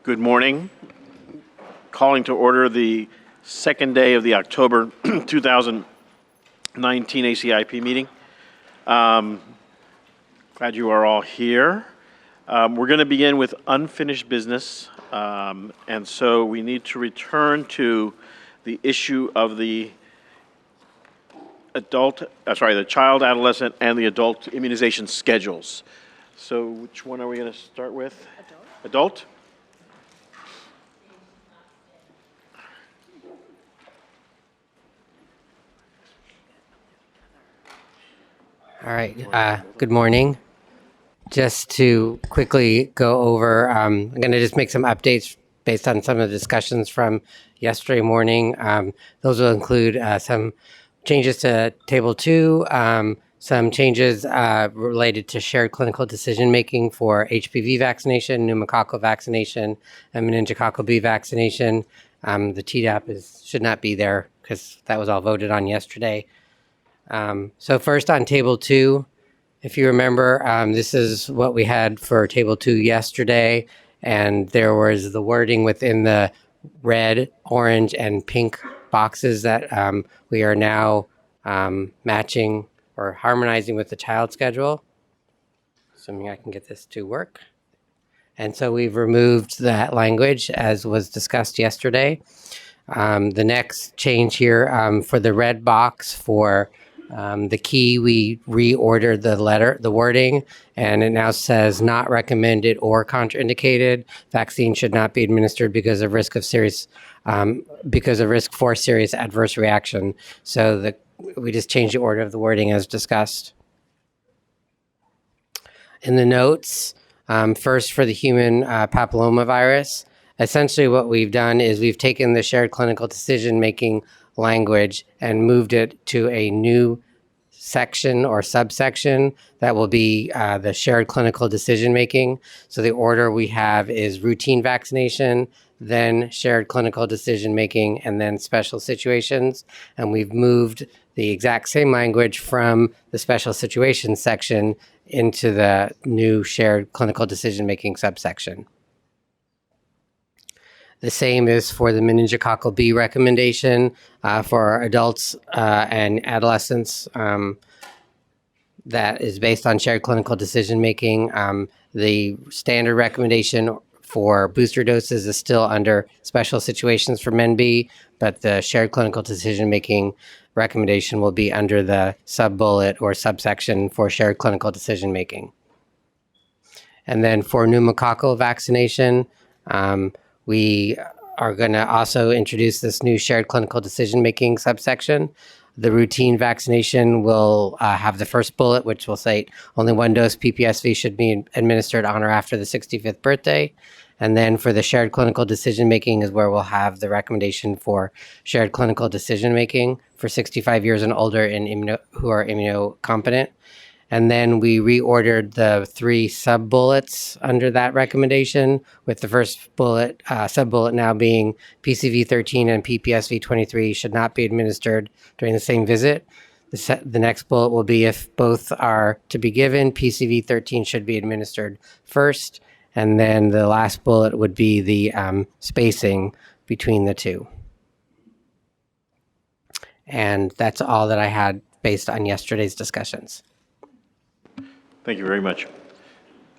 Good morning. Calling to order the second day of the October 2019 ACIP meeting. Glad you are all here. We're going to begin with unfinished business, and so we need to return to the issue of the child, adolescent, and the adult immunization schedules. So which one are we going to start with? Adult? All right, good morning. Just to quickly go over, I'm going to just make some updates based on some of the discussions from yesterday morning. Those will include some changes to Table 2, some changes related to shared clinical decision-making for HPV vaccination, pneumococcal vaccination, and meningococcal B vaccination. The Tdap should not be there because that was all voted on yesterday. So first on Table 2, if you remember, this is what we had for Table 2 yesterday, and there was the wording within the red, orange, and pink boxes that we are now matching or harmonizing with the child schedule, assuming I can get this to work. And so we've removed that language as was discussed yesterday. The next change here for the red box for the key, we reordered the wording, and it now says not recommended or contraindicated. Vaccine should not be administered because of risk for serious adverse reaction. So we just changed the order of the wording as discussed. In the notes, first for the human papillomavirus, essentially what we've done is we've taken the shared clinical decision-making language and moved it to a new section or subsection that will be the shared clinical decision-making. So the order we have is routine vaccination, then shared clinical decision-making, and then special situations. And we've moved the exact same language from the special situations section into the new shared clinical decision-making subsection. The same is for the meningococcal B recommendation for adults and adolescents that is based on shared clinical decision-making. The standard recommendation for booster doses is still under special situations for MenB, but the shared clinical decision-making recommendation will be under the sub-bullet or subsection for shared clinical decision-making. And then for pneumococcal vaccination, we are going to also introduce this new shared clinical decision-making subsection. The routine vaccination will have the first bullet, which will say only one dose PPSV should be administered on or after the 65th birthday. And then for the shared clinical decision-making is where we'll have the recommendation for shared clinical decision-making for 65 years and older and who are immunocompetent. And then we reordered the 3 sub-bullets under that recommendation, with the first bullet, sub-bullet now being PCV13 and PPSV23 should not be administered during the same visit. The next bullet will be if both are to be given, PCV13 should be administered first. And then the last bullet would be the spacing between the two. And that's all that I had based on yesterday's discussions. Thank you very much.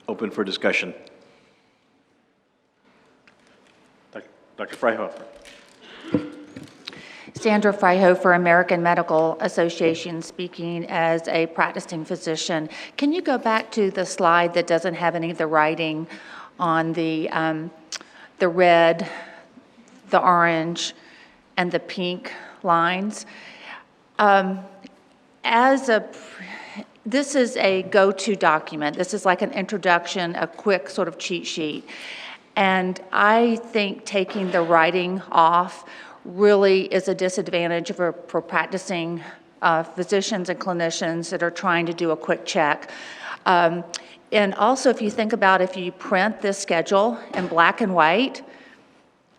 Open for discussion. Dr. Freihofer. Sandra Freihofer, American Medical Association, speaking as a practicing physician. Can you go back to the slide that doesn't have any of the writing on the red, the orange, and the pink lines? This is a go-to document. This is like an introduction, a quick sort of cheat sheet. And I think taking the writing off really is a disadvantage for practicing physicians and clinicians that are trying to do a quick check. And also, if you think about if you print this schedule in black and white,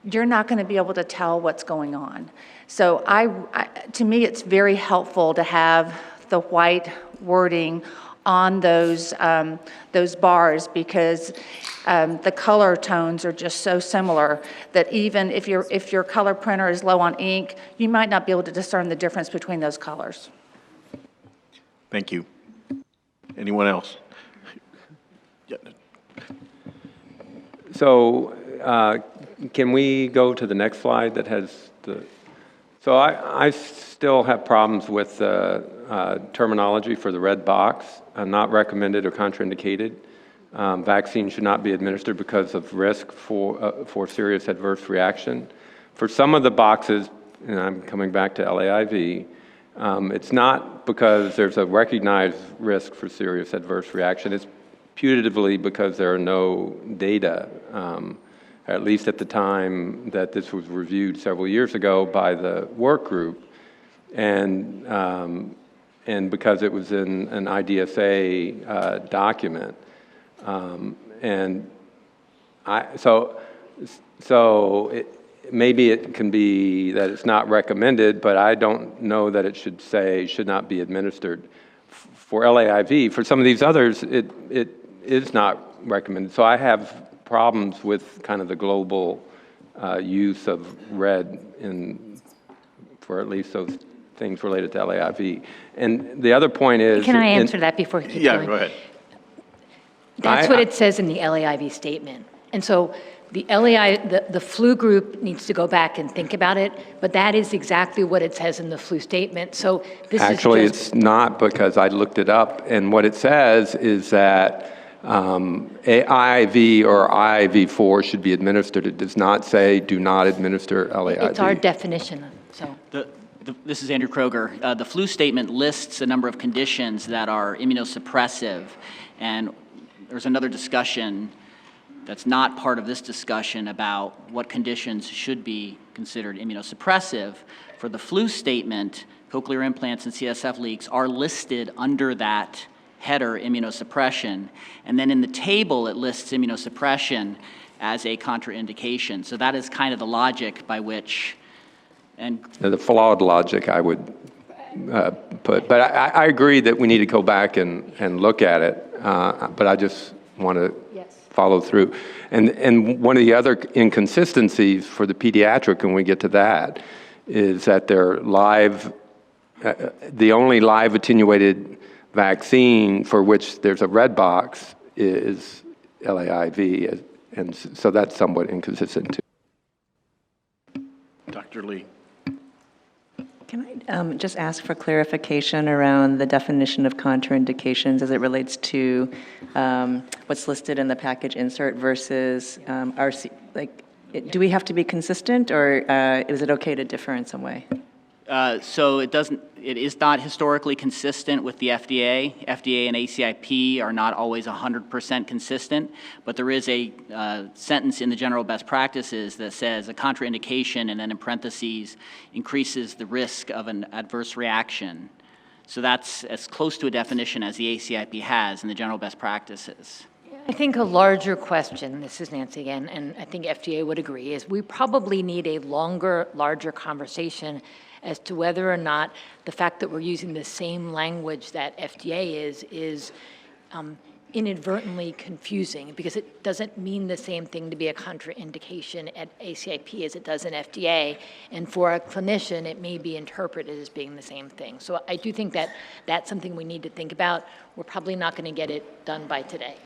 you're not going to be able to tell what's going on. So to me, it's very helpful to have the white wording on those bars because the color tones are just so similar that even if your color printer is low on ink, you might not be able to discern the difference between those colors. Thank you. Anyone else? Yeah. So can we go to the next slide that has the, so I still have problems with terminology for the red box, not recommended or contraindicated. Vaccine should not be administered because of risk for serious adverse reaction. For some of the boxes, and I'm coming back to LAIV, it's not because there's a recognized risk for serious adverse reaction. It's putatively because there are no data, at least at the time that this was reviewed several years ago by the work group, and because it was in an IDSA document. Maybe it can be that it's not recommended, but I don't know that it should say should not be administered. For LAIV, for some of these others, it is not recommended. So I have problems with kind of the global use of red for at least those things related to LAIV. And the other point is— Can I answer that before you keep going? Yeah, go ahead. That's what it says in the LAIV statement. And so the flu group needs to go back and think about it, but that is exactly what it says in the flu statement. So this Actually, is just— it's not, because I looked it up, and what it says is that AIV or IV4 should be administered. It does not say do not administer LAIV. It's our definition, so. This is Andrew Kroger. The flu statement lists a number of conditions that are immunosuppressive, and there's another discussion that's not part of this discussion about what conditions should be considered immunosuppressive. For the flu statement, cochlear implants and CSF leaks are listed under that header, immunosuppression, and then in the table it lists immunosuppression as a contraindication. So that is kind of the logic by which, and The flawed logic, I would put. But I agree that we need to go back and look at it, but I just want to follow through. And one of the other inconsistencies for the pediatric, when we get to that, is that they're live, the only live attenuated vaccine for which there's a red box is LAIV, and so that's somewhat inconsistent too. Dr. Lee. Can I just ask for clarification around the definition of contraindications as it relates to what's listed in the package insert versus do we have to be consistent, or is it okay to differ in some way? so it is not historically consistent with the FDA. FDA and ACIP are not always 100% consistent, but there is a sentence in the general best practices that says a contraindication, and then in parentheses, increases the risk of an adverse reaction. So that's as close to a definition as the ACIP has in the general best practices. I think a larger question, this is Nancy again, and I think FDA would agree, is we probably need a longer, larger conversation as to whether or not the fact that we're using the same language that FDA is inadvertently confusing, because it doesn't mean the same thing to be a contraindication at ACIP as it does in FDA, and for a clinician, it may be interpreted as being the same thing. So I do think that that's something we need to think about. We're probably not going to get it done by today.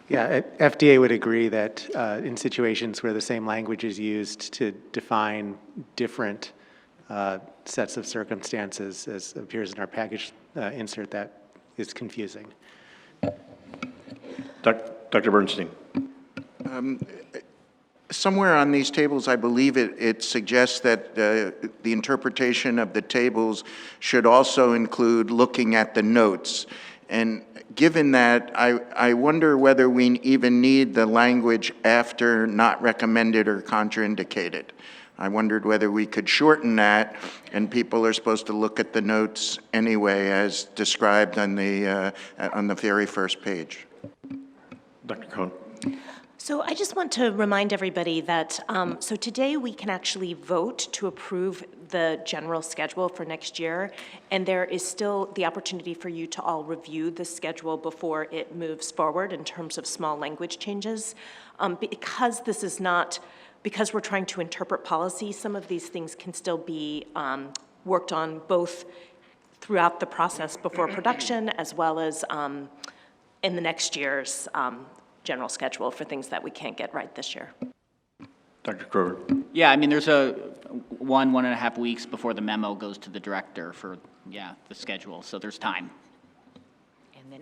Yeah, FDA would agree that in situations where the same language is used to define different sets of circumstances, as appears in our package insert, that is confusing. Dr. Bernstein. Somewhere on these tables, I believe it suggests that the interpretation of the tables should also include looking at the notes. And given that, I wonder whether we even need the language after not recommended or contraindicated. I wondered whether we could shorten that, and people are supposed to look at the notes anyway, as described on the very first page. Dr. Cohn. So I just want to remind everybody that, so today we can actually vote to approve the general schedule for next year, and there is still the opportunity for you to all review the schedule before it moves forward in terms of small language changes. Because this is not, because we're trying to interpret policy, some of these things can still be worked on both throughout the process before production as well as in the next year's general schedule for things that we can't get right this year. Dr. Kroger? Yeah, I mean, there's a 1.5 weeks before the memo goes to the director for, the schedule, so there's time.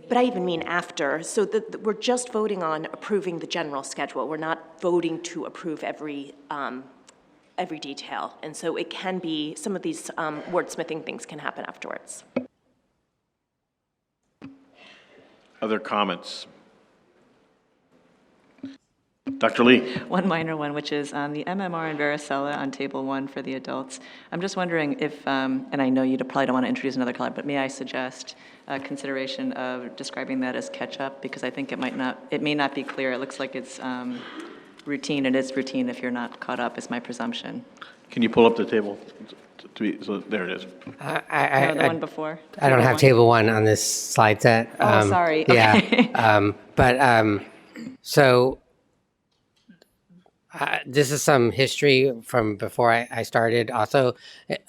But I even mean after, so we're just voting on approving the general schedule. We're not voting to approve every detail. And so it can be, some of these wordsmithing things can happen afterwards. Other comments? Dr. Lee? One minor one, which is on the MMR and varicella on table 1 for the adults. I'm just wondering if, and I know you probably don't want to introduce another color, but may I suggest a consideration of describing that as catch-up? Because I think it may not be clear. It looks like it's routine. It is routine if you're not caught up, is my presumption. Can you pull up the table? So there it is. No, the one before? I don't have table 1 on this slide set. Oh, sorry. Okay. Yeah. So this is some history from before I started also,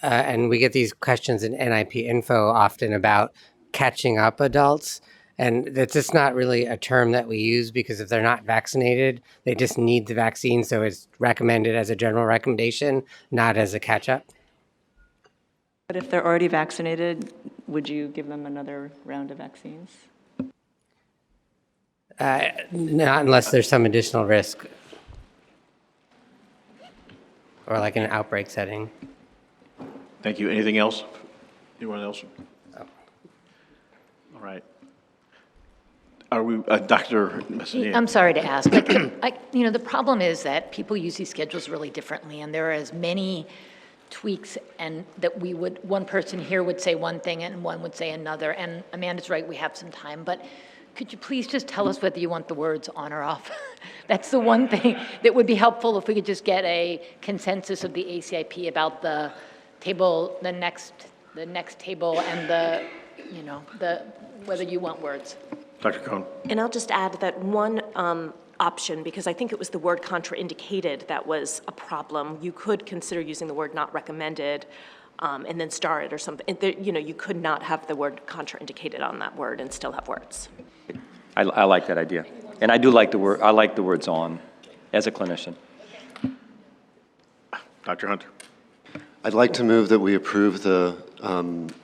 and we get these questions in NIP info often about catching up adults, and it's just not really a term that we use because if they're not vaccinated, they just need the vaccine, so it's recommended as a general recommendation, not as a catch-up. But if they're already vaccinated, would you give them another round of vaccines? Not unless there's some additional risk. Or like in an outbreak setting. Thank you. Anything else? Anyone else? Oh. All right. Are we, Dr. Messonnier? I'm sorry to ask. The problem is that people use these schedules really differently, and there are as many tweaks and that one person here would say one thing and one would say another. And Amanda's right, we have some time, but could you please just tell us whether you want the words on or off? That's the one thing that would be helpful if we could just get a consensus of the ACIP about the table, the next table, and whether you want words. Dr. Cohn. And I'll just add that one option, because I think it was the word contraindicated that was a problem. You could consider using the word not recommended and then star it or something. You could not have the word contraindicated on that word and still have words. I like that idea. And I do like the word, I like the words on as a clinician. Dr. Hunter. I'd like to move that we approve the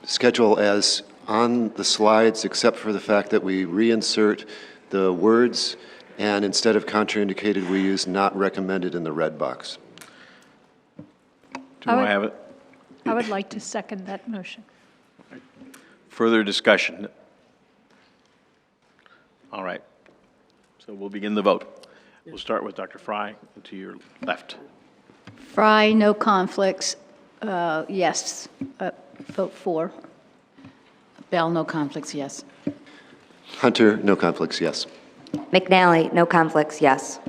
schedule as on the slides, except for the fact that we reinsert the words, and instead of contraindicated, we use not recommended in the red box. Do I have it? I would like to second that motion. Further discussion? All right. So we'll begin the vote. We'll start with Dr. Fry to your left. Fry, no conflicts, yes. Vote for. Bell, no conflicts, yes. Hunter, no conflicts, yes. McNally, no conflicts, yes.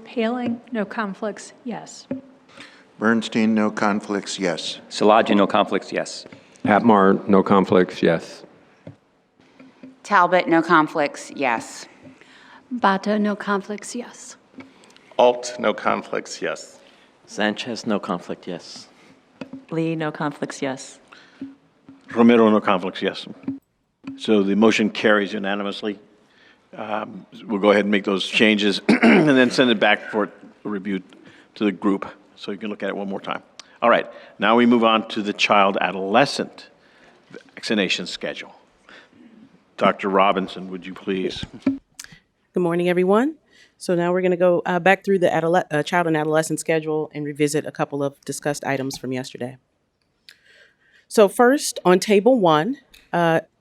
Paling, no conflicts, yes. Bernstein, no conflicts, yes. Szilagyi, no conflicts, yes. Atmar, no conflicts, yes. Talbot, no conflicts, yes. Bata, no conflicts, yes. Alt, no conflicts, yes. Sanchez, no conflict, yes. Lee, no conflicts, yes. Romero, no conflicts, yes. So the motion carries unanimously. We'll go ahead and make those changes and then send it back for a review to the group so you can look at it one more time. All right, now we move on to the child-adolescent vaccination schedule. Dr. Robinson, would you please? Good morning, everyone. So now we're going to go back through the child and adolescent schedule and revisit a couple of discussed items from yesterday. So first, on table 1,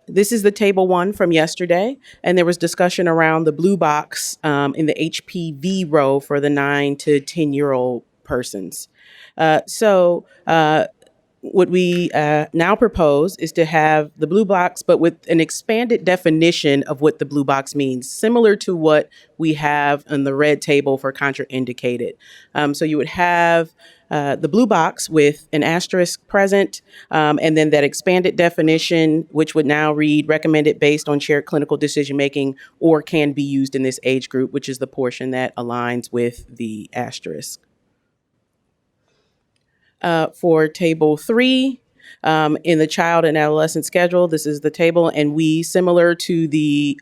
this is the table 1 from yesterday, and there was discussion around the blue box in the HPV row for the 9 to 10-year-old persons. what we now propose is to have the blue box, but with an expanded definition of what the blue box means, similar to what we have in the red table for contraindicated. So you would have the blue box with an asterisk present, and then that expanded definition, which would now read recommended based on shared clinical decision-making or can be used in this age group, which is the portion that aligns with the asterisk. For table 3, in the child and adolescent schedule, this is the table, and we, similar to the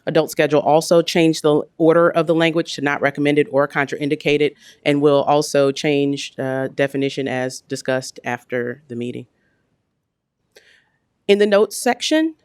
adult schedule, also change the order of the language to not recommended or contraindicated, and will also change definition as discussed after the meeting. In the notes section,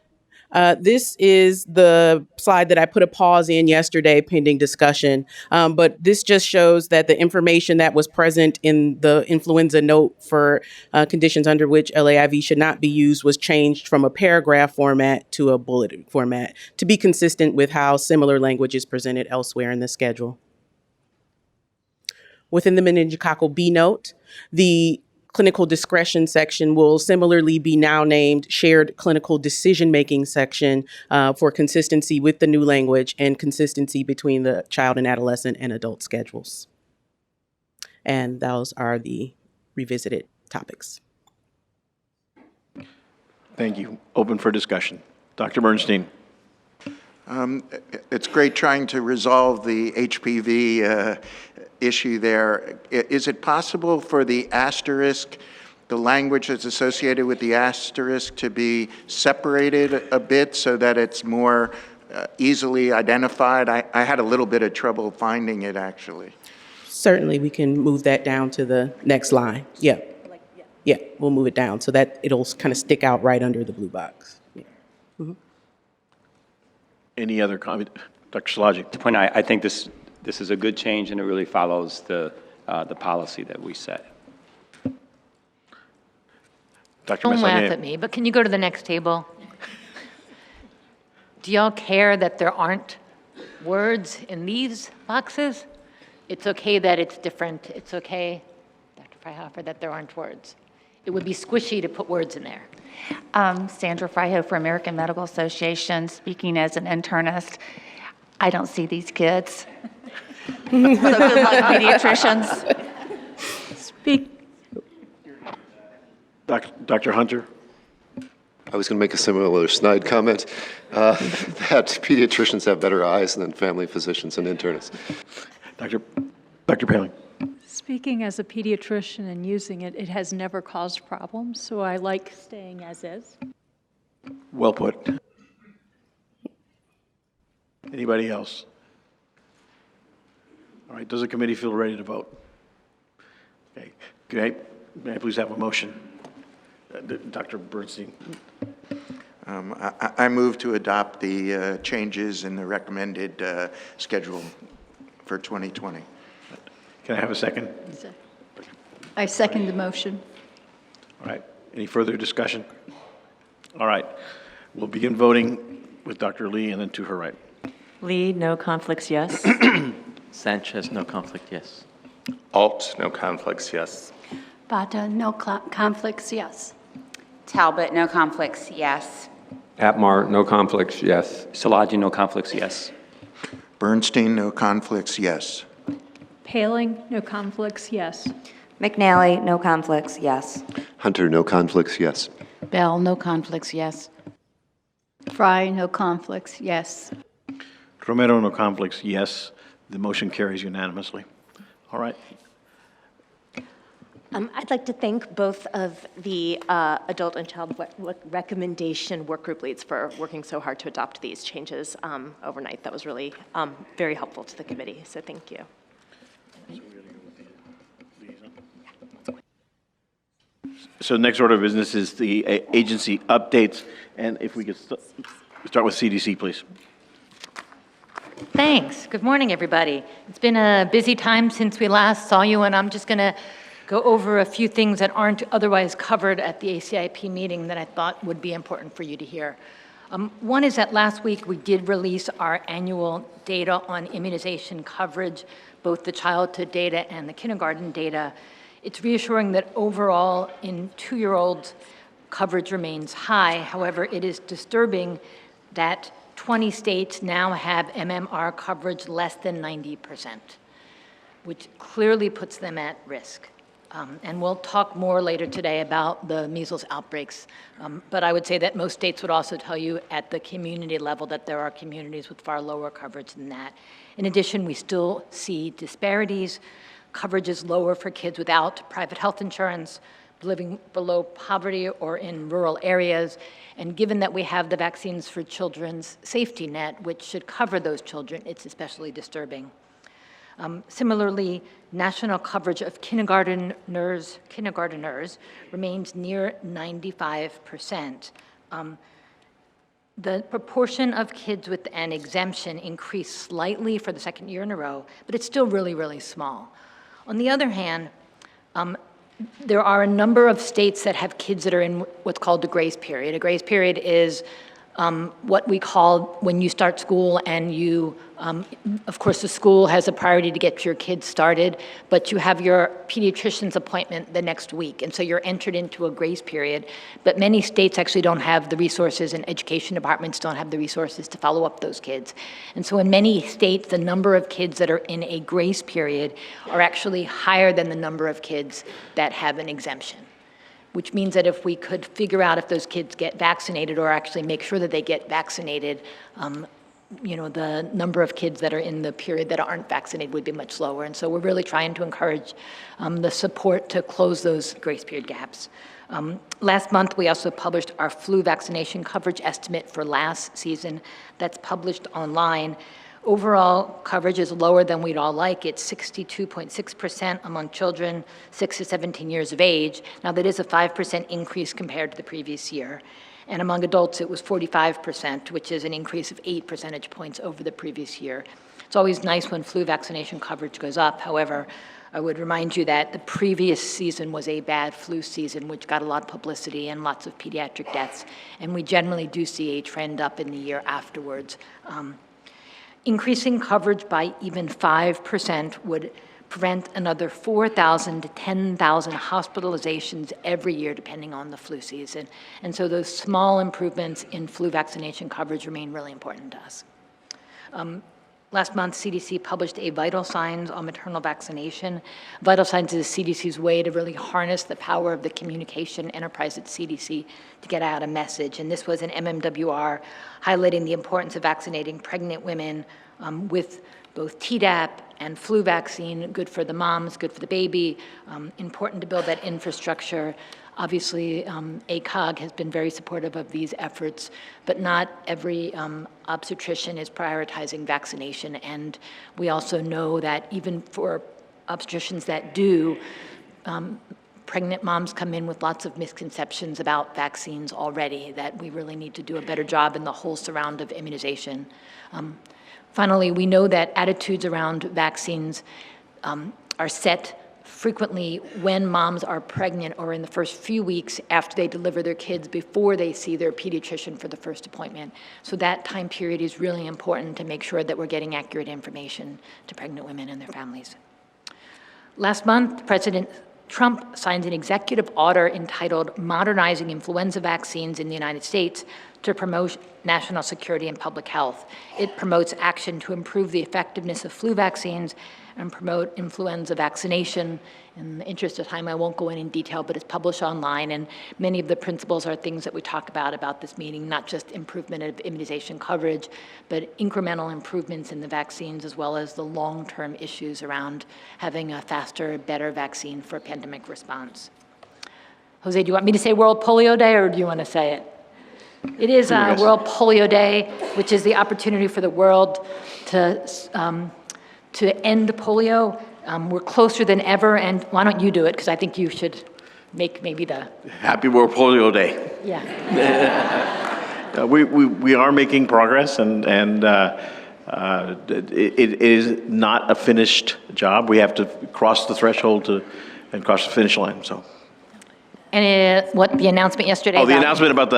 this is the slide that I put a pause in yesterday pending discussion, but this just shows that the information that was present in the influenza note for conditions under which LAIV should not be used was changed from a paragraph format to a bulleted format to be consistent with how similar language is presented elsewhere in the schedule. Within the meningococcal B note, the clinical discretion section will similarly be now named shared clinical decision-making section for consistency with the new language and consistency between the child and adolescent and adult schedules. And those are the revisited topics. Thank you. Open for discussion. Dr. Bernstein. It's great trying to resolve the HPV issue there. Is it possible for the asterisk, the language that's associated with the asterisk, to be separated a bit so that it's more easily identified? I had a little bit of trouble finding it, actually. Certainly, we can move that down to the next line. Yeah. Yeah, we'll move it down so that it'll kind of stick out right under the blue box. Yeah. Mm-hmm. Any other comment? Dr. Szilagyi. To point out, I think this is a good change, and it really follows the policy that we set. Dr. Don't laugh Messonnier. at me, but can you go to the next table? Do y'all care that there aren't words in these boxes? It's okay that it's different. It's okay, Dr. Freihofer, that there aren't words. It would be squishy to put words in there. Sandra Freihofer, American Medical Association, speaking as an internist. I don't see these kids. So good luck, pediatricians. Speak. Dr. Hunter. I was going to make a similar snide comment that pediatricians have better eyes than family physicians and internists. Dr. Paling. Speaking as a pediatrician and using it, it has never caused problems, so I like staying as is. Well put. Anybody else? All right, does the committee feel ready to vote? Okay, may I please have a motion? Dr. Bernstein. I move to adopt the changes in the recommended schedule for 2020. Can I have a second? I second the motion. All right, any further discussion? All right, we'll begin voting with Dr. Lee and then to her right. Lee, no conflicts, yes. Sanchez, no conflict, yes. Alt, no conflicts, yes. Bata, no conflicts, yes. Talbot, no conflicts, yes. Atmar, no conflicts, yes. Szilagyi, no conflicts, yes. Bernstein, no conflicts, yes. Paling, no conflicts, yes. McNally, no conflicts, yes. Hunter, no conflicts, yes. Bell, no conflicts, yes. Fry, no conflicts, yes. Romero, no conflicts, yes. The motion carries unanimously. All right. I'd like to thank both of the adult and child recommendation work group leads for working so hard to adopt these changes overnight. That was really very helpful to the committee, so thank you. So the next order of business is the agency updates, and if we could start with CDC, please. Thanks. Good morning, everybody. It's been a busy time since we last saw you, and I'm just going to go over a few things that aren't otherwise covered at the ACIP meeting that I thought would be important for you to hear. One is that last week we did release our annual data on immunization coverage, both the childhood data and the kindergarten data. It's reassuring that overall in 2-year-olds, coverage remains high. However, it is disturbing that 20 states now have MMR coverage less than 90%, which clearly puts them at risk. And we'll talk more later today about the measles outbreaks. But I would say that most states would also tell you at the community level that there are communities with far lower coverage than that. In addition, we still see disparities. Coverage is lower for kids without private health insurance, living below poverty or in rural areas. And given that we have the Vaccines for Children's safety net, which should cover those children, it's especially disturbing. Similarly, national coverage of kindergarteners remains near 95%. The proportion of kids with an exemption increased slightly for the second year in a row, but it's still really, really small. On the other hand, there are a number of states that have kids that are in what's called the grace period. A grace period is what we call when you start school and you, of course, the school has a priority to get your kids started, but you have your pediatrician's appointment the next week, and so you're entered into a grace period. But many states actually don't have the resources, and education departments don't have the resources to follow up those kids. And so in many states, the number of kids that are in a grace period are actually higher than the number of kids that have an exemption, which means that if we could figure out if those kids get vaccinated or actually make sure that they get vaccinated, the number of kids that are in the period that aren't vaccinated would be much lower. And so we're really trying to encourage the support to close those grace period gaps. Last month, we also published our flu vaccination coverage estimate for last season. That's published online. Overall coverage is lower than we'd all like. It's 62.6% among children 6 to 17 years of age. Now, that is a 5% increase compared to the previous year. And among adults, it was 45%, which is an increase of 8 percentage points over the previous year. It's always nice when flu vaccination coverage goes up. However, I would remind you that the previous season was a bad flu season, which got a lot of publicity and lots of pediatric deaths. And we generally do see a trend up in the year afterwards. Increasing coverage by even 5% would prevent another 4,000 to 10,000 hospitalizations every year, depending on the flu season. And so those small improvements in flu vaccination coverage remain really important to us. Last month, CDC published a Vital Signs on maternal vaccination. Vital Signs is CDC's way to really harness the power of the communication enterprise at CDC to get out a message. And this was an MMWR highlighting the importance of vaccinating pregnant women with both Tdap and flu vaccine, good for the moms, good for the baby, important to build that infrastructure. Obviously, ACOG has been very supportive of these efforts, but not every obstetrician is prioritizing vaccination. And we also know that even for obstetricians that do, pregnant moms come in with lots of misconceptions about vaccines already, that we really need to do a better job in the whole surround of immunization. Finally, we know that attitudes around vaccines are set frequently when moms are pregnant or in the first few weeks after they deliver their kids before they see their pediatrician for the first appointment. So that time period is really important to make sure that we're getting accurate information to pregnant women and their families. Last month, President Trump signed an executive order entitled Modernizing Influenza Vaccines in the United States to promote national security and public health. It promotes action to improve the effectiveness of flu vaccines and promote influenza vaccination. In the interest of time, I won't go in detail, but it's published online, and many of the principles are things that we talk about this meeting, not just improvement of immunization coverage, but incremental improvements in the vaccines, as well as the long-term issues around having a faster, better vaccine for pandemic response. Jose, do you want me to say World Polio Day, or do you want to say it? It is World Polio Day, which is the opportunity for the world to end polio. We're closer than ever, and why don't you do it? Because I think you should make maybe the... Happy World Polio Day. Yeah. We are making progress, and it is not a finished job. We have to cross the threshold and cross the finish line, so... And what the announcement yesterday? Oh, the announcement about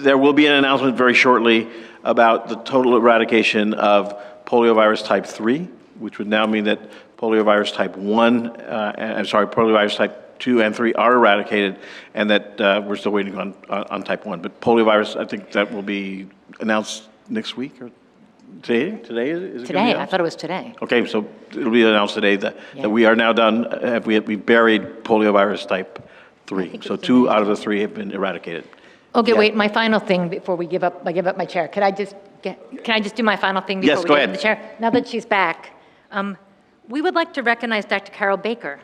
there will be an announcement very shortly about the total eradication of poliovirus type 3 which would now mean that poliovirus type 1, poliovirus type 2 and 3 are eradicated, and that we're still waiting on type 1. But poliovirus, I think that will be announced next week or today? Today, is it gonna be Today, I announced? thought it was today. Okay, so it'll be announced today that we are now done, we buried poliovirus type 3. So 2 out of the 3 have been eradicated. Okay, wait, my final thing before I give up my chair. Can I just do my final thing before Yes, we go give up ahead. the chair? Now that she's back, we would like to recognize Dr. Carol Baker,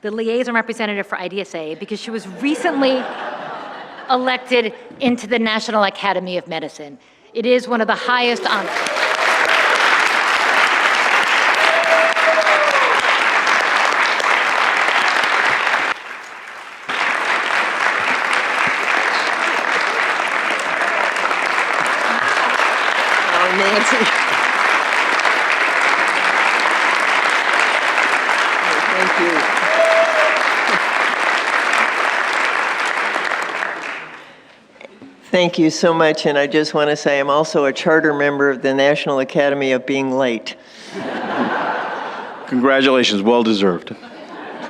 the liaison representative for IDSA, because she was recently elected into the National Academy of Medicine. It is one of the highest honors. Nancy. Thank you. Thank you so much, and I just want to say I'm also a charter member of the National Academy of Being Late. Congratulations, well deserved.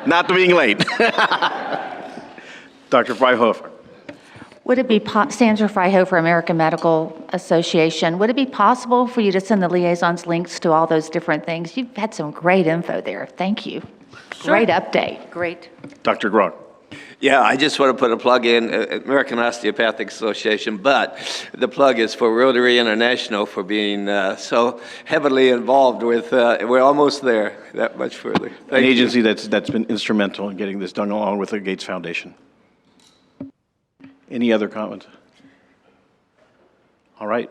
Not to being late. Dr. Freihofer. Would it be, Sandra Freihofer, American Medical Association, would it be possible for you to send the liaisons links to all those different things? You've had some great info there. Thank you. Sure. Great update. Great. Dr. Grock. Yeah, I just want to put a plug in, American Osteopathic Association, but the plug is for Rotary International for being so heavily involved with, we're almost there, that much further. An agency that's been instrumental in getting this done along with the Gates Foundation. Any other comments? All right.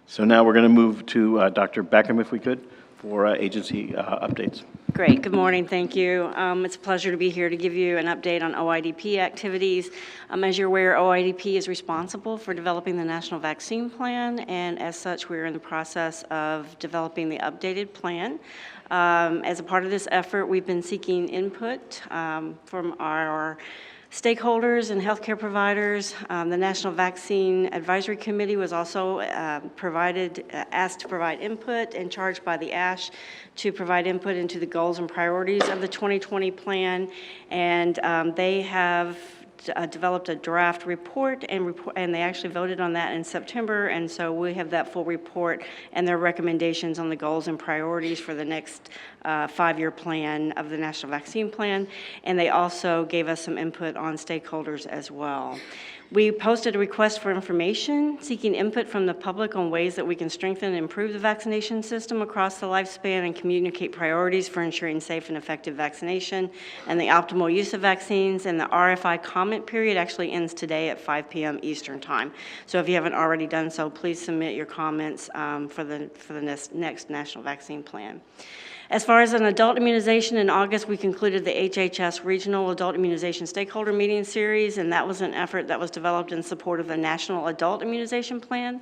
So now we're going to move to Dr. Beckham, if we could, for agency updates. Great. Good morning. Thank you. It's a pleasure to be here to give you an update on OIDP activities. As you're aware, OIDP is responsible for developing the National Vaccine Plan, and as such, we're in the process of developing the updated plan. As a part of this effort, we've been seeking input from our stakeholders and healthcare providers. The National Vaccine Advisory Committee was also asked to provide input and charged by the ASH to provide input into the goals and priorities of the 2020 plan. And they have developed a draft report, and they actually voted on that in September, and so we have that full report and their recommendations on the goals and priorities for the next 5-year plan of the National Vaccine Plan, and they also gave us some input on stakeholders as well. We posted a request for information, seeking input from the public on ways that we can strengthen and improve the vaccination system across the lifespan and communicate priorities for ensuring safe and effective vaccination and the optimal use of vaccines. And the RFI comment period actually ends today at 5 p.m. Eastern Time. So if you haven't already done so, please submit your comments for the next National Vaccine Plan. As far as an adult immunization, in August, we concluded the HHS Regional Adult Immunization Stakeholder Meeting Series, and that was an effort that was developed in support of the National Adult Immunization Plan.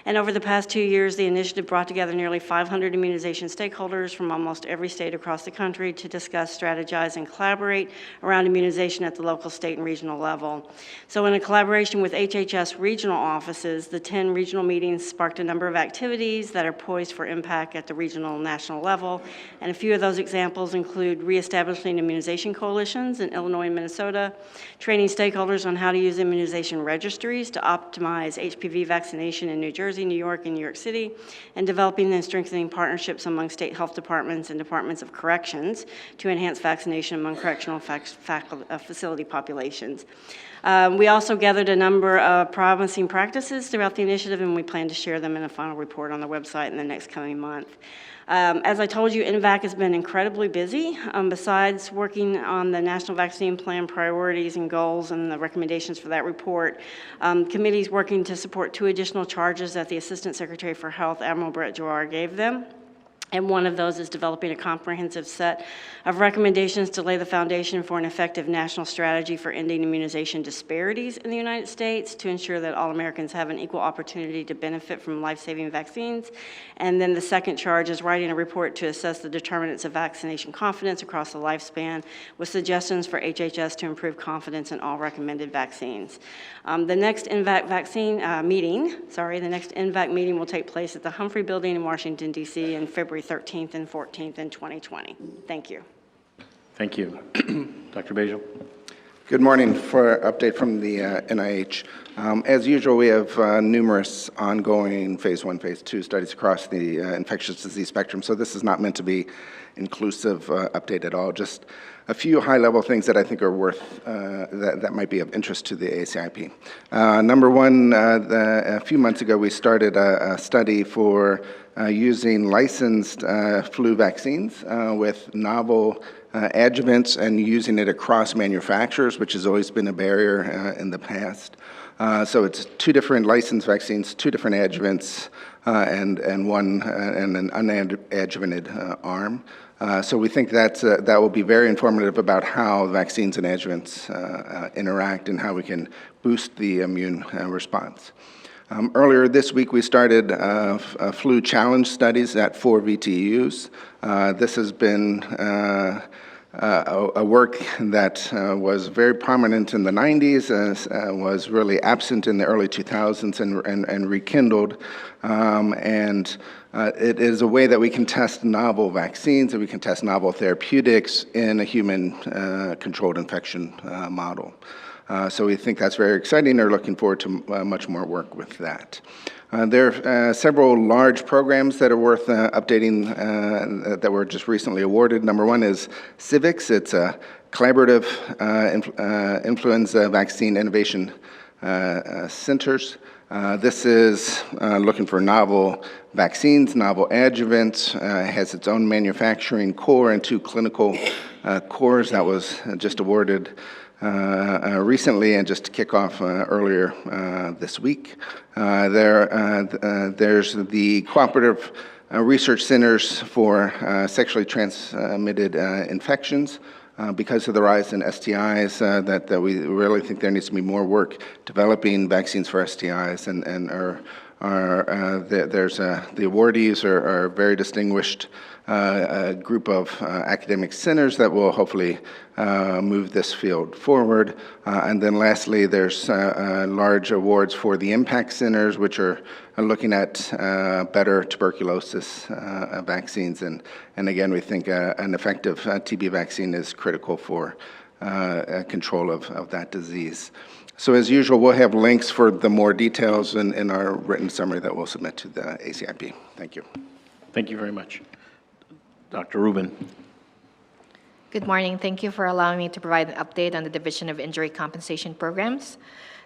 And over the past 2 years, the initiative brought together nearly 500 immunization stakeholders from almost every state across the country to discuss, strategize, and collaborate around immunization at the local, state, and regional level. So in a collaboration with HHS regional offices, the 10 regional meetings sparked a number of activities that are poised for impact at the regional and national level. And a few of those examples include reestablishing immunization coalitions in Illinois and Minnesota, training stakeholders on how to use immunization registries to optimize HPV vaccination in New Jersey, New York, and New York City, and developing and strengthening partnerships among state health departments and departments of corrections to enhance vaccination among correctional facility populations. We also gathered a number of promising practices throughout the initiative, and we plan to share them in a final report on the website in the next coming month. As I told you, NVAC has been incredibly busy. Besides working on the National Vaccine Plan priorities and goals and the recommendations for that report, committees working to support 2 additional charges that the Assistant Secretary for Health, Admiral Brett Giroir, gave them. And one of those is developing a comprehensive set of recommendations to lay the foundation for an effective national strategy for ending immunization disparities in the United States to ensure that all Americans have an equal opportunity to benefit from life-saving vaccines. And then the second charge is writing a report to assess the determinants of vaccination confidence across the lifespan with suggestions for HHS to improve confidence in all recommended vaccines. The next NVAC meeting will take place at the Humphrey Building in Washington, D.C. on February 13th and 14th in 2020. Thank you. Thank you. Dr. Bajel? Good morning. For an update from the NIH. As usual, we have numerous ongoing phase 1, phase 2 studies across the infectious disease spectrum, so this is not meant to be inclusive update at all. Just a few high-level things that I think are worth, that might be of interest to the ACIP. Number one, a few months ago, we started a study for using licensed flu vaccines with novel adjuvants and using it across manufacturers, which has always been a barrier in the past. So it's 2 different licensed vaccines, 2 different adjuvants, and an unadjuvanted arm. So we think that will be very informative about how vaccines and adjuvants interact and how we can boost the immune response. Earlier this week, we started flu challenge studies at 4 VTUs. This has been a work that was very prominent in the 90s, was really absent in the early 2000s and rekindled. It is a way that we can test novel vaccines and we can test novel therapeutics in a human controlled infection model. So we think that's very exciting. We're looking forward to much more work with that. There are several large programs that are worth updating that were just recently awarded. Number one is CIVIX. It's a collaborative influenza vaccine innovation centers. This is looking for novel vaccines, novel adjuvants, has its own manufacturing core and 2 clinical cores that was just awarded recently and just to kick off earlier this week. There's the Cooperative Research Centers for Sexually Transmitted Infections. Because of the rise in STIs, that we really think there needs to be more work developing vaccines for STIs, and the awardees are a very distinguished group of academic centers that will hopefully move this field forward. And then lastly, there's large awards for the impact centers, which are looking at better tuberculosis vaccines. And again, we think an effective TB vaccine is critical for control of that disease. So as usual, we'll have links for the more details in our written summary that we'll submit to the ACIP. Thank you. Thank you very much. Dr. Rubin. Good morning. Thank you for allowing me to provide an update on the Division of Injury Compensation Programs.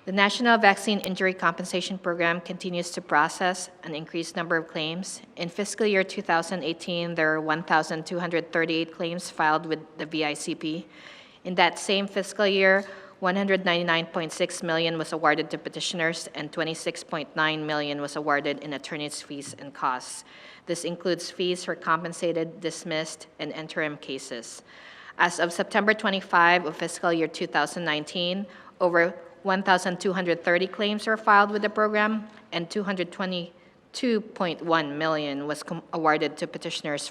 The National Vaccine Injury Compensation Program continues to process an increased number of claims. In fiscal year 2018, there were 1,238 claims filed with the VICP. In that same fiscal year, $199.6 million was awarded to petitioners and $26.9 million was awarded in attorney's fees and costs. This includes fees for compensated, dismissed, and interim cases. As of September 25 of fiscal year 2019, over 1,230 claims were filed with the program, and $222.1 million was awarded to petitioners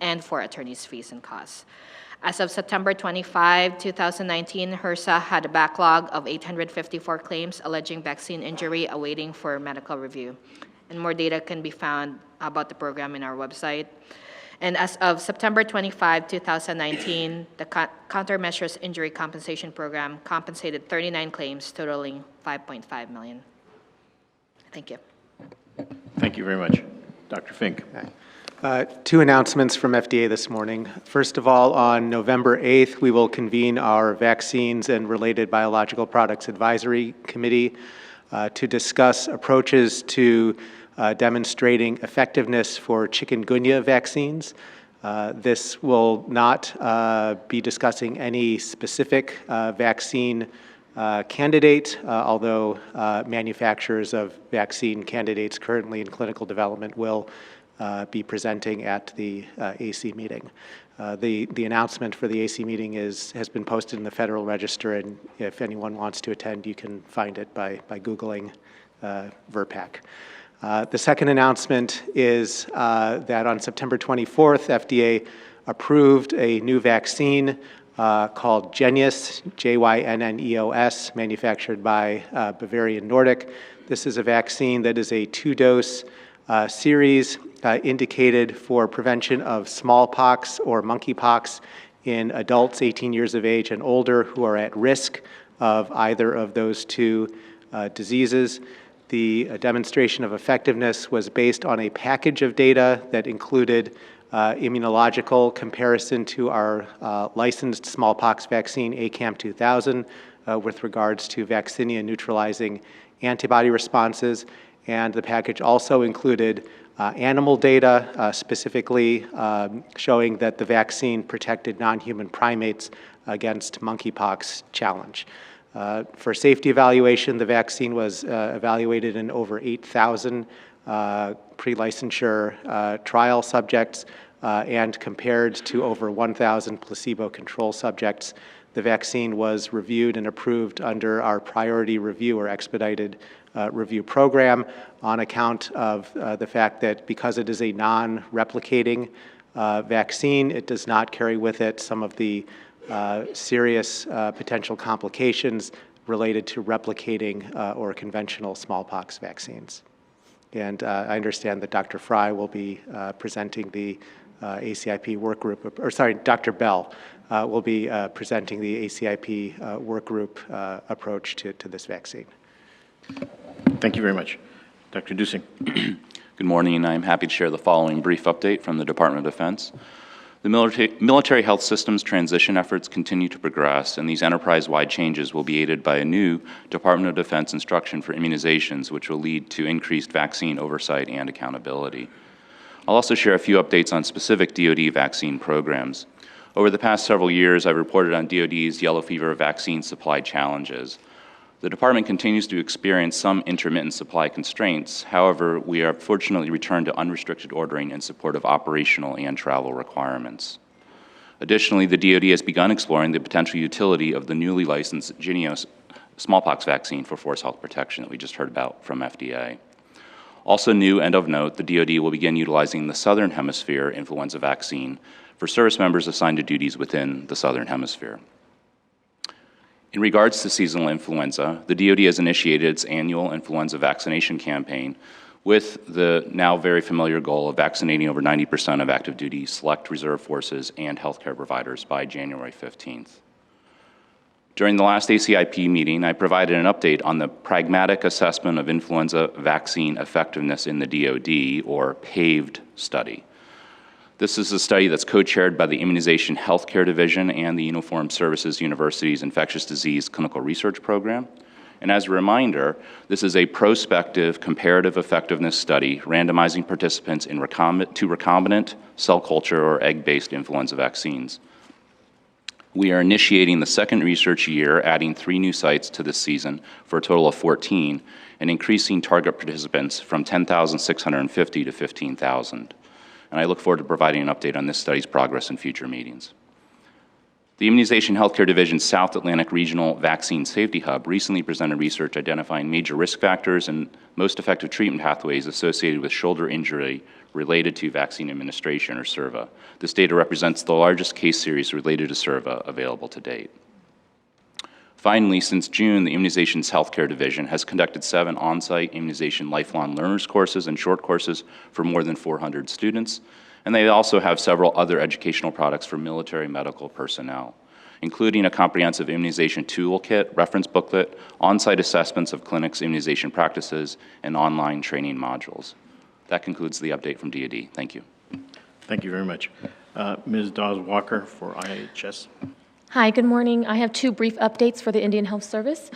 and for attorneys' fees and costs. As of September 25, 2019, HRSA had a backlog of 854 claims alleging vaccine injury awaiting for medical review. And more data can be found about the program in our website. And as of September 25, 2019, the Countermeasures Injury Compensation Program compensated 39 claims totaling $5.5 million. Thank you. Thank you very much. Dr. Fink. 2 announcements from FDA this morning. First of all, on November 8th, we will convene our Vaccines and Related Biological Products Advisory Committee to discuss approaches to demonstrating effectiveness for chikungunya vaccines. This will not be discussing any specific vaccine candidate, although manufacturers of vaccine candidates currently in clinical development will be presenting at the AC meeting. The announcement for the AC meeting has been posted in the Federal Register, and if anyone wants to attend, you can find it by Googling VRBPAC. The second announcement is that on September 24th, FDA approved a new vaccine called Jynneos, Jynneos, manufactured by Bavarian Nordic. This is a vaccine that is a 2-dose series. indicated for prevention of smallpox or monkeypox in adults 18 years of age and older who are at risk of either of those two diseases. The demonstration of effectiveness was based on a package of data that included immunological comparison to our licensed smallpox vaccine, ACAM 2000, with regards to vaccinia neutralizing antibody responses. And the package also included animal data, specifically showing that the vaccine protected non-human primates against monkeypox challenge. For safety evaluation, the vaccine was evaluated in over 8,000 pre-licensure trial subjects and compared to over 1,000 placebo-control subjects. The vaccine was reviewed and approved under our priority review or expedited review program on account of the fact that because it is a non-replicating vaccine, it does not carry with it some of the serious potential complications related to replicating or conventional smallpox vaccines. And I understand that Dr. Fry will be presenting the ACIP work group, or sorry, Dr. Bell will be presenting the ACIP work group approach to this vaccine. Thank you very much. Dr. Dusing. Good morning, and I'm happy to share the following brief update from the Department of Defense. The military health systems transition efforts continue to progress, and these enterprise-wide changes will be aided by a new Department of Defense instruction for immunizations, which will lead to increased vaccine oversight and accountability. I'll also share a few updates on specific DoD vaccine programs. Over the past several years, I've reported on DoD's yellow fever vaccine supply challenges. The department continues to experience some intermittent supply constraints. However, we are fortunately returned to unrestricted ordering in support of operational and travel requirements. Additionally, the DoD has begun exploring the potential utility of the newly licensed JYNNEOS smallpox vaccine for force health protection that we just heard about from FDA. Also new and of note, the DoD will begin utilizing the Southern Hemisphere influenza vaccine for service members assigned to duties within the Southern Hemisphere. In regards to seasonal influenza, the DoD has initiated its annual influenza vaccination campaign with the now very familiar goal of vaccinating over 90% of active duty select reserve forces and healthcare providers by January 15th. During the last ACIP meeting, I provided an update on the pragmatic assessment of influenza vaccine effectiveness in the DoD, or PAVED study. This is a study that's co-chaired by the Immunization Healthcare Division and the Uniformed Services University's Infectious Disease Clinical Research Program. And as a reminder, this is a prospective comparative effectiveness study randomizing participants in recombinant cell culture or egg-based influenza vaccines. We are initiating the second research year, adding 3 new sites to this season for a total of 14, and increasing target participants from 10,650 to 15,000. And I look forward to providing an update on this study's progress in future meetings. The Immunization Healthcare Division's South Atlantic Regional Vaccine Safety Hub recently presented research identifying major risk factors and most effective treatment pathways associated with shoulder injury related to vaccine administration, or SIRVA. This data represents the largest case series related to SIRVA available to date. Finally, since June, the Immunizations Healthcare Division has conducted 7 on-site immunization lifelong learners courses and short courses for more than 400 students, and they also have several other educational products for military medical personnel, including a comprehensive immunization toolkit, reference booklet, on-site assessments of clinics' immunization practices, and online training modules. That concludes the update from DoD. Thank you. Thank you very much. Ms. Dawes-Walker for IHS. Hi, good morning. I have 2 brief updates for the Indian Health Service.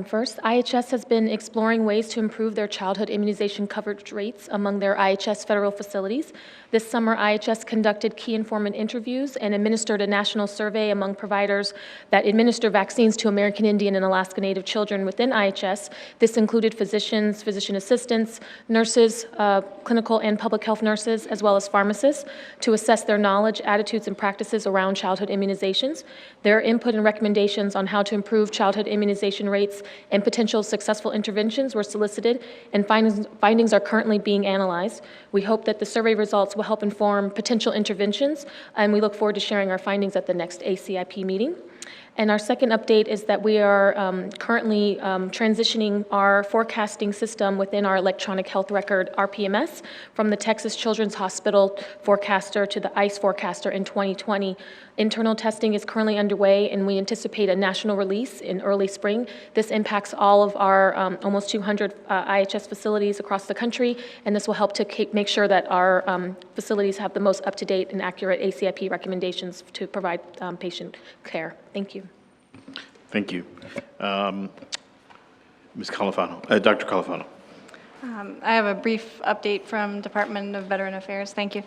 First, IHS has been exploring ways to improve their childhood immunization coverage rates among their IHS federal facilities. This summer, IHS conducted key informant interviews and administered a national survey among providers that administer vaccines to American Indian and Alaska Native children within IHS. This included physicians, physician assistants, nurses, clinical and public health nurses, as well as pharmacists, to assess their knowledge, attitudes, and practices around childhood immunizations. Their input and recommendations on how to improve childhood immunization rates and potential successful interventions were solicited, and findings are currently being analyzed. We hope that the survey results will help inform potential interventions, and we look forward to sharing our findings at the next ACIP meeting. And our second update is that we are currently transitioning our forecasting system within our electronic health record, RPMS, from the Texas Children's Hospital forecaster to the ICE forecaster in 2020. Internal testing is currently underway, and we anticipate a national release in early spring. This impacts all of our almost 200 IHS facilities across the country, and this will help to make sure that our facilities have the most up-to-date and accurate ACIP recommendations to provide patient care. Thank you. Thank you. Ms. Califano, Dr. Califano. I have a brief update from Department of Veteran Affairs. Thank you.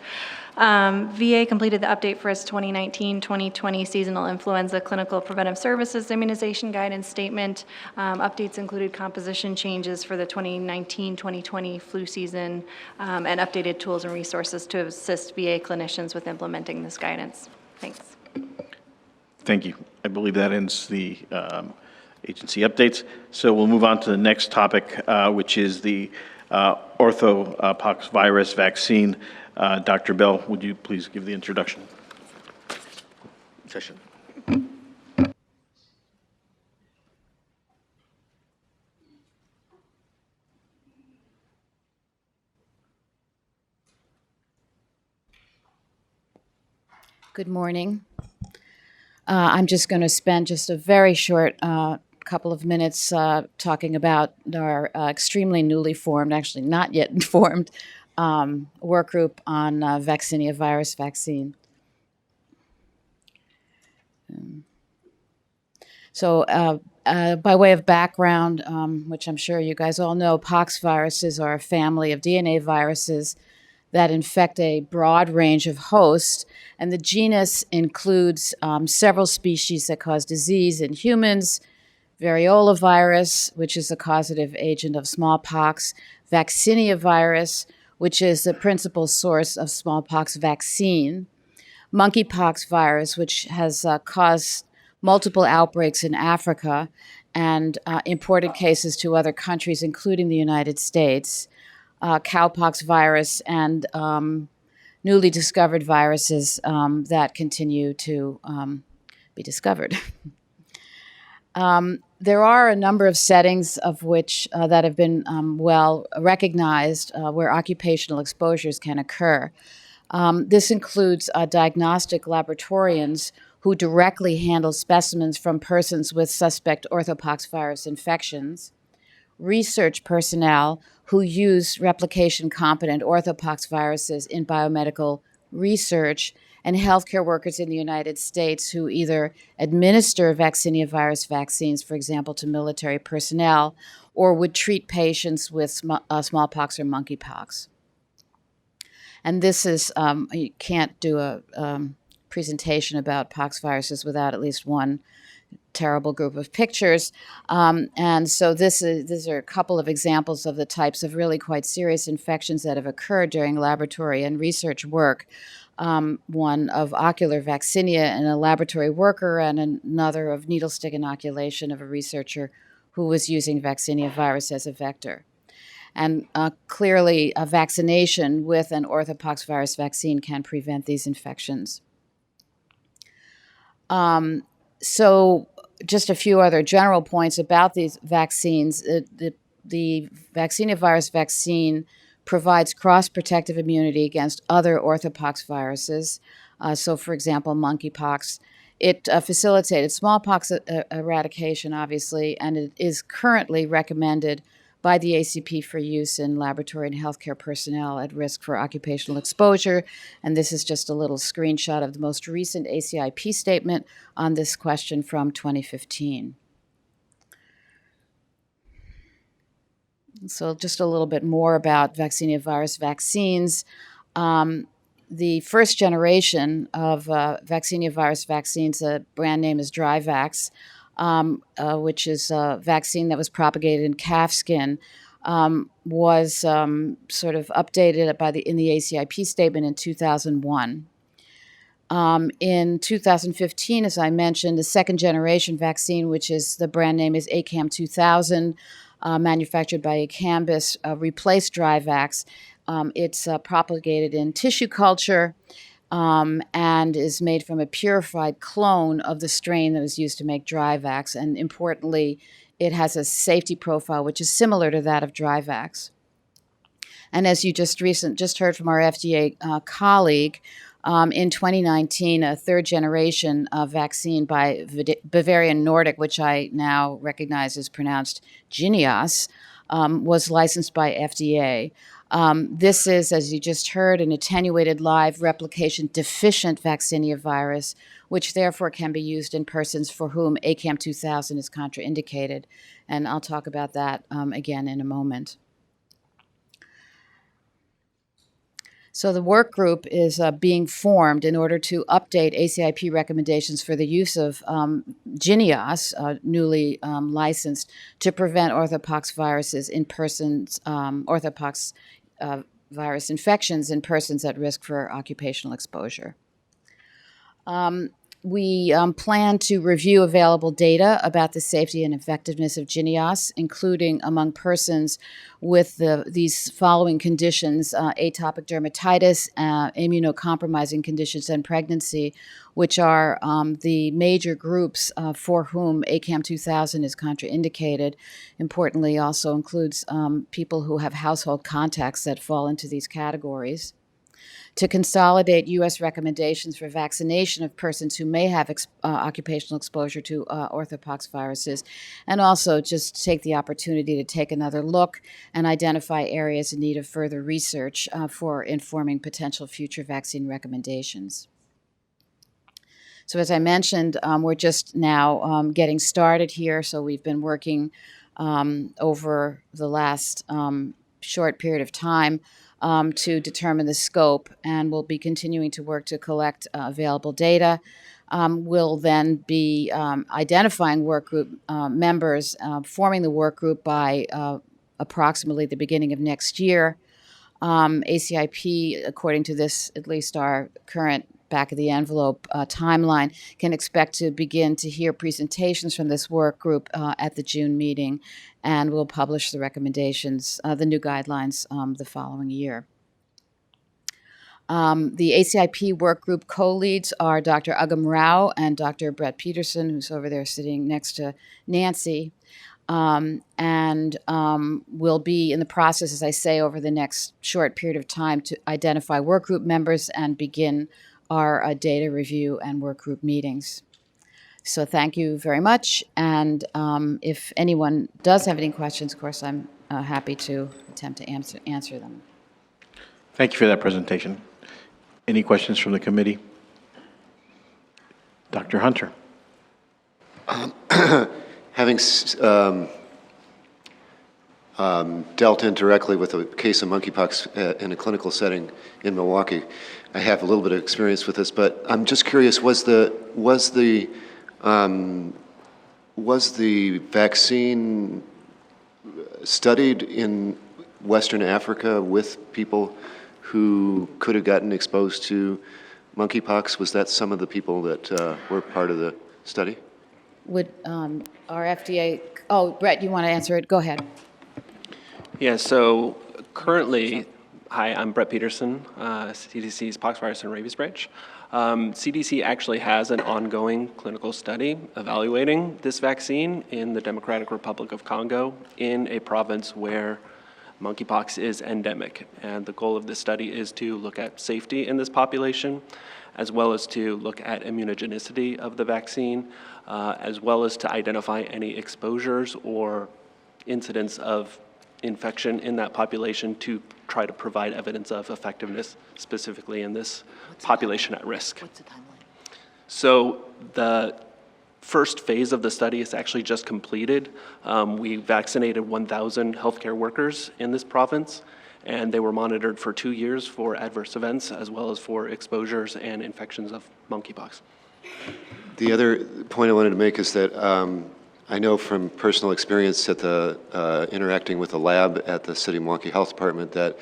VA completed the update for its 2019-2020 seasonal influenza clinical preventive services immunization guidance statement. Updates included composition changes for the 2019-2020 flu season and updated tools and resources to assist VA clinicians with implementing this guidance. Thanks. Thank you. I believe that ends the agency updates. So we'll move on to the next topic, which is the Orthopoxvirus vaccine. Dr. Bell, would you please give the introduction session? Good morning. I'm just going to spend just a very short couple of minutes talking about our extremely newly formed, actually not yet formed, work group on vaccinia virus vaccine. So by way of background, which I'm sure you guys all know, pox viruses are a family of DNA viruses that infect a broad range of hosts, and the genus includes several species that cause disease in humans: variola virus, which is the causative agent of smallpox; vaccinia virus, which is the principal source of smallpox vaccine; monkeypox virus, which has caused multiple outbreaks in Africa and imported cases to other countries, including the United States; cowpox virus, and newly discovered viruses that continue to be discovered. There are a number of settings of which that have been well recognized where occupational exposures can occur. This includes diagnostic laboratorians who directly handle specimens from persons with suspect orthopoxvirus infections, research personnel who use replication-competent orthopoxviruses in biomedical research, and healthcare workers in the United States who either administer vaccinia virus vaccines, for example, to military personnel, or would treat patients with smallpox or monkeypox. And this is, you can't do a presentation about pox viruses without at least one terrible group of pictures. And so these are a couple of examples of the types of really quite serious infections that have occurred during laboratory and research work. One of ocular vaccinia in a laboratory worker, and another of needle stick inoculation of a researcher who was using vaccinia virus as a vector. And clearly, a vaccination with an orthopoxvirus vaccine can prevent these infections. So just a few other general points about these vaccines. The vaccinia virus vaccine provides cross-protective immunity against other orthopoxviruses. So, for example, monkeypox. It facilitated smallpox eradication, obviously, and it is currently recommended by the ACIP for use in laboratory and healthcare personnel at risk for occupational exposure. And this is just a little screenshot of the most recent ACIP statement on this question from 2015. So just a little bit more about vaccinia virus vaccines. The first generation of vaccinia virus vaccines, the brand name is Dryvax, which is a vaccine that was propagated in calf skin, was sort of updated in the ACIP statement in 2001. In 2015, as I mentioned, the second generation vaccine, which is the brand name is ACAM 2000, manufactured by Acambis, replaced Dryvax. It's propagated in tissue culture, and is made from a purified clone of the strain that was used to make Dryvax. And importantly, it has a safety profile which is similar to that of Dryvax. And as you just heard from our FDA colleague, in 2019, a third-generation vaccine by Bavarian Nordic, which I now recognize is pronounced Jynneos, was licensed by FDA. This is, as you just heard, an attenuated live replication deficient vaccinia virus, which therefore can be used in persons for whom ACAM2000 is contraindicated. And I'll talk about that again in a moment. So the work group is being formed in order to update ACIP recommendations for the use of Jynneos, newly licensed, to prevent orthopoxviruses in persons, virus infections in persons at risk for occupational exposure. We plan to review available data about the safety and effectiveness of Jynneos, including among persons with these following conditions: atopic dermatitis, immunocompromising conditions, and pregnancy, which are the major groups for whom ACAM2000 is contraindicated. Importantly, also includes people who have household contacts that fall into these categories. To consolidate U.S. recommendations for vaccination of persons who may have occupational exposure to orthopoxviruses, and also just take the opportunity to take another look and identify areas in need of further research for informing potential future vaccine recommendations. So as I mentioned, we're just now getting started here, so we've been working over the last short period of time to determine the scope, and we'll be continuing to work to collect available data. We'll then be identifying work group members, forming the work group by approximately the beginning of next year. ACIP, according to this, at least our current back-of-the-envelope timeline, can expect to begin to hear presentations from this work group at the June meeting, and we'll publish the recommendations, the new guidelines, the following year. The ACIP work group co-leads are Dr. Agam Rao and Dr. Brett Peterson, who's over there sitting next to Nancy. And we'll be in the process, as I say, over the next short period of time to identify work group members and begin our data review and work group meetings. So thank you very much. And if anyone does have any questions, of course, I'm happy to attempt to answer them. Thank you for that presentation. Any questions from the committee? Dr. Hunter. Having dealt in directly with a case of monkeypox in a clinical setting in Milwaukee, I have a little bit of experience with this, but I'm just curious, was the vaccine studied in Western Africa with people who could have gotten exposed to monkeypox? Was that some of the people that were part of the study? Would our FDA, oh, Brett, you want to answer it? Go ahead. Yeah, so currently, hi, I'm Brett Peterson, CDC's Poxvirus and Rabies branch. CDC actually has an ongoing clinical study evaluating this vaccine in the Democratic Republic of Congo in a province where monkeypox is endemic. And the goal of this study is to look at safety in this population, as well as to look at immunogenicity of the vaccine, as well as to identify any exposures or incidents of infection in that population to try to provide evidence of effectiveness specifically in this population at risk. What's the timeline? So the first phase of the study is actually just completed. We vaccinated 1,000 healthcare workers in this province, and they were monitored for 2 years for adverse events as well as for exposures and infections of monkeypox. The other point I wanted to make is that I know from personal experience at the interacting with the lab at the City of Milwaukee Health Department that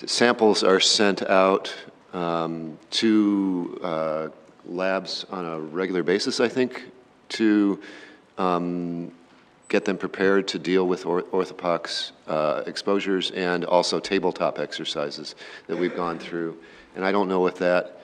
samples are sent out to labs on a regular basis, I think, to get them prepared to deal with orthopox exposures and also tabletop exercises that we've gone through. And I don't know if that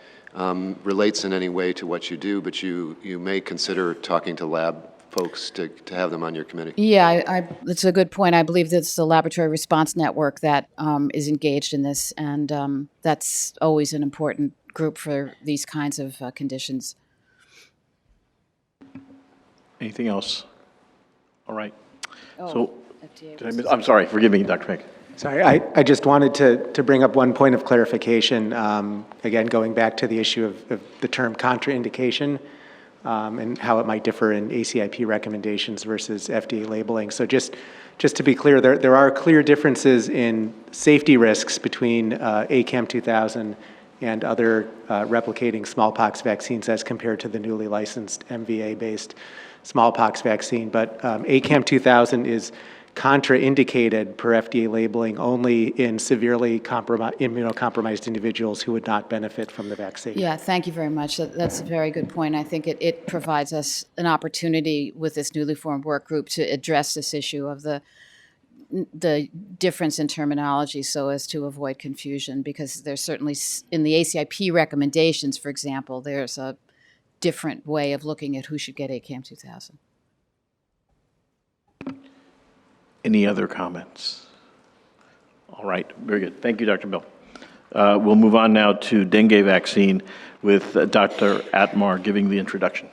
relates in any way to what you do, but you may consider talking to lab folks to have them on your committee. Yeah, that's a good point. I believe that's the Laboratory Response Network that is engaged in this, and that's always an important group for these kinds of conditions. Anything else? All right. Oh, So, FDA I'm sorry, forgive me, Dr. Fink. Sorry, I just wanted to bring up one point of clarification. Again, going back to the issue of the term contraindication and how it might differ in ACIP recommendations versus FDA labeling. So just to be clear, there are clear differences in safety risks between ACAM 2000 and other replicating smallpox vaccines as compared to the newly licensed MVA-based smallpox vaccine. But ACAM 2000 is contraindicated per FDA labeling only in severely immunocompromised individuals who would not benefit from the vaccine. Yeah, thank you very much. That's a very good point. I think it provides us an opportunity with this newly formed work group to address this issue of the difference in terminology so as to avoid confusion, because there's certainly, in the ACIP recommendations, for example, there's a different way of looking at who should get ACAM 2000. Any other comments? All right, very good. Thank you, Dr. Bill. We'll move on now to dengue vaccine with Dr. Atmar giving the introduction.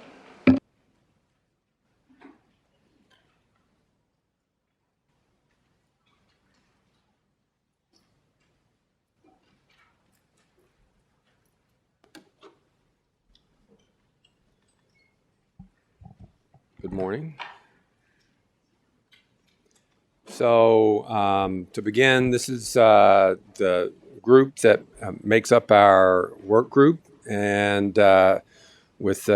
Good morning. So to begin, this is the group that makes up our work group, and with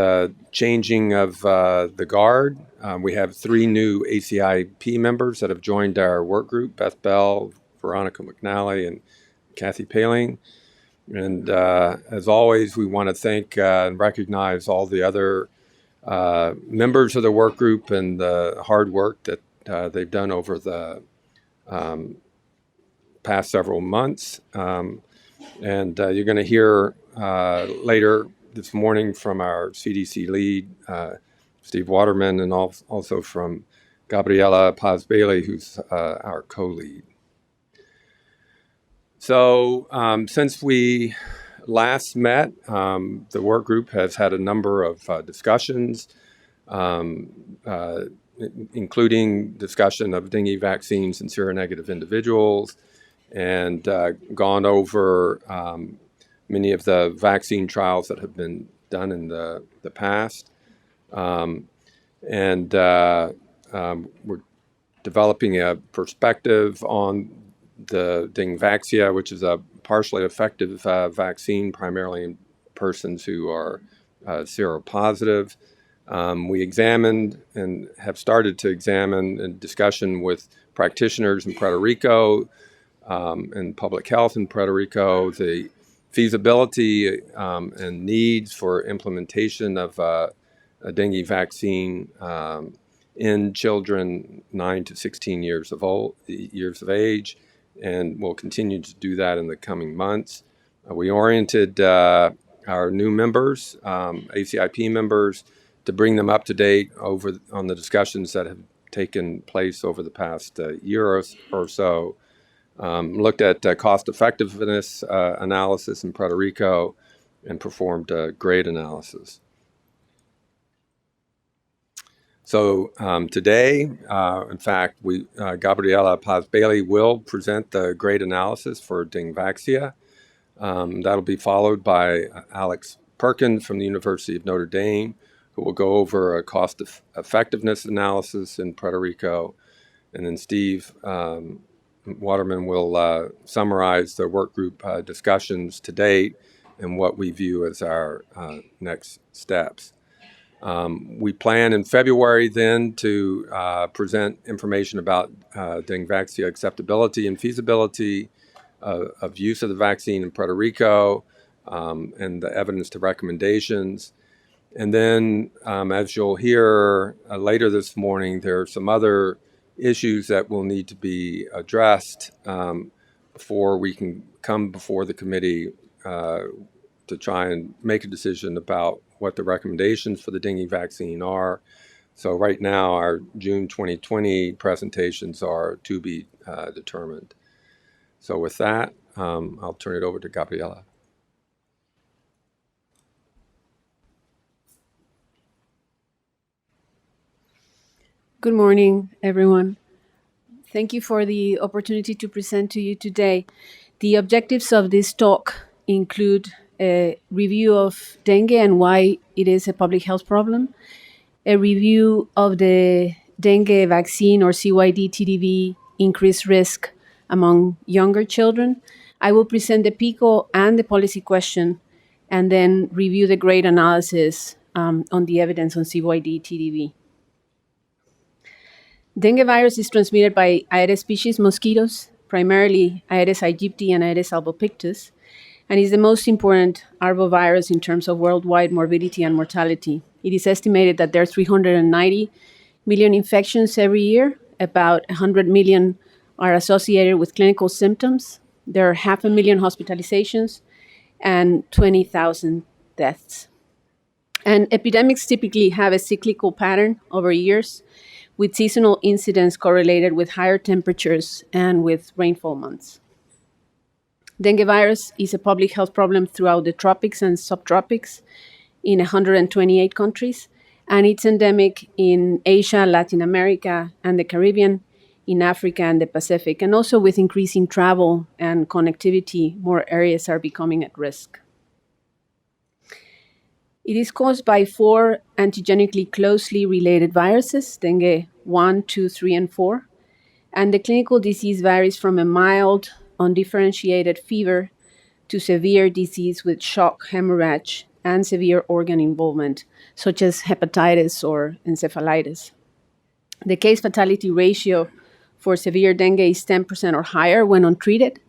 changing of the guard, we have 3 new ACIP members that have joined our work group: Beth Bell, Veronica McNally, and Kathy Paling. And as always, we want to thank and recognize all the other members of the work group and the hard work that they've done over the past several months. And you're going to hear later this morning from our CDC lead, Steve Waterman, and also from Gabriela Paz-Bailey, who's our co-lead. So since we last met, the work group has had a number of discussions, including discussion of dengue vaccines in seronegative individuals, and gone over many of the vaccine trials that have been done in the past. We're developing a perspective on the Dengvaxia, which is a partially effective vaccine, primarily in persons who are seropositive. We examined and have started to examine in discussion with practitioners in Puerto Rico and public health in Puerto Rico the feasibility and needs for implementation of a dengue vaccine in children 9 to 16 years of age, and we'll continue to do that in the coming months. We oriented our new members, ACIP members, to bring them up to date on the discussions that have taken place over the past year or so. Looked at cost effectiveness analysis in Puerto Rico and performed a grade analysis. So today, in fact, Gabriela Paz-Bailey will present the grade analysis for Dengvaxia. That'll be followed by Alex Perkins from the University of Notre Dame, who will go over a cost effectiveness analysis in Puerto Rico. And then Steve Waterman will summarize the work group discussions to date and what we view as our next steps. We plan in February then to present information about Dengvaxia acceptability and feasibility of use of the vaccine in Puerto Rico and the evidence to recommendations. And then, as you'll hear later this morning, there are some other issues that will need to be addressed before we can come before the committee to try and make a decision about what the recommendations for the dengue vaccine are. So right now, our June 2020 presentations are to be determined. So with that, I'll turn it over to Gabriela. Good morning, everyone. Thank you for the opportunity to present to you today. The objectives of this talk include a review of dengue and why it is a public health problem, a review of the dengue vaccine or CYD-TDV increased risk among younger children. I will present the PICO and the policy question, and then review the grade analysis on the evidence on CYD-TDV. Dengue virus is transmitted by Aedes species mosquitoes, primarily Aedes aegypti and Aedes albopictus, and is the most important arbovirus in terms of worldwide morbidity and mortality. It is estimated that there are 390 million infections every year. About 100 million are associated with clinical symptoms. There are 500,000 hospitalizations and 20,000 deaths. And epidemics typically have a cyclical pattern over years, with seasonal incidence correlated with higher temperatures and with rainfall months. Dengue virus is a public health problem throughout the tropics and subtropics in 128 countries, and it's endemic in Asia, Latin America, and the Caribbean, in Africa and the Pacific. And also with increasing travel and connectivity, more areas are becoming at risk. It is caused by 4 antigenically closely related viruses, dengue 1, 2, 3, and 4. And the clinical disease varies from a mild, undifferentiated fever to severe disease with shock, hemorrhage, and severe organ involvement, such as hepatitis or encephalitis. The case fatality ratio for severe dengue is 10% or higher when untreated,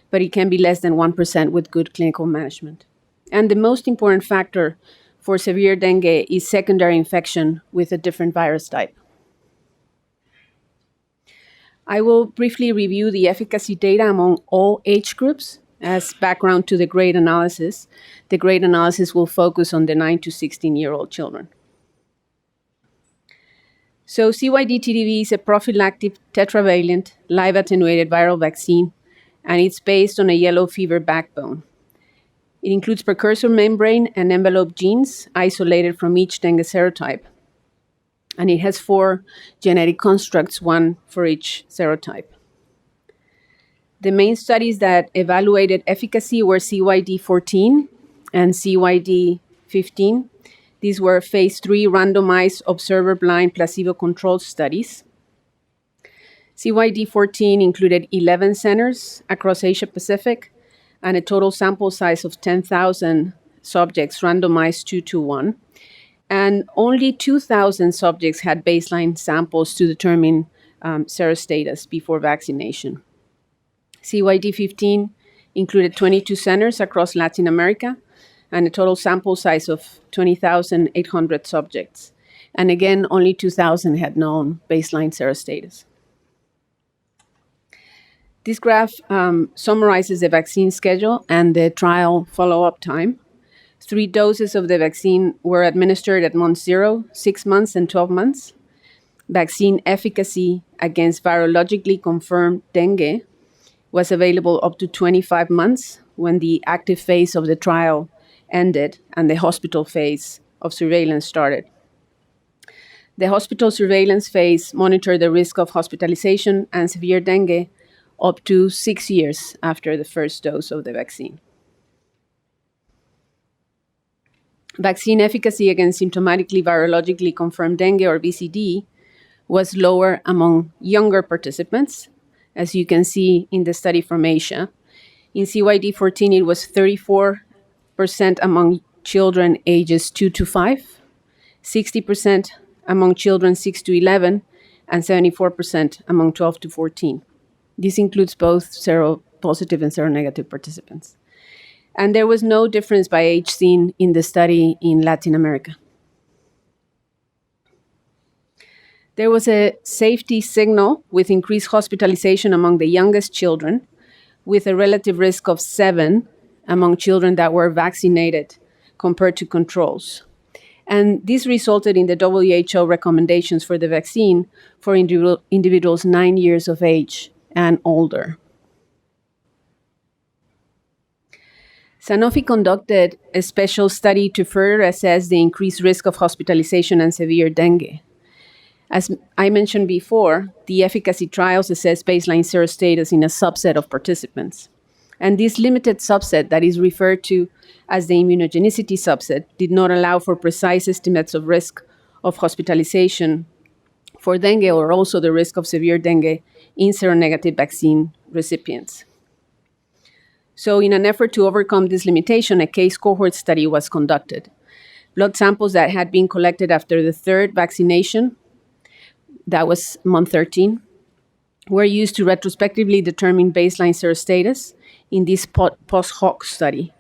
but it can be less than 1% with good clinical management. And the most important factor for severe dengue is secondary infection with a different virus type. I will briefly review the efficacy data among all age groups as background to the grade analysis. The grade analysis will focus on the 9 to 16-year-old children. So CYD-TDV is a prophylactic tetravalent live attenuated viral vaccine, and it's based on a yellow fever backbone. It includes precursor membrane and envelope genes isolated from each dengue serotype. And it has 4 genetic constructs, 1 for each serotype. The main studies that evaluated efficacy were CYD14 and CYD15. These were phase 3 randomized observer-blind placebo-controlled studies. CYD14 included 11 centers across Asia-Pacific and a total sample size of 10,000 subjects randomized 2-to-1. And only 2,000 subjects had baseline samples to determine serostatus before vaccination. CYD15 included 22 centers across Latin America and a total sample size of 20,800 subjects. And again, only 2,000 had known baseline serostatus. This graph summarizes the vaccine schedule and the trial follow-up time. 3 doses of the vaccine were administered at month 0, 6 months, and 12 months. Vaccine efficacy against virologically confirmed dengue was available up to 25 months when the active phase of the trial ended and the hospital phase of surveillance started. The hospital surveillance phase monitored the risk of hospitalization and severe dengue up to 6 years after the first dose of the vaccine. Vaccine efficacy against symptomatically virologically confirmed dengue or VCD was lower among younger participants, as you can see in the study from Asia. In CYD14, it was 34% among children ages 2 to 5, 60% among children 6 to 11, and 74% among 12 to 14. This includes both seropositive and seronegative participants. And there was no difference by age seen in the study in Latin America. There was a safety signal with increased hospitalization among the youngest children, with a relative risk of 7 among children that were vaccinated compared to controls. And this resulted in the WHO recommendations for the vaccine for individuals 9 years of age and older. Sanofi conducted a special study to further assess the increased risk of hospitalization and severe dengue. As I mentioned before, the efficacy trials assess baseline serostatus in a subset of participants. And this limited subset that is referred to as the immunogenicity subset did not allow for precise estimates of risk of hospitalization for dengue or also the risk of severe dengue in seronegative vaccine recipients. So in an effort to overcome this limitation, a case cohort study was conducted. Blood samples that had been collected after the third vaccination, that was month 13, were used to retrospectively determine baseline serostatus in this post-hoc study.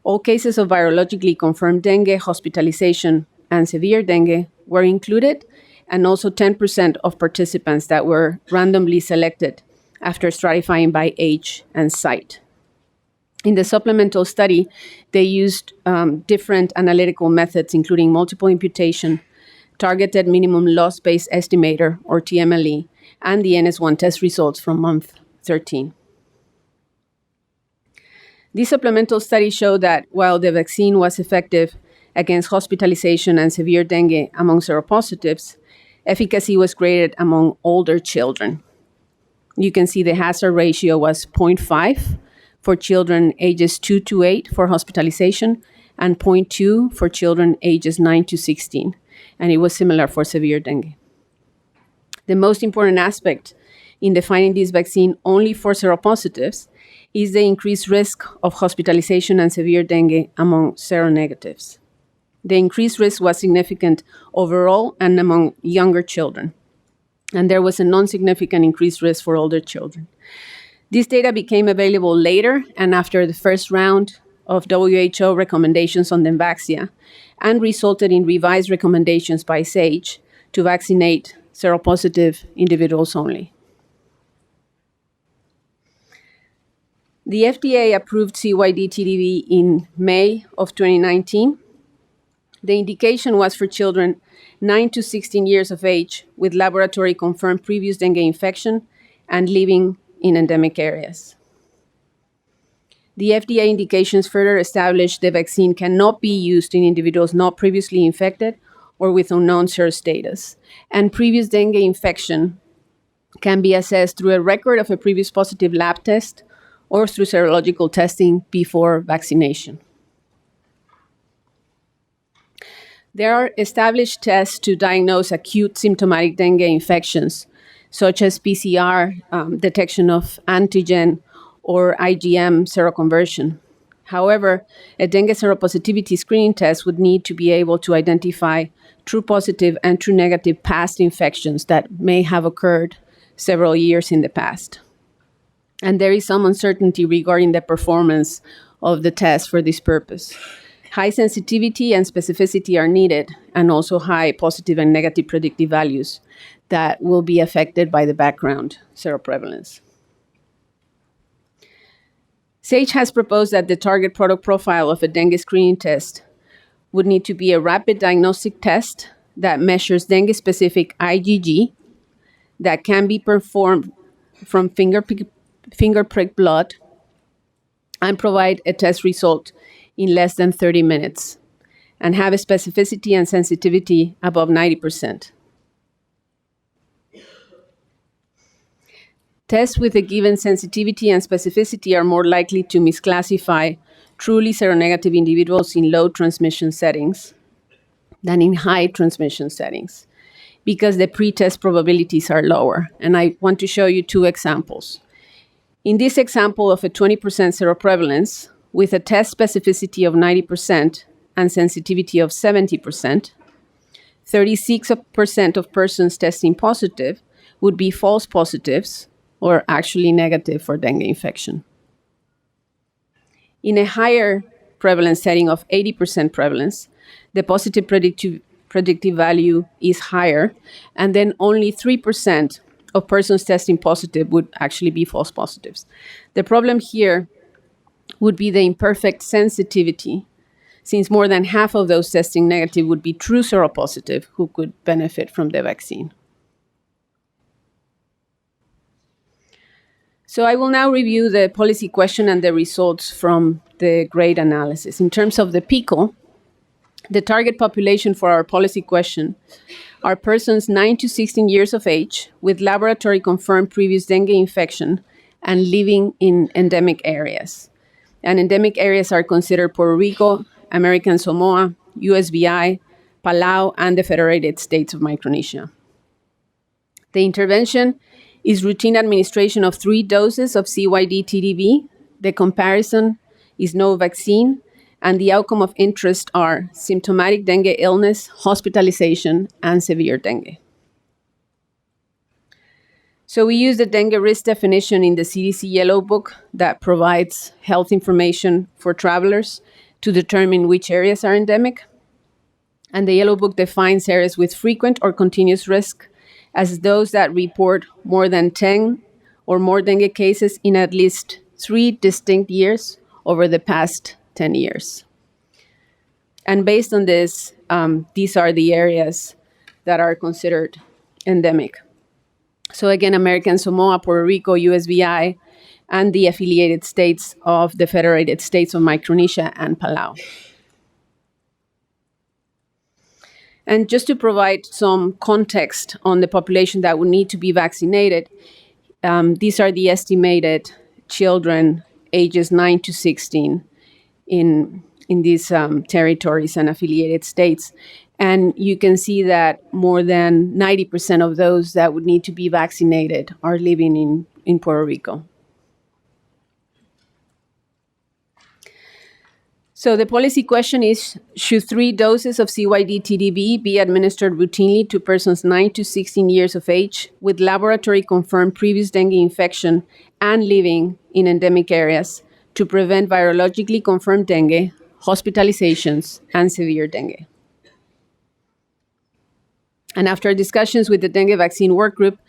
All cases of virologically confirmed dengue, hospitalization, and severe dengue were included, and also 10% of participants that were randomly selected after stratifying by age and site. In the supplemental study, they used different analytical methods, including multiple imputation, targeted minimum loss-based estimator, or TMLE, and the NS1 test results from month 13. This supplemental study showed that while the vaccine was effective against hospitalization and severe dengue among seropositives, efficacy was graded among older children. You can see the hazard ratio was 0.5 for children ages 2 to 8 for hospitalization and 0.2 for children ages 9 to 16. And it was similar for severe dengue. The most important aspect in defining this vaccine only for seropositives is the increased risk of hospitalization and severe dengue among seronegatives. The increased risk was significant overall and among younger children, and there was a non-significant increased risk for older children. This data became available later and after the first round of WHO recommendations on Dengvaxia and resulted in revised recommendations by SAGE to vaccinate seropositive individuals only. The FDA approved CYD-TDV in May of 2019. The indication was for children 9 to 16 years of age with laboratory-confirmed previous dengue infection and living in endemic areas. The FDA indications further establish the vaccine cannot be used in individuals not previously infected or with unknown serostatus, and previous dengue infection can be assessed through a record of a previous positive lab test or through serological testing before vaccination. There are established tests to diagnose acute symptomatic dengue infections, such as PCR detection of antigen or IgM seroconversion. However, a dengue seropositivity screening test would need to be able to identify true positive and true negative past infections that may have occurred several years in the past. And there is some uncertainty regarding the performance of the test for this purpose. High sensitivity and specificity are needed, and also high positive and negative predictive values that will be affected by the background seroprevalence. SAGE has proposed that the target product profile of a dengue screening test would need to be a rapid diagnostic test that measures dengue-specific IgG that can be performed from finger prick blood and provide a test result in less than 30 minutes and have a specificity and sensitivity above 90%. Tests with a given sensitivity and specificity are more likely to misclassify truly seronegative individuals in low transmission settings than in high transmission settings because the pre-test probabilities are lower. And I want to show you two examples. In this example of a 20% seroprevalence with a test specificity of 90% and sensitivity of 70%, 36% of persons testing positive would be false positives or actually negative for dengue infection. In a higher prevalence setting of 80% prevalence, the positive predictive predictive value is higher, and then only 3% of persons testing positive would actually be false positives. The problem here would be the imperfect sensitivity, since more than half of those testing negative would be true seropositive who could benefit from the vaccine. So I will now review the policy question and the results from the GRADE analysis. In terms of the PICO, the target population for our policy question are persons 9 to 16 years of age with laboratory confirmed previous dengue infection and living in endemic areas. And endemic areas are considered Puerto Rico, American Samoa, USVI, Palau, and the Federated States of Micronesia. The intervention is routine administration of 3 doses of CYD-TDV. The comparison is no vaccine, and the outcome of interest are symptomatic dengue illness, hospitalization, and severe dengue. So we use the dengue risk definition in the CDC Yellow Book that provides health information for travelers to determine which areas are endemic. And the Yellow Book defines areas with frequent or continuous risk as those that report more than 10 or more dengue cases in at least 3 distinct years over the past 10 years. And based on this, these are the areas that are considered endemic. So again, American Samoa, Puerto Rico, USVI, and the affiliated states of the Federated States of Micronesia and Palau. And just to provide some context on the population that would need to be vaccinated, these are the estimated children ages 9 to 16 in these territories and affiliated states. And you can see that more than 90% of those that would need to be vaccinated are living in Puerto Rico. So the policy question is, should 3 doses of CYD-TDV be administered routinely to persons 9 to 16 years of age with laboratory-confirmed previous dengue infection and living in endemic areas to prevent virologically confirmed dengue, hospitalizations, and severe dengue? And after discussions with the dengue vaccine work group,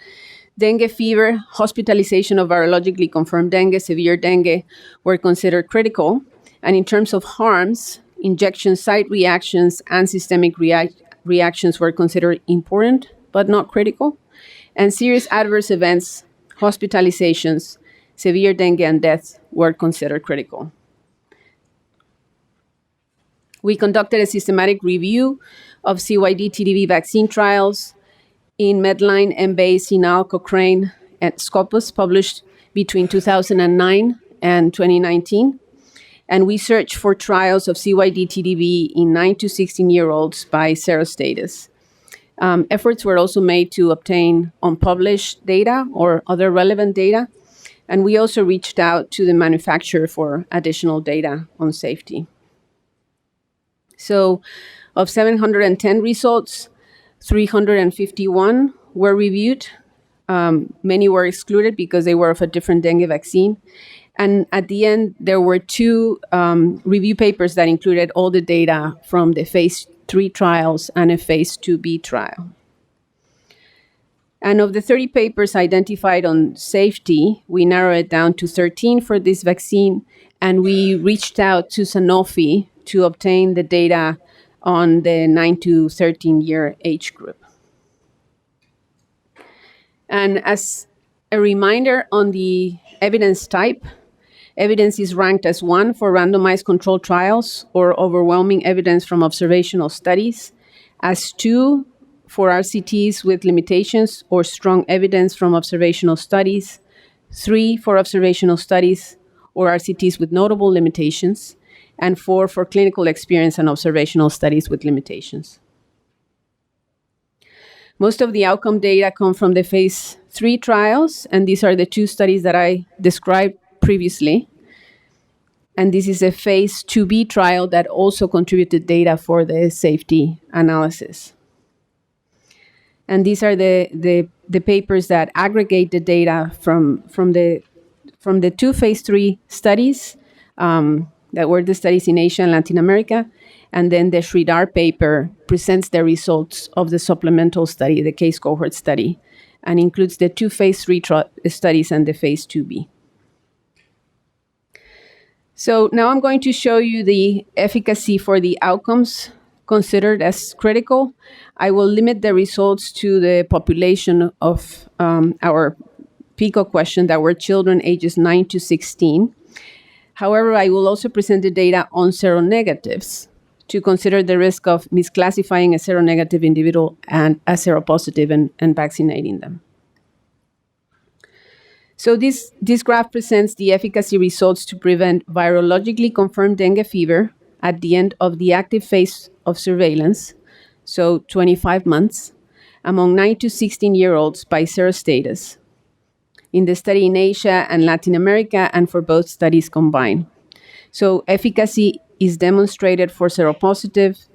dengue fever, hospitalization of virologically confirmed dengue, severe dengue were considered critical. And in terms of harms, injection site reactions and systemic reactions were considered important, but not critical. And serious adverse events, hospitalizations, severe dengue, and deaths were considered critical. We conducted a systematic review of CYD-TDV vaccine trials in Medline, Embay, Sinal, Cochrane, and Scopus, published between 2009 and 2019. And we searched for trials of CYD-TDV in 9 to 16-year-olds by serostatus. Efforts were also made to obtain unpublished data or other relevant data. And we also reached out to the manufacturer for additional data on safety. So of 710 results, 351 were reviewed. Many were excluded because they were of a different dengue vaccine. And at the end, there were 2 review papers that included all the data from the phase 3 trials and a phase 2B trial. And of the 30 papers identified on safety, we narrowed it down to 13 for this vaccine, and we reached out to Sanofi to obtain the data on the 9 to 13-year age group. And as a reminder on the evidence type, evidence is ranked as 1 for randomized controlled trials or overwhelming evidence from observational studies, as 2 for RCTs with limitations or strong evidence from observational studies, 3 for observational studies or RCTs with notable limitations, and 4 for clinical experience and observational studies with limitations. Most of the outcome data come from the phase 3 trials, and these are the 2 studies that I described previously. And this is a phase 2B trial that also contributed data for the safety analysis. And these are the papers that aggregate the data from the 2 phase 3 studies that were the studies in Asia and Latin America, And then the Sridhar paper presents the results of the supplemental study, the case cohort study, and includes the 2 phase 3 studies and the phase 2b. So now I'm going to show you the efficacy for the outcomes considered as critical. I will limit the results to the population of our PICO question that were children ages 9 to 16. However, I will also present the data on seronegatives to consider the risk of misclassifying a seronegative individual and a seropositive and vaccinating them. So this graph presents the efficacy results to prevent virologically confirmed dengue fever at the end of the active phase of surveillance, so 25 months, among 9 to 16-year-olds by serostatus, in the study in Asia and Latin America, and for both studies combined. So efficacy is demonstrated for seropositive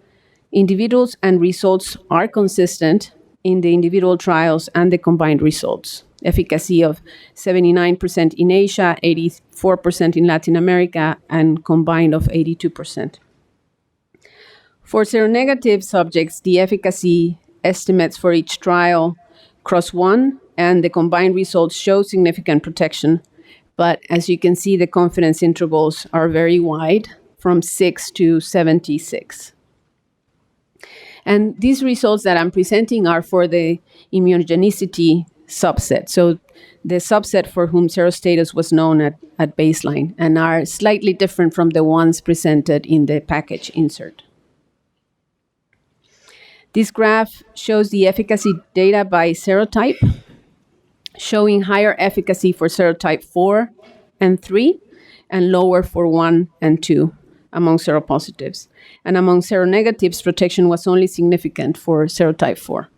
individuals, and results are consistent in the individual trials and the combined results. Efficacy of 79% in Asia, 84% in Latin America, and combined of 82%. For seronegative subjects, the efficacy estimates for each trial cross 1, and the combined results show significant protection. But as you can see, the confidence intervals are very wide, from 6 to 76. And these results that I'm presenting are for the immunogenicity subset, so the subset for whom serostatus was known at baseline, and are slightly different from the ones presented in the package insert. This graph shows the efficacy data by serotype, showing higher efficacy for serotype 4 and 3, and lower for 1 and 2 among seropositives. And among seronegatives, protection was only significant for serotype 4.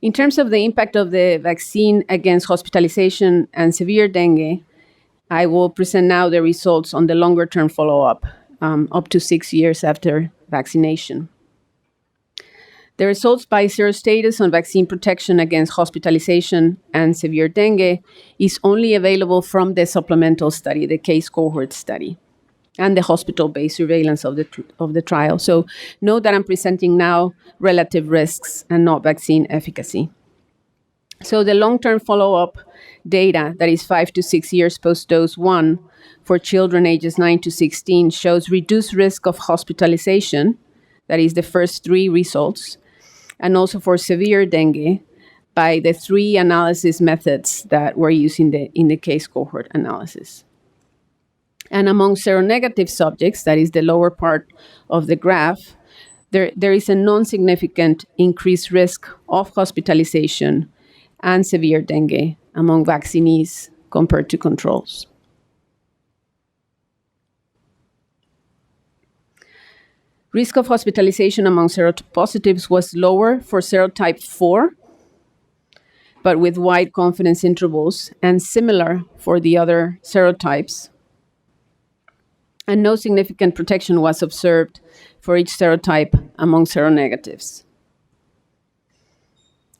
In terms of the impact of the vaccine against hospitalization and severe dengue, I will present now the results on the longer-term follow-up, up to 6 years after vaccination. The results by serostatus on vaccine protection against hospitalization and severe dengue is only available from the supplemental study, the case cohort study, and the hospital-based surveillance of the trial. So note that I'm presenting now relative risks and not vaccine efficacy. So the long-term follow-up data, that is 5 to 6 years post-dose 1 for children ages 9 to 16, shows reduced risk of hospitalization, that is the first 3 results, and also for severe dengue by the 3 analysis methods that were used in the case cohort analysis. And among seronegative subjects, that is the lower part of the graph, there is a non-significant increased risk of hospitalization and severe dengue among vaccinees compared to controls. Risk of hospitalization among seropositives was lower for serotype 4, but with wide confidence intervals, and similar for the other serotypes. And no significant protection was observed for each serotype among seronegatives.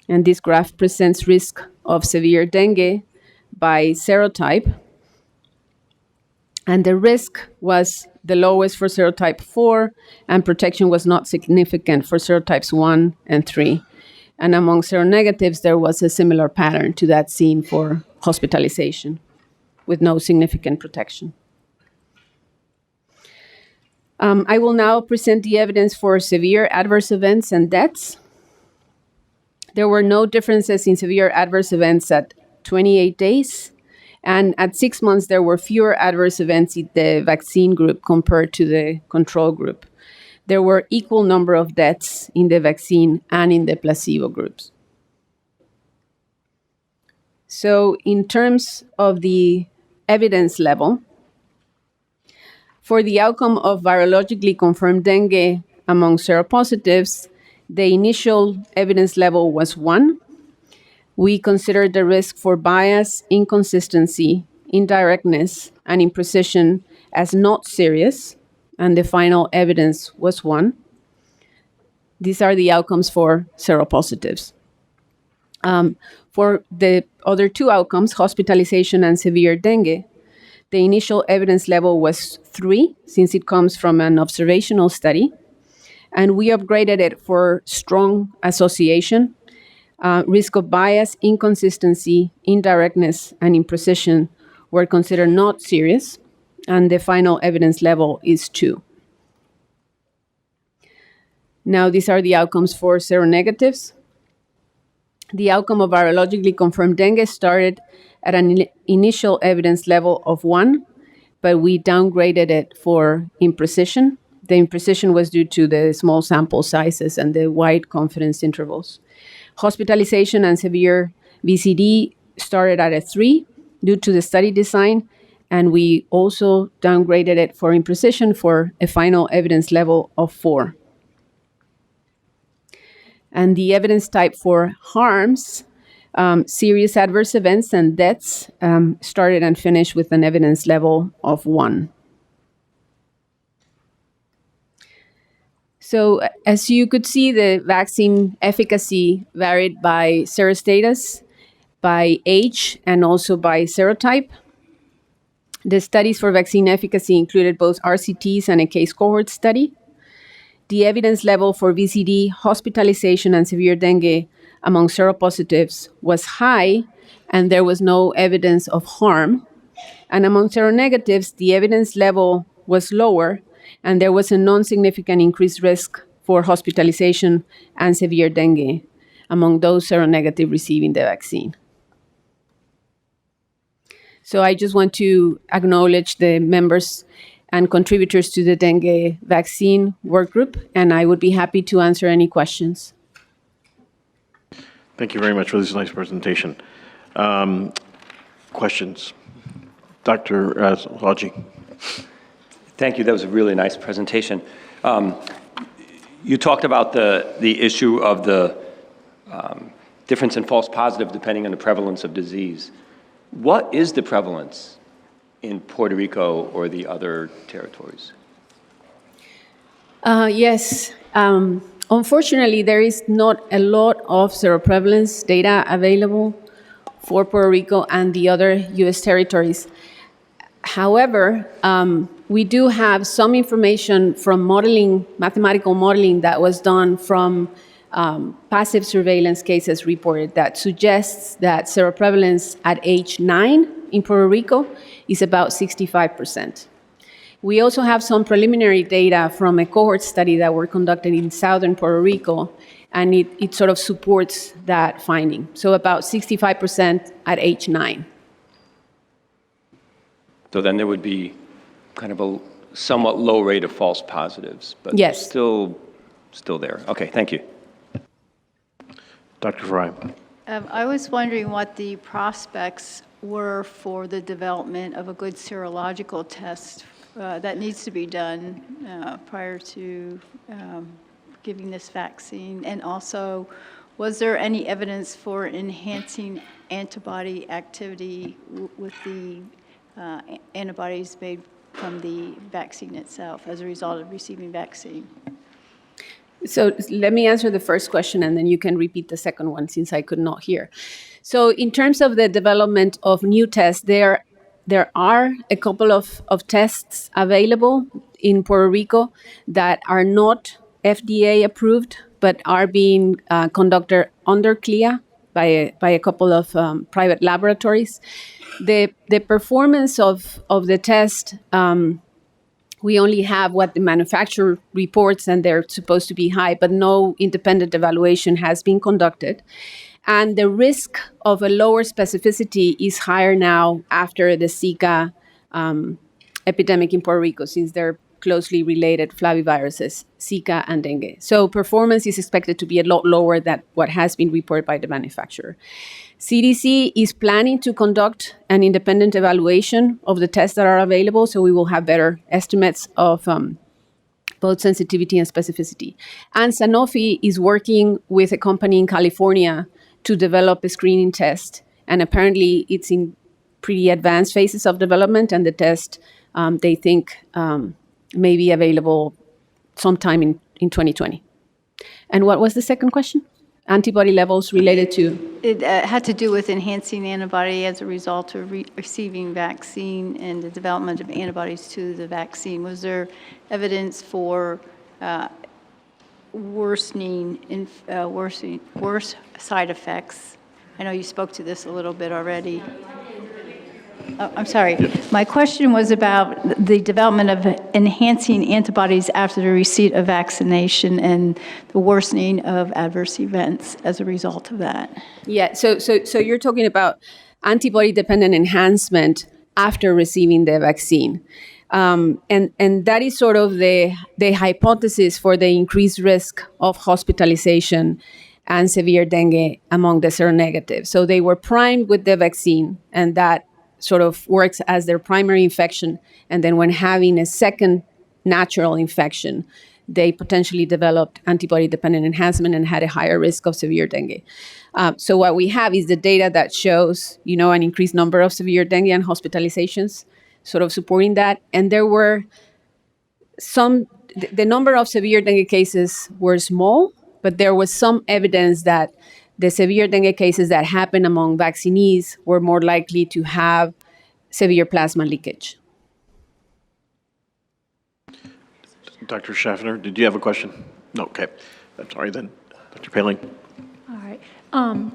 And this graph presents risk of severe dengue by serotype. And the risk was the lowest for serotype 4, and protection was not significant for serotypes 1 and 3. And among seronegatives, there was a similar pattern to that seen for hospitalization, with no significant protection. I will now present the evidence for severe adverse events and deaths. There were no differences in severe adverse events at 28 days. And at 6 months, there were fewer adverse events in the vaccine group compared to the control group. There were equal number of deaths in the vaccine and in the placebo groups. So in terms of the evidence level, for the outcome of virologically confirmed dengue among seropositives, the initial evidence level was 1. We considered the risk for bias, inconsistency, indirectness, and imprecision as not serious, and the final evidence was 1. These are the outcomes for seropositives. For the other 2 outcomes, hospitalization and severe dengue, The initial evidence level was 3, since it comes from an observational study, and we upgraded it for strong association, risk of bias, inconsistency, indirectness, and imprecision were considered not serious, and the final evidence level is 2. Now, these are the outcomes for seronegatives. The outcome of virologically confirmed dengue started at an initial evidence level of 1, but we downgraded it for imprecision. The imprecision was due to the small sample sizes and the wide confidence intervals. Hospitalization and severe VCD started at a 3 due to the study design, and we also downgraded it for imprecision for a final evidence level of 4. And the evidence type for harms, serious adverse events and deaths, started and finished with an evidence level of 1. So as you could see, the vaccine efficacy varied by serostatus, by age, and also by serotype. The studies for vaccine efficacy included both RCTs and a case cohort study. The evidence level for VCD, hospitalization, and severe dengue among seropositives was high, and there was no evidence of harm. And among seronegatives, the evidence level was lower, and there was a non-significant increased risk for hospitalization and severe dengue among those seronegative receiving the vaccine. So I just want to acknowledge the members and contributors to the dengue vaccine work group, and I would be happy to answer any questions. Thank you very much for this nice presentation. Questions? Dr. Lodgy. Thank you. That was a really nice presentation. You talked about the issue of the difference in false positive depending on the prevalence of disease. What is the prevalence in Puerto Rico or the other territories? Yes. Unfortunately, there is not a lot of seroprevalence data available for Puerto Rico and the other U.S. territories. However, we do have some information from modeling, mathematical modeling that was done from passive surveillance cases reported that suggests that seroprevalence at age 9 in Puerto Rico is about 65%. We also have some preliminary data from a cohort study that were conducted in southern Puerto Rico, and it sort of supports that finding. So about 65% at age 9. So then there would be kind of a somewhat low rate of false positives, but yes, still there. Okay, thank you. Dr. Fry. I was wondering what the prospects were for the development of a good serological test that needs to be done prior to giving this vaccine. And also, was there any evidence for enhancing antibody activity with the antibodies made from the vaccine itself as a result of receiving vaccine? So let me answer the first question, and then you can repeat the second one since I could not hear. So in terms of the development of new tests, there are a couple of tests available in Puerto Rico that are not FDA approved, but are being conducted under CLIA by a couple of private laboratories. The performance of the test, we only have what the manufacturer reports, and they're supposed to be high, but no independent evaluation has been conducted. And the risk of a lower specificity is higher now after the Zika epidemic in Puerto Rico, since they're closely related flaviviruses, Zika and dengue. So performance is expected to be a lot lower than what has been reported by the manufacturer. CDC is planning to conduct an independent evaluation of the tests that are available, so we will have better estimates of both sensitivity and specificity. And Sanofi is working with a company in California to develop a screening test, and apparently it's in pretty advanced phases of development, and the test, they think, may be available sometime in 2020. And what was the second question? antibody levels related to? It had to do with enhancing antibody as a result of receiving vaccine and the development of antibodies to the vaccine. Was there evidence for worse side effects? I know you spoke to this a little bit already. Oh, I'm sorry. My question was about the development of enhancing antibodies after the receipt of vaccination and the worsening of adverse events as a result of that. Yeah, so you're talking about antibody-dependent enhancement after receiving the vaccine. And that is sort of the hypothesis for the increased risk of hospitalization and severe dengue among the seronegative. So they were primed with the vaccine, and that sort of works as their primary infection. And then when having a second natural infection, they potentially developed antibody-dependent enhancement and had a higher risk of severe dengue. So what we have is the data that shows, an increased number of severe dengue and hospitalizations, sort of supporting that. And there were the number of severe dengue cases were small, but there was some evidence that the severe dengue cases that happen among vaccinees were more likely to have severe plasma leakage. Dr. Schaffner, did you have a question? No, okay. I'm sorry then. Dr. Paling. All right.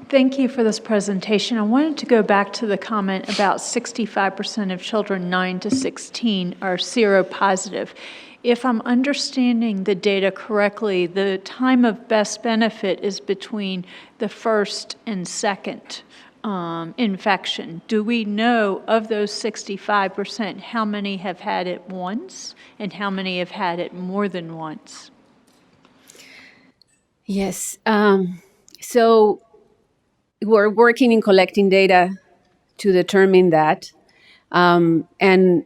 Thank you for this presentation. I wanted to go back to the comment about 65% of children 9 to 16 are seropositive. If I'm understanding the data correctly, the time of best benefit is between the first and second infection. Do we know of those 65% how many have had it once and how many have had it more than once? Yes. So we're working in collecting data to determine that. And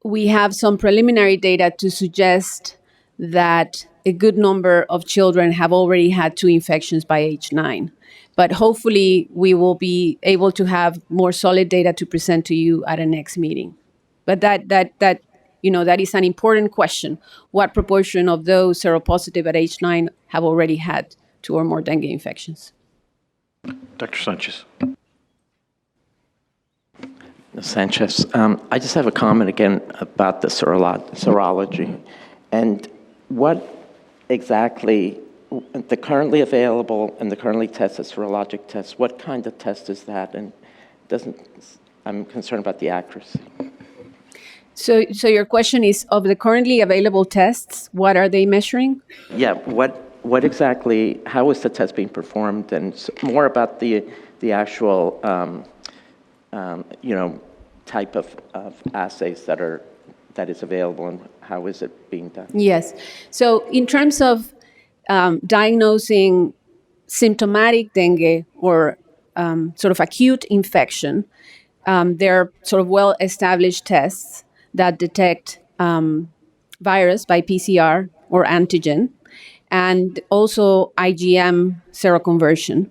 we have some preliminary data to suggest that a good number of children have already had 2 infections by age 9. But hopefully we will be able to have more solid data to present to you at a next meeting. But that is an important question. What proportion of those seropositive at age 9 have already had 2 or more dengue infections? Dr. Sanchez. Sanchez, I just have a comment again about the serology. And what exactly, the currently available and the currently tested serologic tests, what kind of test is that? And I'm concerned about the accuracy. So your question is, of the currently available tests, what are they measuring? Yeah, what exactly, how is the test being performed? And more about the actual, type of assays that is available and how is it being done? Yes. So in terms of diagnosing symptomatic dengue or sort of acute infection, there are sort of well-established tests that detect virus by PCR or antigen, and also IgM seroconversion.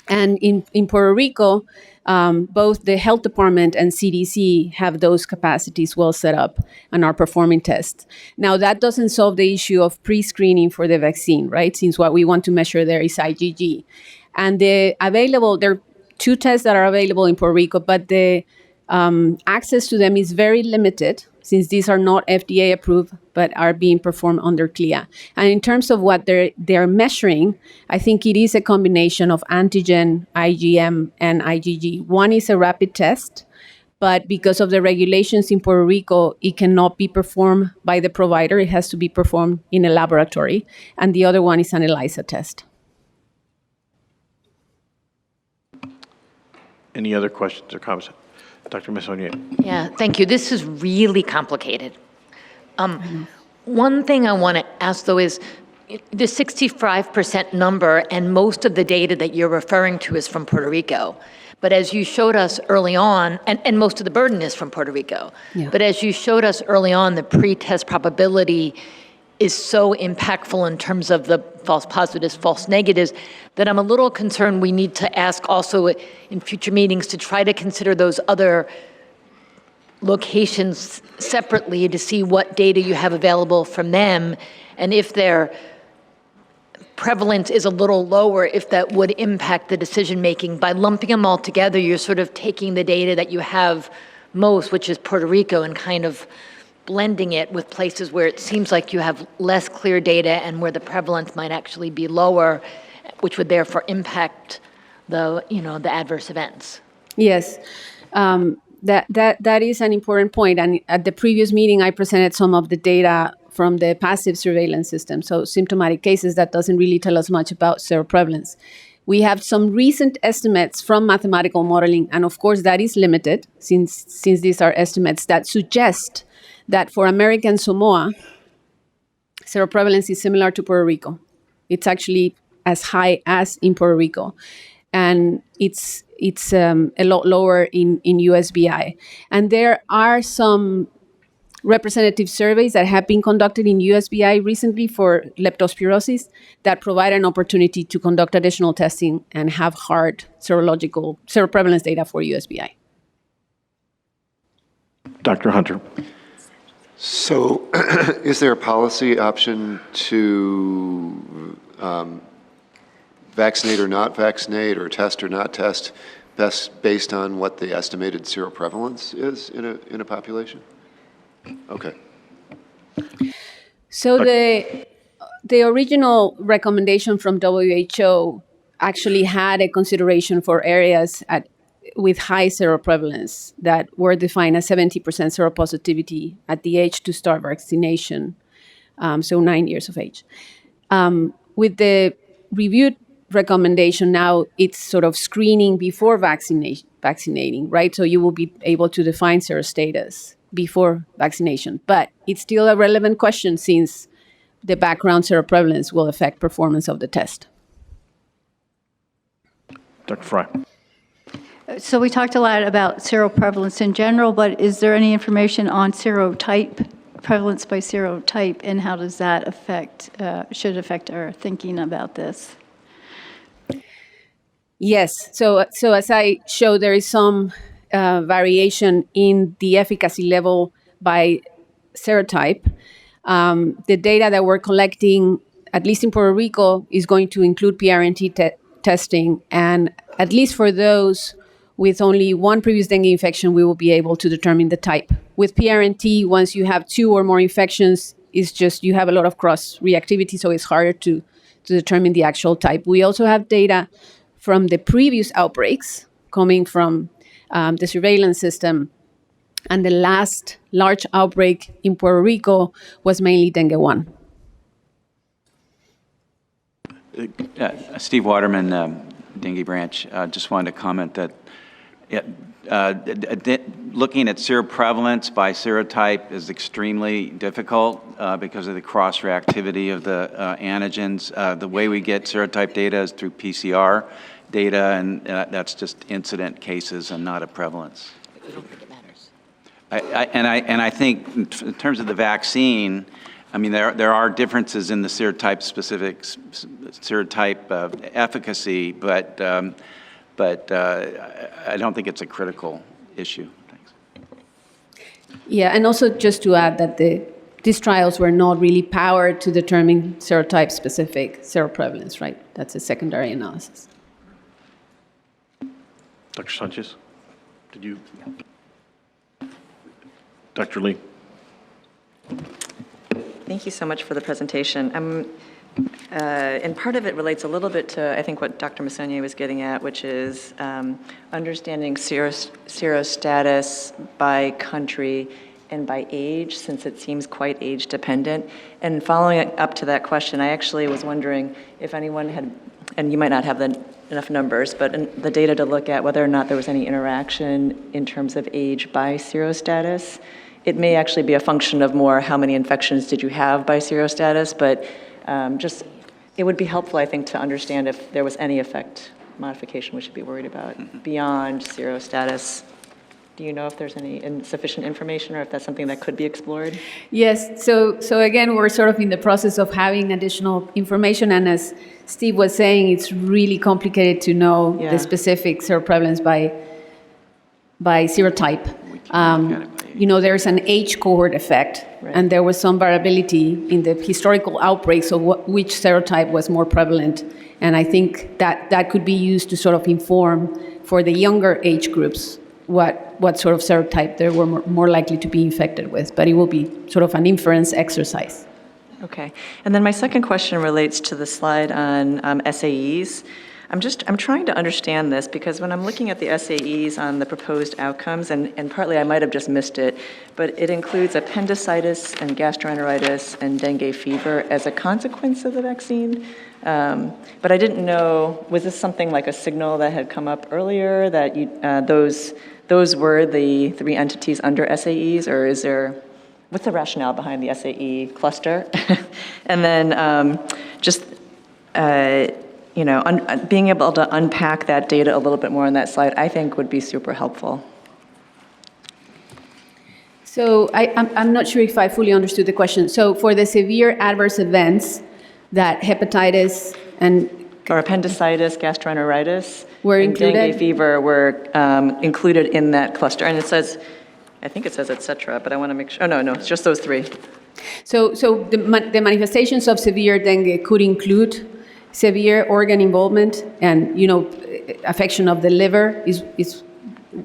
And in Puerto Rico, both the health department and CDC have those capacities well set up and are performing tests. Now, that doesn't solve the issue of pre-screening for the vaccine, right? Since what we want to measure there is IgG. And there are 2 tests that are available in Puerto Rico, but the access to them is very limited since these are not FDA approved, but are being performed under CLIA. And in terms of what they're measuring, I think it is a combination of antigen, IgM, and IgG. One is a rapid test, but because of the regulations in Puerto Rico, it cannot be performed by the provider. It has to be performed in a laboratory. And the other one is an ELISA test. Any other questions or comments? Dr. Messonnier. Yeah, thank you. This is really complicated. One thing I want to ask, though, is the 65% number, and most of the data that you're referring to is from Puerto Rico. But as you showed us early on, and most of the burden is from Puerto Rico, but as you showed us early on, the pre-test probability is so impactful in terms of the false positives, false negatives, that I'm a little concerned we need to ask also in future meetings to try to consider those other locations separately to see what data you have available from them, and if they're prevalence is a little lower, if that would impact the decision-making. By lumping them all together, you're sort of taking the data that you have most, which is Puerto Rico, and kind of blending it with places where it seems like you have less clear data and where the prevalence might actually be lower, which would therefore impact the adverse events. Yes. That is an important point. And at the previous meeting, I presented some of the data from the passive surveillance system. So symptomatic cases, that doesn't really tell us much about seroprevalence. We have some recent estimates from mathematical modeling, and of course that is limited since these are estimates that suggest that for American Samoa, seroprevalence is similar to Puerto Rico. It's actually as high as in Puerto Rico. And it's a lot lower in USBI. And there are some representative surveys that have been conducted in USBI recently for leptospirosis that provide an opportunity to conduct additional testing and have hard seroprevalence data for USBI. Dr. Hunter. So is there a policy option to vaccinate or not vaccinate, or test or not test, based on what the estimated seroprevalence is in a population? Okay. So the original recommendation from WHO actually had a consideration for areas with high seroprevalence that were defined as 70% seropositivity at the age to start vaccination, so 9 years of age. With the reviewed recommendation now, it's sort of screening before vaccinating, right? So you will be able to define serostatus before vaccination. But it's still a relevant question since the background seroprevalence will affect performance of the test. Dr. Fry. So we talked a lot about seroprevalence in general, but is there any information on serotype, prevalence by serotype, and how does that should affect our thinking about this? Yes. So as I showed, there is some variation in the efficacy level by serotype. The data that we're collecting, at least in Puerto Rico, is going to include PRNT testing. And at least for those with only one previous dengue infection, we will be able to determine the type. With PRNT, once you have 2 or more infections, it's just you have a lot of cross-reactivity, so it's harder to determine the actual type. We also have data from the previous outbreaks coming from the surveillance system. And the last large outbreak in Puerto Rico was mainly dengue 1. Steve Waterman, dengue branch. Just wanted to comment that looking at seroprevalence by serotype is extremely difficult because of the cross-reactivity of the antigens. The way we get serotype data is through PCR data, and that's just incident cases and not a prevalence. I don't think it matters. I think in terms of the vaccine, I mean, there are differences in the serotype-specific efficacy, but I don't think it's a critical issue. Thanks. Yeah, and also just to add that these trials were not really powered to determine serotype-specific seroprevalence, right? That's a secondary analysis. Dr. Sanchez, did you? Dr. Lee. Thank you so much for the presentation. And part of it relates a little bit to, I think, what Dr. Masonier was getting at, which is understanding serostatus by country and by age, since it seems quite age-dependent. And following up to that question, I actually was wondering if anyone had, and you might not have enough numbers, but the data to look at whether or not there was any interaction in terms of age by serostatus. It may actually be a function of more how many infections did you have by serostatus, but just it would be helpful, I think, to understand if there was any effect modification we should be worried about beyond serostatus. Do you know if there's any insufficient information or if that's something that could be explored? Yes. So again, we're sort of in the process of having additional information. And as Steve was saying, it's really complicated to know the specific seroprevalence by serotype. there's an age cohort effect, and there was some variability in the historical outbreaks of which serotype was more prevalent. And I think that could be used to sort of inform for the younger age groups what sort of serotype they were more likely to be infected with. But it will be sort of an inference exercise. Okay. And then my second question relates to the slide on SAEs. I'm trying to understand this because when I'm looking at the SAEs on the proposed outcomes, and partly I might have just missed it, but it includes appendicitis and gastroenteritis and dengue fever as a consequence of the vaccine. But I didn't know, was this something like a signal that had come up earlier that those were the three entities under SAEs, or is there, what's the rationale behind the SAE cluster? And then being able to unpack that data a little bit more on that slide, I think would be super helpful. So I'm not sure if I fully understood the question. So for the severe adverse events, that hepatitis or appendicitis, gastroenteritis, were and included? dengue fever were included in that cluster. And it says, I think it says et cetera, but I want to make sure. Oh, no, it's just those three. So the manifestations of severe dengue could include severe organ involvement, and affection of the liver is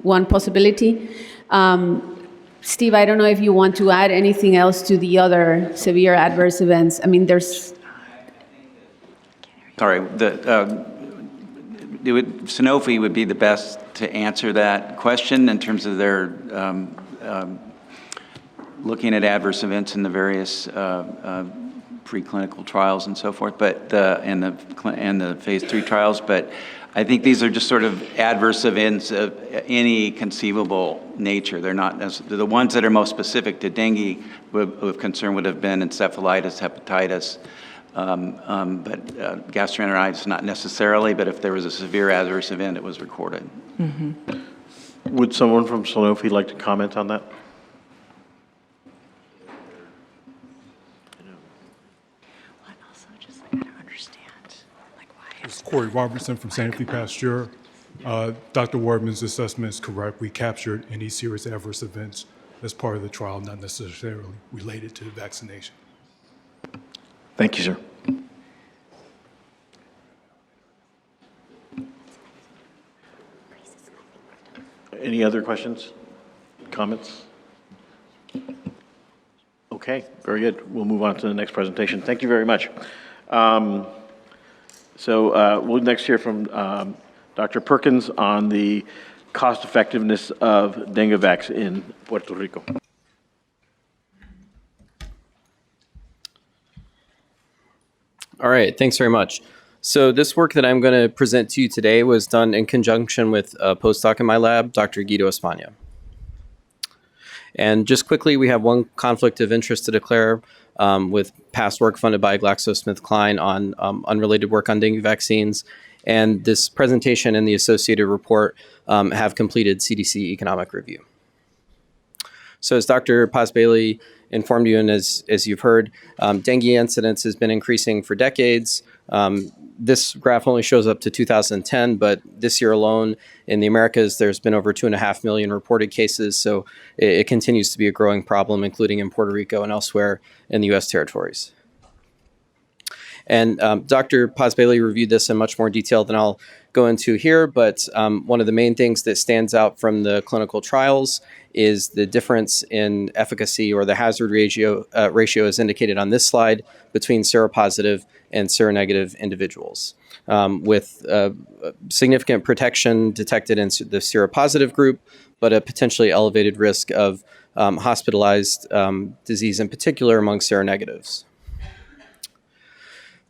one possibility. Steve, I don't know if you want to add anything else to the other severe adverse events. I mean, there's. Sorry, Sanofi would be the best to answer that question in terms of their looking at adverse events in the various preclinical trials and so forth, but and the phase 3 trials. But I think these are just sort of adverse events of any conceivable nature. They're not the ones that are most specific to dengue of concern would have been encephalitis, hepatitis, but gastroenteritis not necessarily. But if there was a severe adverse event, it was recorded. Mm-hmm. Would someone from Sanofi like to comment on that? This is Corey Robertson from Sanofi Pasteur. Dr. Wardman's assessment is correct. We captured any serious adverse events as part of the trial, not necessarily related to the vaccination. Thank you, sir. Any other questions, comments? Okay, very good. We'll move on to the next presentation. Thank you very much. We'll next hear from Dr. Perkins on the cost effectiveness of Dengvax in Puerto Rico. All right, thanks very much. So this work that I'm going to present to you today was done in conjunction with a postdoc in my lab, Dr. Guido Espana. And just quickly, we have one conflict of interest to declare with past work funded by GlaxoSmithKline on unrelated work on dengue vaccines. And this presentation and the associated report have completed CDC economic review. So as Dr. Paz-Bailey informed you, and as you've heard, dengue incidence has been increasing for decades. This graph only shows up to 2010, but this year alone in the Americas, there's been over 2.5 million reported cases. So it continues to be a growing problem, including in Puerto Rico and elsewhere in the U.S. territories. And Dr. Paz-Bailey reviewed this in much more detail than I'll go into here, but one of the main things that stands out from the clinical trials is the difference in efficacy, or the hazard ratio as indicated on this slide, between seropositive and seronegative individuals, with significant protection detected in the seropositive group, but a potentially elevated risk of hospitalized disease, in particular among seronegatives.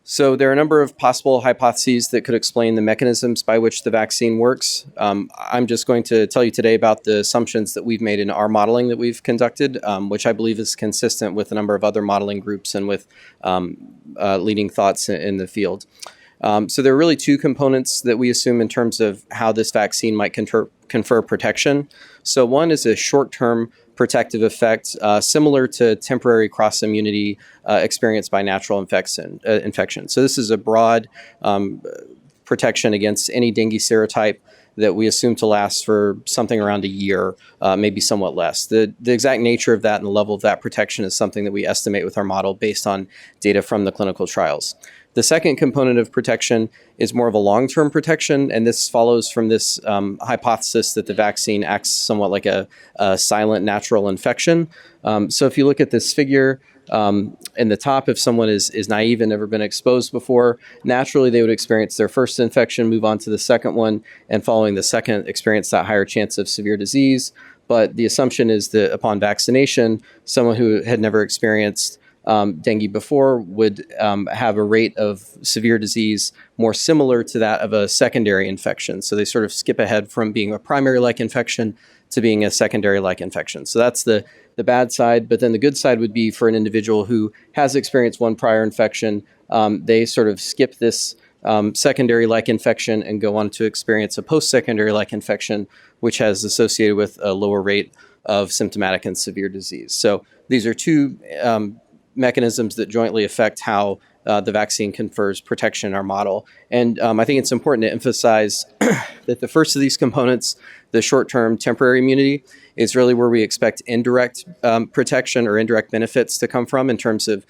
So there are a number of possible hypotheses that could explain the mechanisms by which the vaccine works. I'm just going to tell you today about the assumptions that we've made in our modeling that we've conducted, which I believe is consistent with a number of other modeling groups and with leading thoughts in the field. So there are really two components that we assume in terms of how this vaccine might confer protection. So one is a short-term protective effect, similar to temporary cross-immunity experienced by natural infection. So this is a broad protection against any dengue serotype that we assume to last for something around a year, maybe somewhat less. The exact nature of that and the level of that protection is something that we estimate with our model based on data from the clinical trials. The second component of protection is more of a long-term protection, and this follows from this hypothesis that the vaccine acts somewhat like a silent natural infection. So if you look at this figure, in the top, if someone is naive and never been exposed before, naturally they would experience their first infection, move on to the second one, and following the second, experience that higher chance of severe disease. But the assumption is that upon vaccination, someone who had never experienced dengue before would have a rate of severe disease more similar to that of a secondary infection. So they sort of skip ahead from being a primary-like infection to being a secondary-like infection. So that's the bad side. But then the good side would be for an individual who has experienced one prior infection, they sort of skip this secondary-like infection and go on to experience a post-secondary-like infection, which has associated with a lower rate of symptomatic and severe disease. So these are two mechanisms that jointly affect how the vaccine confers protection in our model. And I think it's important to emphasize that the first of these components, the short-term temporary immunity, is really where we expect indirect protection or indirect benefits to come from in terms of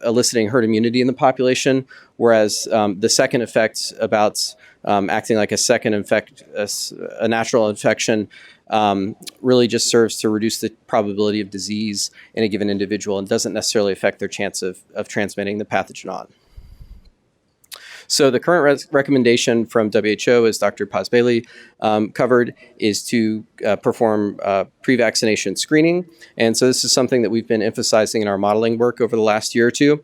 eliciting herd immunity in the population, whereas the second effect about acting like a natural infection really just serves to reduce the probability of disease in a given individual and doesn't necessarily affect their chance of transmitting the pathogen on. So the current recommendation from WHO, as Dr. Paz-Bailey covered, is to perform pre-vaccination screening. And so this is something that we've been emphasizing in our modeling work over the last year or two.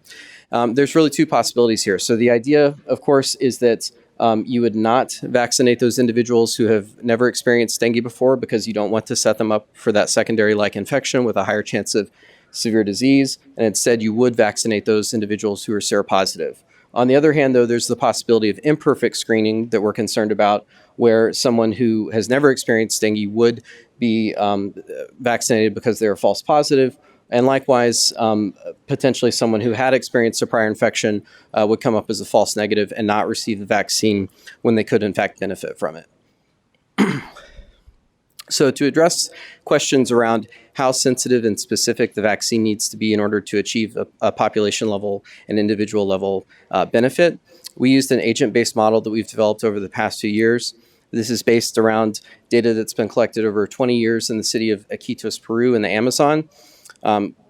There's really two possibilities here. So the idea, of course, is that you would not vaccinate those individuals who have never experienced dengue before because you don't want to set them up for that secondary-like infection with a higher chance of severe disease. And instead, you would vaccinate those individuals who are seropositive. On the other hand, though, there's the possibility of imperfect screening that we're concerned about, where someone who has never experienced dengue would be vaccinated because they're false positive. And likewise, potentially someone who had experienced a prior infection would come up as a false negative and not receive the vaccine when they could, in fact, benefit from it. So to address questions around how sensitive and specific the vaccine needs to be in order to achieve a population level and individual level benefit, we used an agent-based model that we've developed over the past 2 years. This is based around data that's been collected over 20 years in the city of Iquitos, Peru, in the Amazon.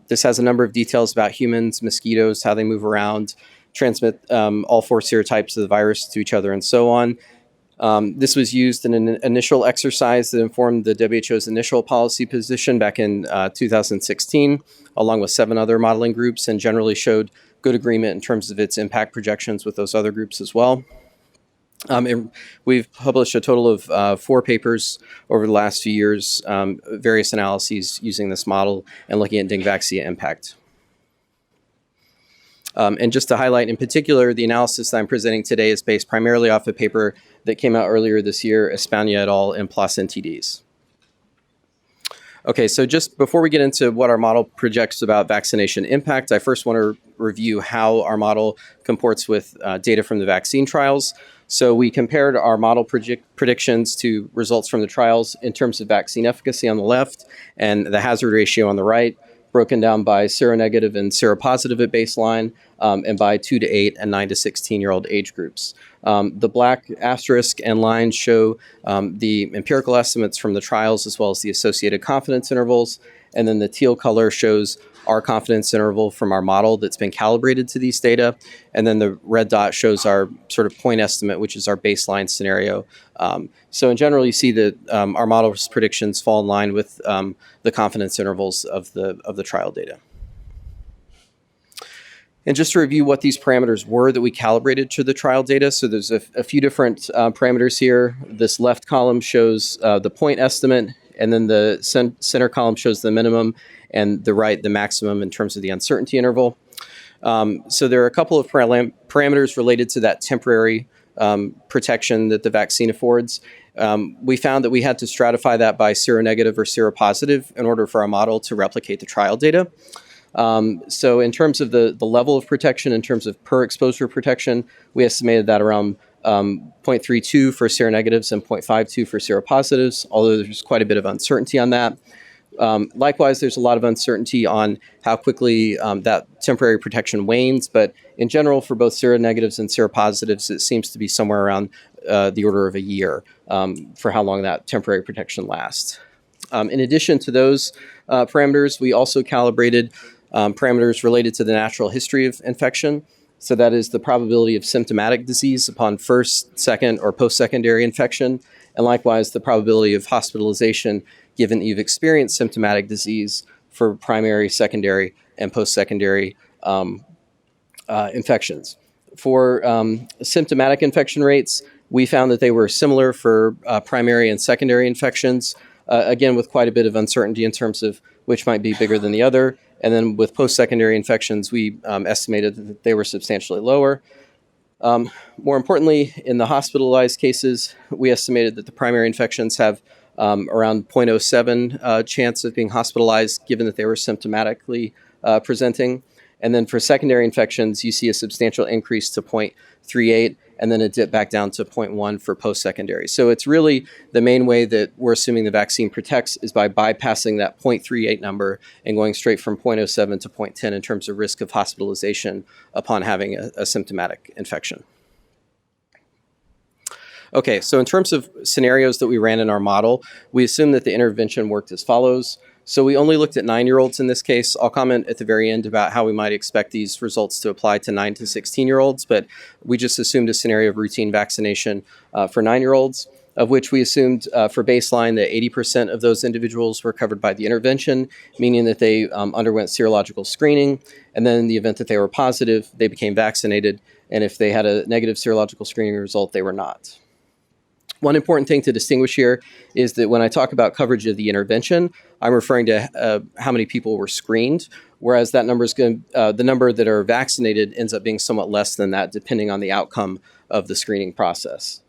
This has a number of details about humans, mosquitoes, how they move around, transmit all 4 serotypes of the virus to each other, and so on. This was used in an initial exercise that informed the WHO's initial policy position back in 2016, along with 7 other modeling groups, and generally showed good agreement in terms of its impact projections with those other groups as well. We've published a total of 4 papers over the last few years, various analyses using this model and looking at Dengvaxia impact. And just to highlight in particular, the analysis that I'm presenting today is based primarily off a paper that came out earlier this year, Espana et al. In PLOS NTDs. Okay, so just before we get into what our model projects about vaccination impact, I first want to review how our model comports with data from the vaccine trials. So we compared our model predictions to results from the trials in terms of vaccine efficacy on the left and the hazard ratio on the right, broken down by seronegative and seropositive at baseline, and by 2 to 8 and 9 to 16-year-old age groups. The black asterisk and lines show the empirical estimates from the trials as well as the associated confidence intervals, and then the teal color shows our confidence interval from our model that's been calibrated to these data, and then the red dot shows our sort of point estimate, which is our baseline scenario. So in general, you see that our model's predictions fall in line with the confidence intervals of the trial data. And just to review what these parameters were that we calibrated to the trial data, so there's a few different parameters here. This left column shows the point estimate, and then the center column shows the minimum, and the right, the maximum in terms of the uncertainty interval. So there are a couple of parameters related to that temporary protection that the vaccine affords. We found that we had to stratify that by seronegative or seropositive in order for our model to replicate the trial data. So in terms of the level of protection, in terms of per exposure protection, we estimated that around 0.32 for seronegatives and 0.52 for seropositives, although there's quite a bit of uncertainty on that. Likewise, there's a lot of uncertainty on how quickly that temporary protection wanes, but in general, for both seronegatives and seropositives, it seems to be somewhere around the order of a year for how long that temporary protection lasts. In addition to those parameters, we also calibrated parameters related to the natural history of infection. So that is the probability of symptomatic disease upon first, second, or post-secondary infection, and likewise the probability of hospitalization given that you've experienced symptomatic disease for primary, secondary, and post-secondary infections. For symptomatic infection rates, we found that they were similar for primary and secondary infections, again with quite a bit of uncertainty in terms of which might be bigger than the other. And then with post-secondary infections, we estimated that they were substantially lower. More importantly, in the hospitalized cases, we estimated that the primary infections have around 0.07 chance of being hospitalized, given that they were symptomatically presenting. And then for secondary infections, you see a substantial increase to 0.38, and then a dip back down to 0.1 for post-secondary. So it's really the main way that we're assuming the vaccine protects is by bypassing that 0.38 number and going straight from 0.07 to 0.10 in terms of risk of hospitalization upon having a symptomatic infection. Okay, so in terms of scenarios that we ran in our model, we assumed that the intervention worked as follows. So we only looked at 9-year-olds in this case. I'll comment at the very end about how we might expect these results to apply to 9 to 16-year-olds, but we just assumed a scenario of routine vaccination for 9-year-olds, of which we assumed for baseline that 80% of those individuals were covered by the intervention, meaning that they underwent serological screening, and then in the event that they were positive, they became vaccinated, and if they had a negative serological screening result, they were not. One important thing to distinguish here is that when I talk about coverage of the intervention, I'm referring to how many people were screened, whereas that number is the number that are vaccinated ends up being somewhat less than that, depending on the outcome of the screening process.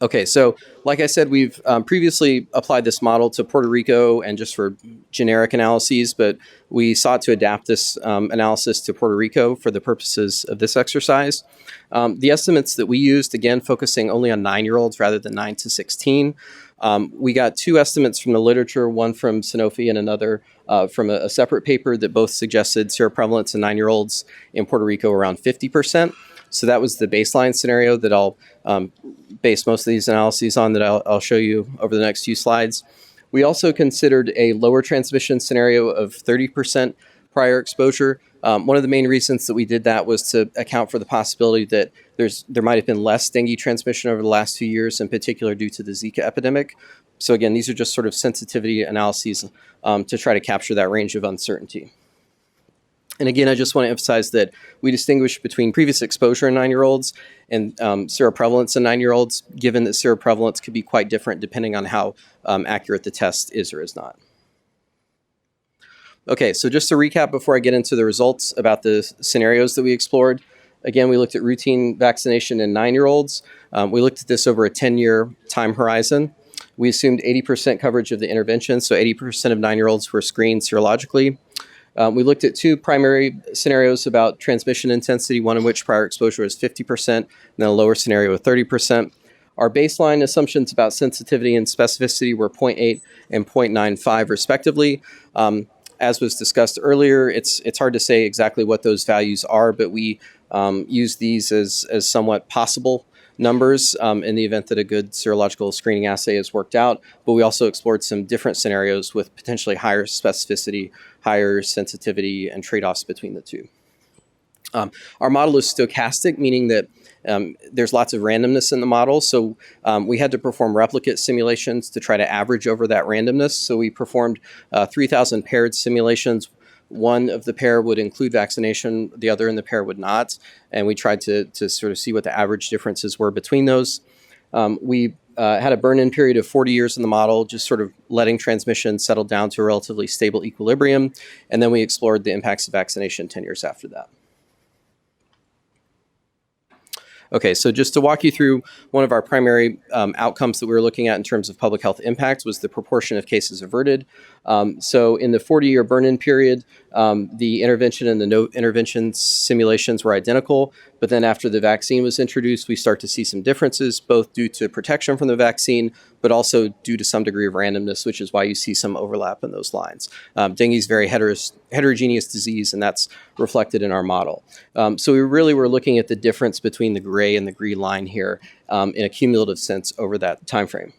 Okay, so like I said, we've previously applied this model to Puerto Rico and just for generic analyses, but we sought to adapt this analysis to Puerto Rico for the purposes of this exercise. The estimates that we used, again, focusing only on 9-year-olds rather than 9 to 16. We got 2 estimates from the literature, one from Sanofi and another from a separate paper that both suggested seroprevalence in 9-year-olds in Puerto Rico around 50%. So that was the baseline scenario that I'll base most of these analyses on that I'll show you over the next few slides. We also considered a lower transmission scenario of 30% prior exposure. One of the main reasons that we did that was to account for the possibility that there might have been less dengue transmission over the last few years, in particular due to the Zika epidemic. So again, these are just sort of sensitivity analyses to try to capture that range of uncertainty. And again, I just want to emphasize that we distinguish between previous exposure in 9-year-olds and seroprevalence in 9-year-olds, given that seroprevalence could be quite different depending on how accurate the test is or is not. Okay, so just to recap before I get into the results about the scenarios that we explored. Again, we looked at routine vaccination in 9-year-olds. We looked at this over a 10-year time horizon. We assumed 80% coverage of the intervention, so 80% of 9-year-olds were screened serologically. We looked at 2 primary scenarios about transmission intensity, one in which prior exposure was 50%, and then a lower scenario of 30%. Our baseline assumptions about sensitivity and specificity were 0.8 and 0.95 respectively. As was discussed earlier, it's hard to say exactly what those values are, but we use these as somewhat possible numbers in the event that a good serological screening assay is worked out. But we also explored some different scenarios with potentially higher specificity, higher sensitivity, and trade-offs between the two. Our model is stochastic, meaning that there's lots of randomness in the model. So we had to perform replicate simulations to try to average over that randomness. So we performed 3,000 paired simulations. One of the pair would include vaccination, the other in the pair would not. And we tried to sort of see what the average differences were between those. We had a burn-in period of 40 years in the model, just sort of letting transmission settle down to a relatively stable equilibrium. And then we explored the impacts of vaccination 10 years after that. Okay, so just to walk you through one of our primary outcomes that we were looking at in terms of public health impact was the proportion of cases averted. So in the 40-year burn-in period, the intervention and the no intervention simulations were identical, but then after the vaccine was introduced, we start to see some differences, both due to protection from the vaccine, but also due to some degree of randomness, which is why you see some overlap in those lines. Dengue is very heterogeneous disease, and that's reflected in our model. So we really were looking at the difference between the gray and the green line here in a cumulative sense over that time frame.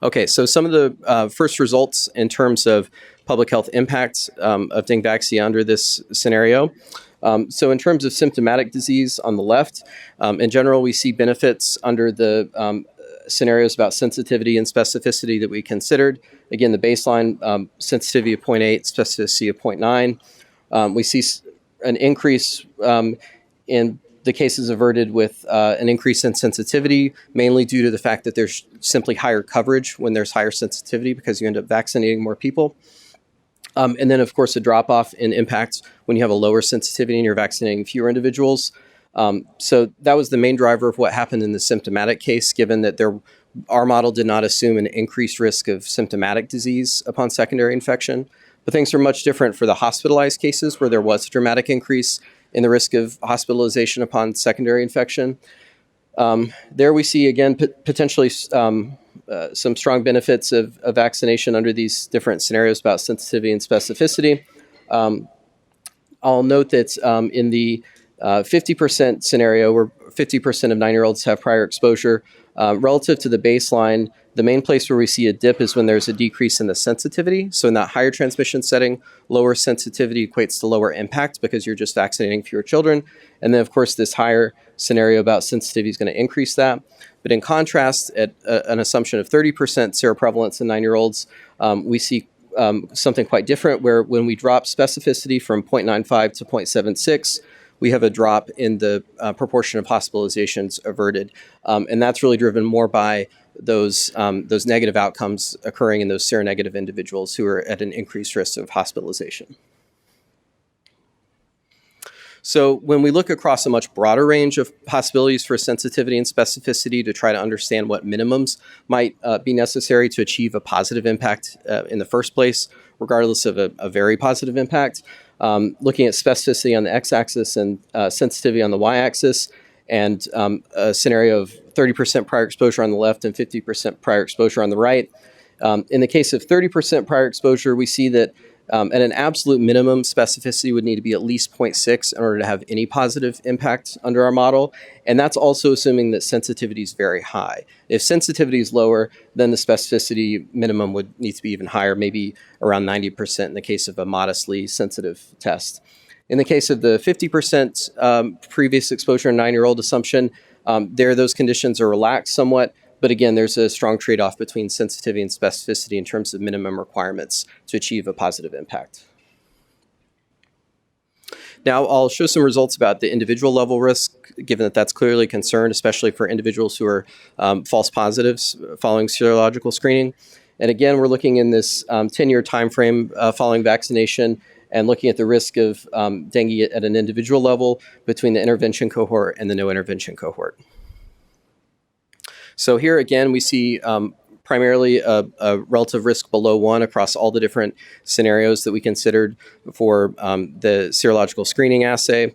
Okay, so some of the first results in terms of public health impacts of Dengvaxia under this scenario. So in terms of symptomatic disease on the left, in general, we see benefits under the scenarios about sensitivity and specificity that we considered. Again, the baseline sensitivity of 0.8, specificity of 0.9. We see an increase in the cases averted with an increase in sensitivity, mainly due to the fact that there's simply higher coverage when there's higher sensitivity because you end up vaccinating more people. And then, of course, a drop-off in impacts when you have a lower sensitivity and you're vaccinating fewer individuals. So that was the main driver of what happened in the symptomatic case, given that our model did not assume an increased risk of symptomatic disease upon secondary infection. But things are much different for the hospitalized cases where there was a dramatic increase in the risk of hospitalization upon secondary infection. There we see, again, potentially some strong benefits of vaccination under these different scenarios about sensitivity and specificity. I'll note that in the 50% scenario, where 50% of 9-year-olds have prior exposure, relative to the baseline, the main place where we see a dip is when there's a decrease in the sensitivity. So in that higher transmission setting, lower sensitivity equates to lower impact because you're just vaccinating fewer children. And then, of course, this higher scenario about sensitivity is going to increase that. But in contrast, at an assumption of 30% seroprevalence in 9-year-olds, we see something quite different, where when we drop specificity from 0.95 to 0.76, we have a drop in the proportion of hospitalizations averted. And that's really driven more by those negative outcomes occurring in those seronegative individuals who are at an increased risk of hospitalization. So when we look across a much broader range of possibilities for sensitivity and specificity to try to understand what minimums might be necessary to achieve a positive impact in the first place, regardless of a very positive impact, looking at specificity on the x-axis and sensitivity on the y-axis, and a scenario of 30% prior exposure on the left and 50% prior exposure on the right. In the case of 30% prior exposure, we see that at an absolute minimum, specificity would need to be at least 0.6 in order to have any positive impact under our model. And that's also assuming that sensitivity is very high. If sensitivity is lower, then the specificity minimum would need to be even higher, maybe around 90% in the case of a modestly sensitive test. In the case of the 50% previous exposure in 9-year-old assumption, those conditions are relaxed somewhat. But again, there's a strong trade-off between sensitivity and specificity in terms of minimum requirements to achieve a positive impact. Now, I'll show some results about the individual level risk, given that that's clearly a concern, especially for individuals who are false positives following serological screening. And again, we're looking in this 10-year time frame following vaccination and looking at the risk of dengue at an individual level between the intervention cohort and the no intervention cohort. So here again, we see primarily a relative risk below 1 across all the different scenarios that we considered for the serological screening assay.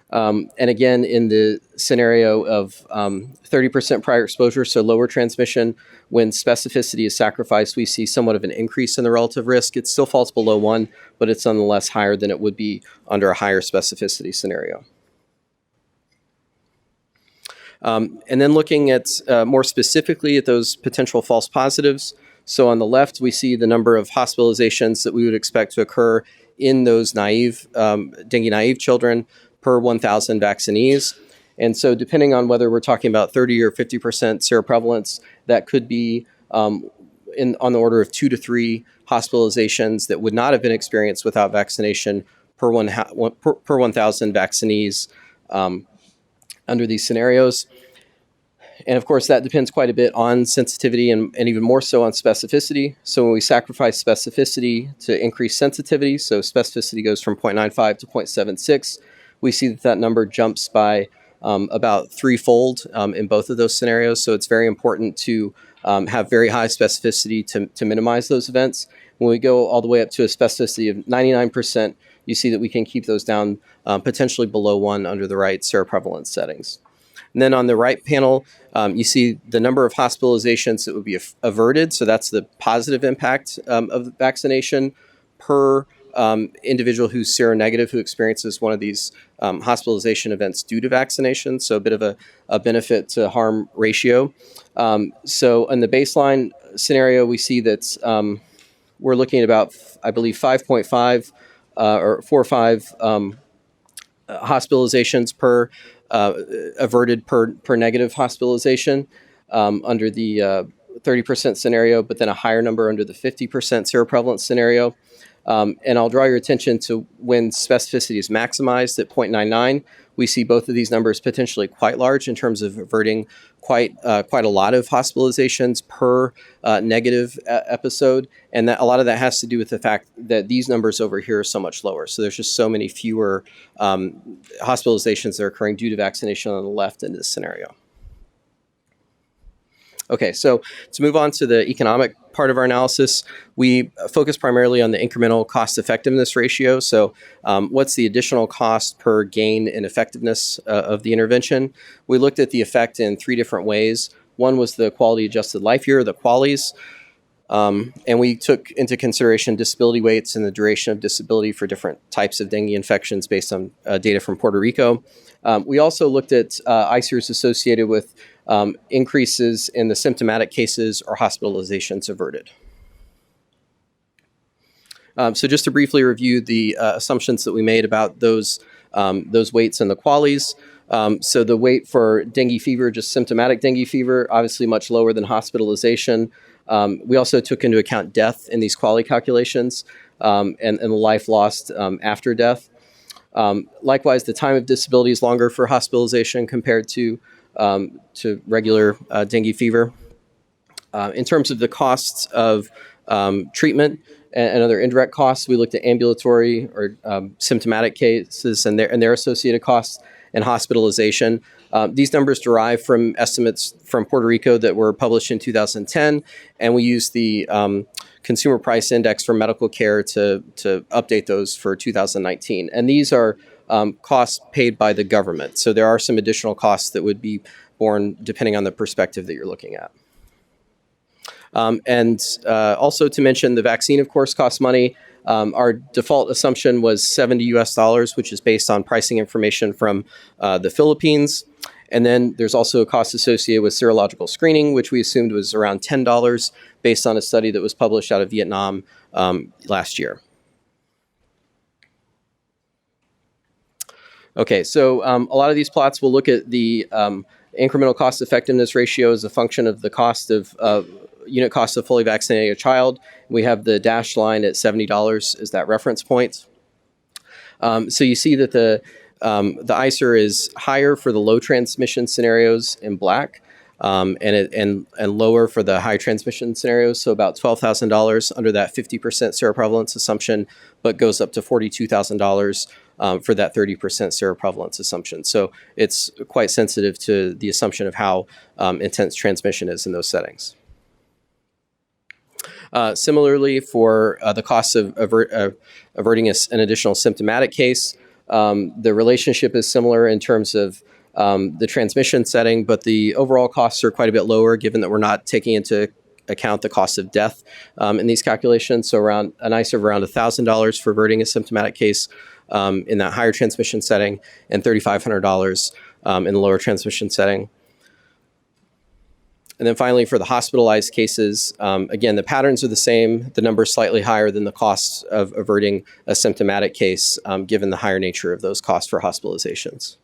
And again, in the scenario of 30% prior exposure, so lower transmission, when specificity is sacrificed, we see somewhat of an increase in the relative risk. It still falls below 1, but it's nonetheless higher than it would be under a higher specificity scenario. And then looking at more specifically at those potential false positives. So on the left, we see the number of hospitalizations that we would expect to occur in those dengue naive children per 1,000 vaccinees. And so depending on whether we're talking about 30 or 50% seroprevalence, that could be on the order of 2 to 3 hospitalizations that would not have been experienced without vaccination per 1,000 vaccinees under these scenarios. And of course, that depends quite a bit on sensitivity and even more so on specificity. So when we sacrifice specificity to increase sensitivity, so specificity goes from 0.95 to 0.76, we see that number jumps by about threefold in both of those scenarios. So it's very important to have very high specificity to minimize those events. When we go all the way up to a specificity of 99%, you see that we can keep those down potentially below 1 under the right seroprevalence settings. And then on the right panel, you see the number of hospitalizations that would be averted. So that's the positive impact of the vaccination per individual who's seronegative who experiences one of these hospitalization events due to vaccination. So a bit of a benefit to harm ratio. So in the baseline scenario, we see that we're looking at about, I believe, 5.5 or 4 or 5 hospitalizations per averted per negative hospitalization under the 30% scenario, but then a higher number under the 50% seroprevalence scenario. And I'll draw your attention to when specificity is maximized at 0.99. We see both of these numbers potentially quite large in terms of averting quite a lot of hospitalizations per negative episode. And that, a lot of that has to do with the fact that these numbers over here are so much lower. So there's just so many fewer hospitalizations that are occurring due to vaccination on the left in this scenario. Okay, so to move on to the economic part of our analysis, we focus primarily on the incremental cost effectiveness ratio. So what's the additional cost per gain in effectiveness of the intervention? We looked at the effect in 3 different ways. One was the quality adjusted life year, the QALYs, and we took into consideration disability weights and the duration of disability for different types of dengue infections based on data from Puerto Rico. We also looked at ICERs associated with increases in the symptomatic cases or hospitalizations averted. So just to briefly review the assumptions that we made about those weights and the QALYs. So the weight for dengue fever, just symptomatic dengue fever, obviously much lower than hospitalization. We also took into account death in these QALY calculations and the life lost after death. Likewise, the time of disability is longer for hospitalization compared to regular dengue fever. In terms of the costs of treatment and other indirect costs, we looked at ambulatory or symptomatic cases and their associated costs and hospitalization. These numbers derive from estimates from Puerto Rico that were published in 2010, and we used the Consumer Price Index for medical care to update those for 2019. And these are costs paid by the government. So there are some additional costs that would be borne depending on the perspective that you're looking at. And also to mention, the vaccine, of course, costs money. Our default assumption was $70 US, which is based on pricing information from the Philippines. And then there's also a cost associated with serological screening, which we assumed was around $10 based on a study that was published out of Vietnam last year. Okay, so a lot of these plots will look at the incremental cost effectiveness ratio as a function of the cost of unit cost of fully vaccinating a child. We have the dashed line at $70 as that reference point. So you see that the ICER is higher for the low transmission scenarios in black, and lower for the high transmission scenarios, so about $12,000 under that 50% seroprevalence assumption, but goes up to $42,000 for that 30% seroprevalence assumption. So it's quite sensitive to the assumption of how intense transmission is in those settings. Similarly, for the cost of averting an additional symptomatic case, the relationship is similar in terms of the transmission setting, but the overall costs are quite a bit lower given that we're not taking into account the cost of death in these calculations. So around an ICER of around $1,000 for averting a symptomatic case in that higher transmission setting, and $3,500 in the lower transmission setting. And then finally, for the hospitalized cases, again, the patterns are the same. The number is slightly higher than the costs of averting a symptomatic case, given the higher nature of those costs for hospitalizations.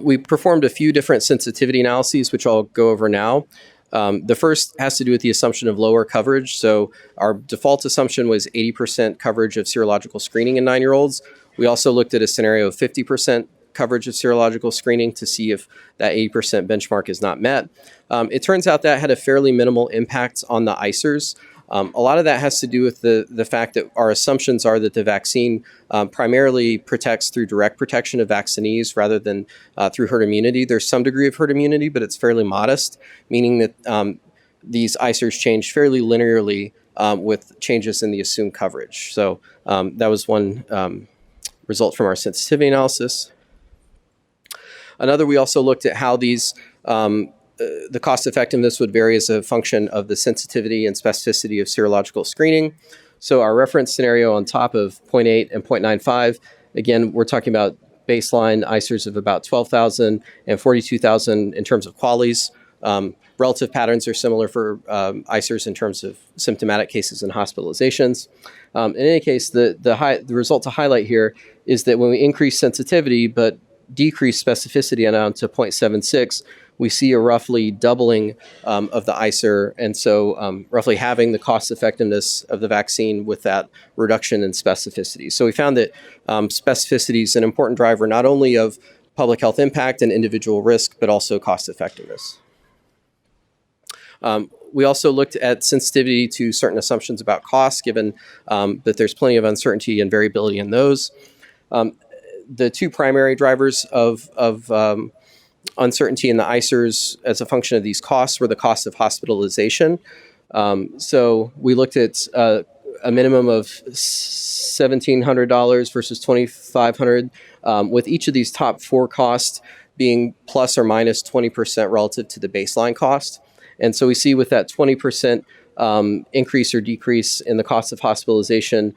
We performed a few different sensitivity analyses, which I'll go over now. The first has to do with the assumption of lower coverage. So our default assumption was 80% coverage of serological screening in 9-year-olds. We also looked at a scenario of 50% coverage of serological screening to see if that 80% benchmark is not met. It turns out that had a fairly minimal impact on the ICERs. A lot of that has to do with the fact that our assumptions are that the vaccine primarily protects through direct protection of vaccinees rather than through herd immunity. There's some degree of herd immunity, but it's fairly modest, meaning that these ICERs change fairly linearly with changes in the assumed coverage. So that was one result from our sensitivity analysis. Another, we also looked at how these the cost effectiveness would vary as a function of the sensitivity and specificity of serological screening. So our reference scenario on top of 0.8 and 0.95, again, we're talking about baseline ICERs of about 12,000 and 42,000 in terms of QALYs. Relative patterns are similar for ICERs in terms of symptomatic cases and hospitalizations. In any case, the result to highlight here is that when we increase sensitivity but decrease specificity down to 0.76, we see a roughly doubling of the ICER, and so roughly having the cost effectiveness of the vaccine with that reduction in specificity. So we found that specificity is an important driver not only of public health impact and individual risk, but also cost effectiveness. We also looked at sensitivity to certain assumptions about costs, given that there's plenty of uncertainty and variability in those. The two primary drivers of uncertainty in the ICERs as a function of these costs were the cost of hospitalization. So we looked at a minimum of $1,700 versus $2,500, with each of these top four costs being plus or minus 20% relative to the baseline cost. And so we see with that 20% increase or decrease in the cost of hospitalization,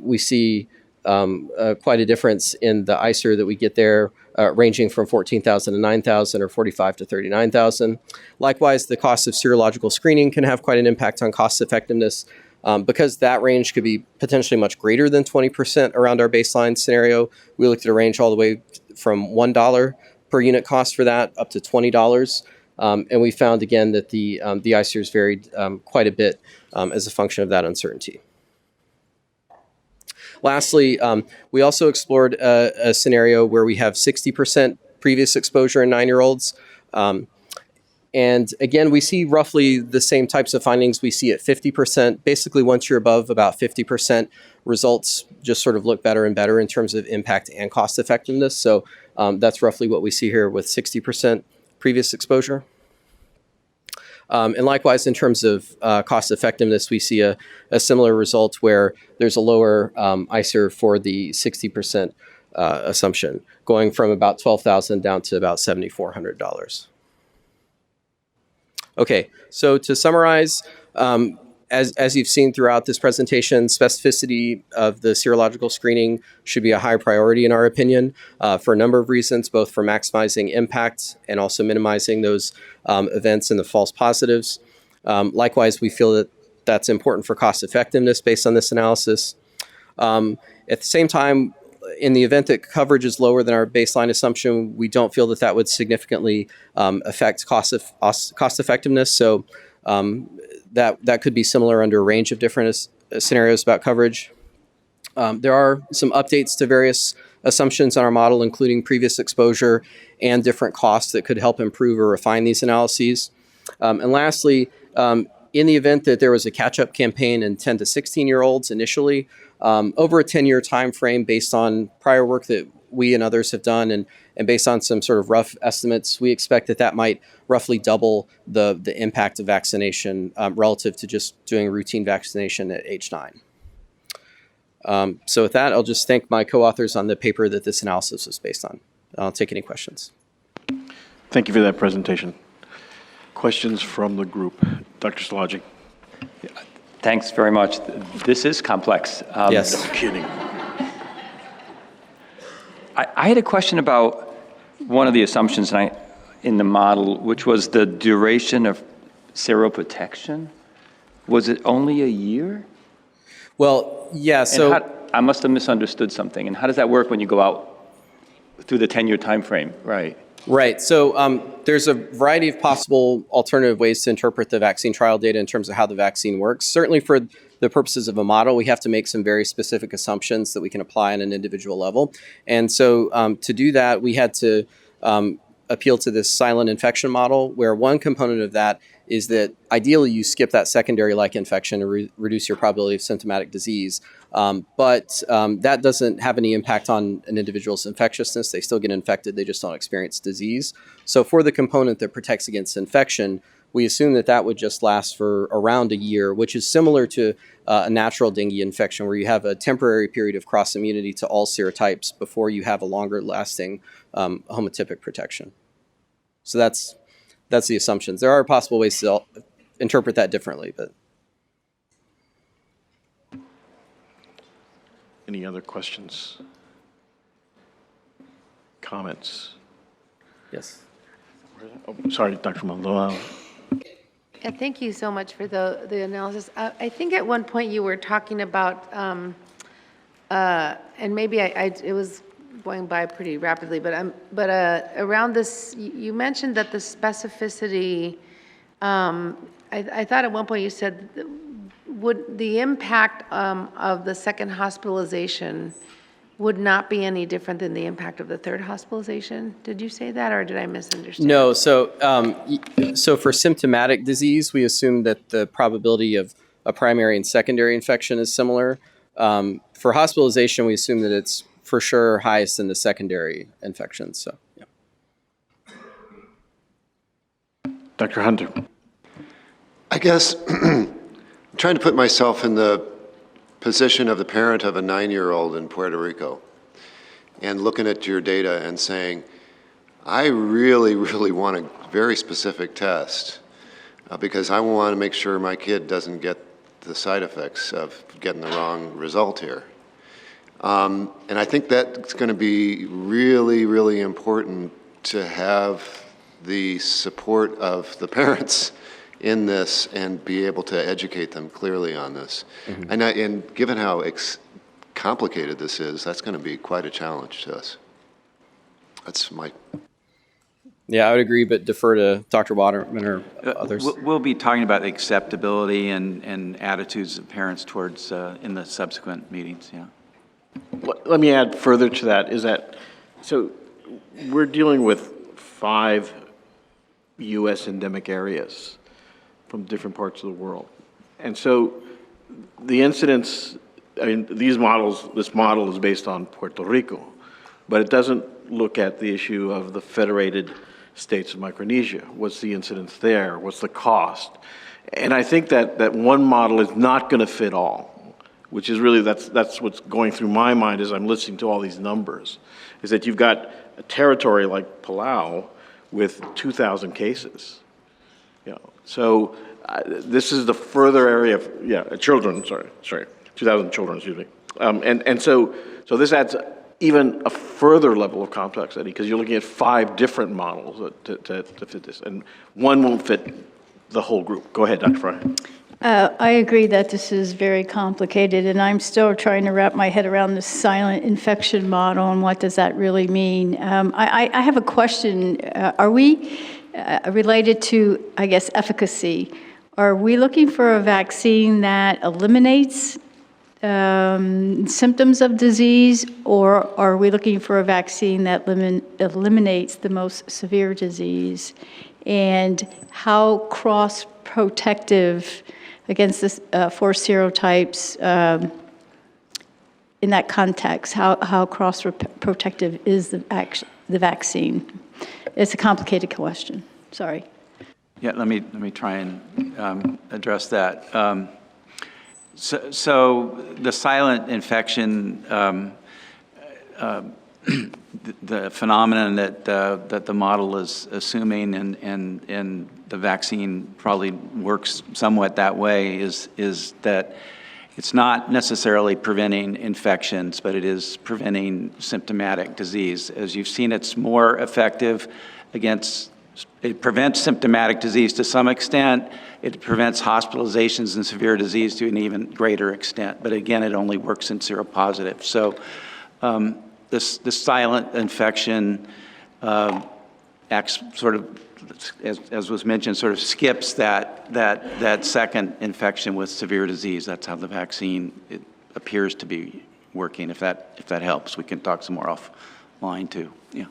we see quite a difference in the ICER that we get there, ranging from 14,000 to 9,000 or 45 to 39,000. Likewise, the cost of serological screening can have quite an impact on cost effectiveness. Because that range could be potentially much greater than 20% around our baseline scenario, we looked at a range all the way from $1 per unit cost for that up to $20. And we found again that the ICERs varied quite a bit as a function of that uncertainty. Lastly, we also explored a scenario where we have 60% previous exposure in 9-year-olds. And again, we see roughly the same types of findings we see at 50%. Basically, once you're above about 50%, results just sort of look better and better in terms of impact and cost effectiveness. So that's roughly what we see here with 60% previous exposure. And likewise, in terms of cost effectiveness, we see a similar result where there's a lower ICER for the 60% assumption, going from about $12,000 down to about $7,400. Okay, so to summarize, as you've seen throughout this presentation, specificity of the serological screening should be a high priority in our opinion for a number of reasons, both for maximizing impact and also minimizing those events and the false positives. Likewise, we feel that that's important for cost effectiveness based on this analysis. At the same time, in the event that coverage is lower than our baseline assumption, we don't feel that that would significantly affect cost effectiveness. So that could be similar under a range of different scenarios about coverage. There are some updates to various assumptions on our model, including previous exposure and different costs that could help improve or refine these analyses. And lastly, in the event that there was a catch-up campaign in 10 to 16-year-olds initially, over a 10-year time frame based on prior work that we and others have done and based on some sort of rough estimates, we expect that that might roughly double the impact of vaccination relative to just doing routine vaccination at age 9. So with that, I'll just thank my co-authors on the paper that this analysis was based on. I'll take any questions. Thank you for that presentation. Questions from the group. Dr. Szilagyi. Thanks very much. This is complex. Yes. No kidding. I had a question about one of the assumptions in the model, which was the duration of seroprotection. Was it only a year? Well, yeah, so I must have misunderstood something. And how does that work when you go out through the 10-year time frame? Right. Right. So there's a variety of possible alternative ways to interpret the vaccine trial data in terms of how the vaccine works. Certainly for the purposes of a model, we have to make some very specific assumptions that we can apply on an individual level. And so to do that, we had to appeal to this silent infection model, where one component of that is that ideally you skip that secondary-like infection and reduce your probability of symptomatic disease. But that doesn't have any impact on an individual's infectiousness. They still get infected, they just don't experience disease. So for the component that protects against infection, we assume that that would just last for around a year, which is similar to a natural dengue infection, where you have a temporary period of cross-immunity to all serotypes before you have a longer-lasting homotypic protection. So that's the assumptions. There are possible ways to interpret that differently, but. Any other questions? Comments? Yes. Oh, sorry, Dr. Maldonado. Yeah, thank you so much for the analysis. I think at one point you were talking about, and maybe it was going by pretty rapidly, but around this, you mentioned that the specificity. I thought at one point you said, would the impact of the second hospitalization would not be any different than the impact of the third hospitalization? Did you say that, or did I misunderstand? No. So for symptomatic disease, we assume that the probability of a primary and secondary infection is similar. For hospitalization, we assume that it's for sure highest in the secondary infections. So, yeah. Dr. Hunter. I guess I'm trying to put myself in the position of the parent of a 9-year-old in Puerto Rico and looking at your data and saying, I really, really want a very specific test because I want to make sure my kid doesn't get the side effects of getting the wrong result here. And I think that's going to be really, really important to have the support of the parents in this and be able to educate them clearly on this. Mm-hmm. And given how complicated this is, that's going to be quite a challenge to us. That's my... Yeah, I would agree, but defer to Dr. Waterman or others. We'll be talking about acceptability and attitudes of parents towards in the subsequent meetings, yeah. Let me add further to that, is that, so we're dealing with 5 U.S. endemic areas from different parts of the world. And so the incidence, I mean, this model is based on Puerto Rico, but it doesn't look at the issue of the federated states of Micronesia. What's the incidence there? What's the cost? And I think that one model is not going to fit all, which is really, that's what's going through my mind as I'm listening to all these numbers, is that you've got a territory like Palau with 2,000 cases. So this is the further area of, children, sorry, 2,000 children, excuse me. And so this adds even a further level of complexity because you're looking at 5 different models to fit this, and one won't fit the whole group. Go ahead, Dr. Fry. I agree that this is very complicated, and I'm still trying to wrap my head around the silent infection model and what does that really mean. I have a question. Are we related to, I guess, efficacy? Are we looking for a vaccine that eliminates symptoms of disease, or are we looking for a vaccine that eliminates the most severe disease? And how cross-protective against this 4 serotypes in that context? How cross-protective is the vaccine? It's a complicated question. Sorry. Yeah, let me try and address that. So the silent infection, the phenomenon that the model is assuming, and the vaccine probably works somewhat that way, is that it's not necessarily preventing infections, but it is preventing symptomatic disease. As you've seen, it's more effective against. It prevents symptomatic disease to some extent. It prevents hospitalizations and severe disease to an even greater extent. But again, it only works in seropositive. So this silent infection acts sort of, as was mentioned, sort of skips that second infection with severe disease. That's how the vaccine appears to be working. If that helps, we can talk some more offline too. Yeah.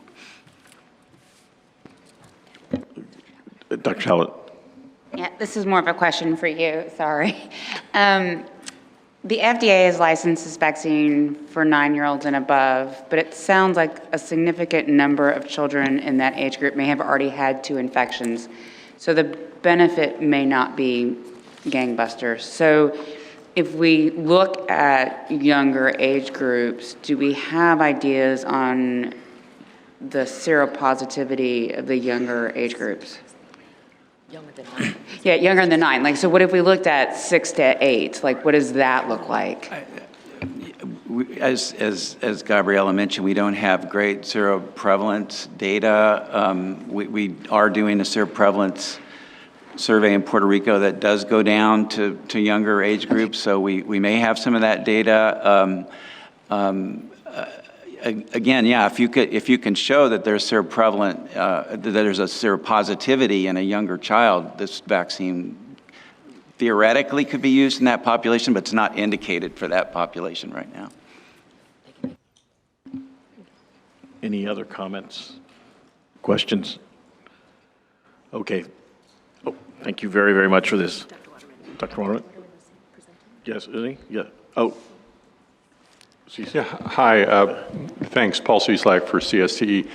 Dr. Talbot. Yeah, this is more of a question for you, sorry. The FDA has licensed this vaccine for 9-year-olds and above, but it sounds like a significant number of children in that age group may have already had 2 infections. So the benefit may not be gangbusters. So if we look at younger age groups, do we have ideas on the seropositivity of the younger age groups? Younger than 9. Yeah, younger than 9. Like, so what if we looked at 6 to 8? Like, what does that look like? As Gabriella mentioned, we don't have great seroprevalence data. We are doing a seroprevalence survey in Puerto Rico that does go down to younger age groups, so we may have some of that data. Again, yeah, if you can show that there's seroprevalent, that there's a seropositivity in a younger child, this vaccine theoretically could be used in that population, but it's not indicated for that population right now. Any other comments, questions? Okay. Oh, thank you very, very much for this. Dr. Waterman? Yes, is he? Yeah. Oh. Yeah, hi, thanks, Paul Cieslak for CSTE.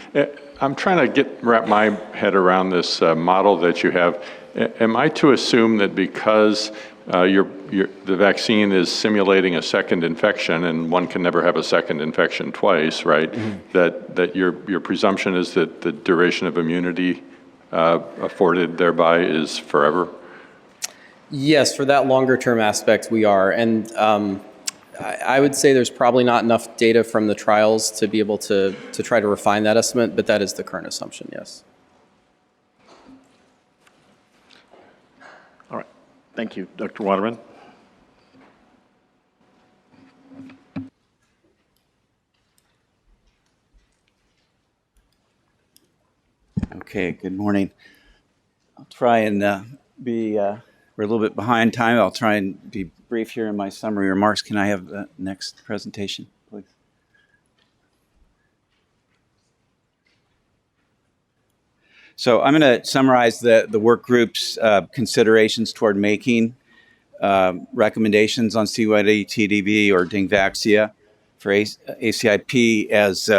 I'm trying to wrap my head around this model that you have. Am I to assume that because the vaccine is simulating a second infection, and one can never have a second infection twice, right? Mm-hmm. That your presumption is that the duration of immunity afforded thereby is forever? Yes, for that longer term aspect we are. And I would say there's probably not enough data from the trials to be able to try to refine that estimate, but that is the current assumption, yes. All right. Thank you, Dr. Waterman. Okay, good morning. I'll try and we're a little bit behind time. I'll try and be brief here in my summary remarks. Can I have the next presentation, please? So I'm going to summarize the work group's considerations toward making recommendations on CYD-TDV or Dengvaxia for ACIP. As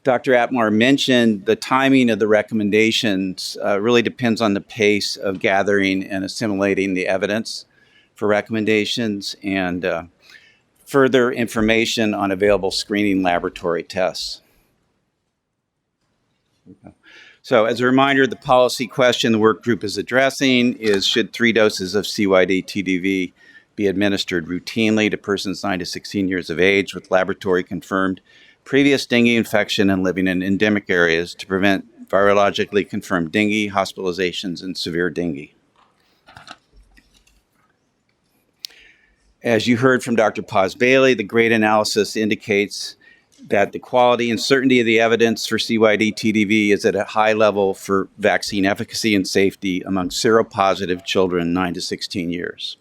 Dr. Atmar mentioned, the timing of the recommendations really depends on the pace of gathering and assimilating the evidence for recommendations and further information on available screening laboratory tests. Okay. So as a reminder, the policy question the work group is addressing is, should 3 doses of CYD-TDV be administered routinely to persons 9 to 16 years of age with laboratory confirmed previous dengue infection and living in endemic areas to prevent virologically confirmed dengue, hospitalizations, and severe dengue? As you heard from Dr. Paz-Bailey, the GRADE analysis indicates that the quality and certainty of the evidence for CYD-TDV is at a high level for vaccine efficacy and safety among seropositive children 9 to 16 years.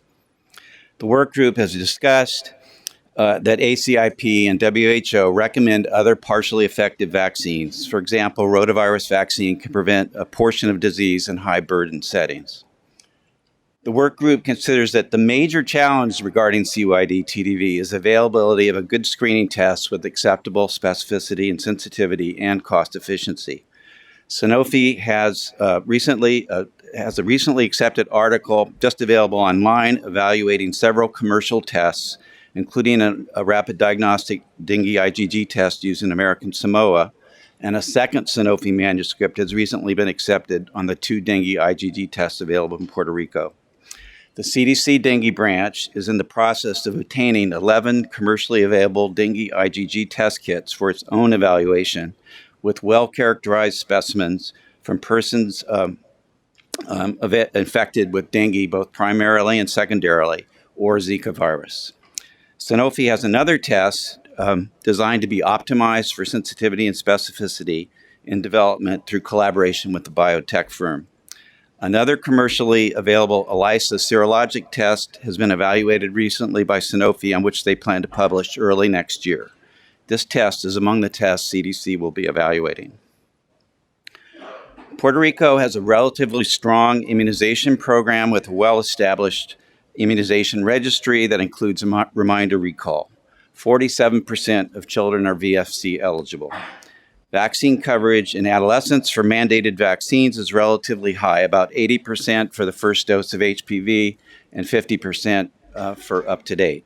The work group has discussed that ACIP and WHO recommend other partially effective vaccines. For example, rotavirus vaccine can prevent a portion of disease in high burden settings. The work group considers that the major challenge regarding CYD-TDV is availability of a good screening test with acceptable specificity and sensitivity and cost efficiency. Sanofi has a recently accepted article just available online evaluating several commercial tests, including a rapid diagnostic dengue IgG test using American Samoa, and a second Sanofi manuscript has recently been accepted on the 2 dengue IgG tests available in Puerto Rico. The CDC dengue branch is in the process of obtaining 11 commercially available dengue IgG test kits for its own evaluation with well-characterized specimens from persons infected with dengue, both primarily and secondarily, or Zika virus. Sanofi has another test designed to be optimized for sensitivity and specificity in development through collaboration with the biotech firm. Another commercially available ELISA serologic test has been evaluated recently by Sanofi, on which they plan to publish early next year. This test is among the tests CDC will be evaluating. Puerto Rico has a relatively strong immunization program with a well-established immunization registry that includes a reminder recall. 47% of children are VFC eligible. Vaccine coverage in adolescents for mandated vaccines is relatively high, about 80% for the first dose of HPV and 50% for up-to-date.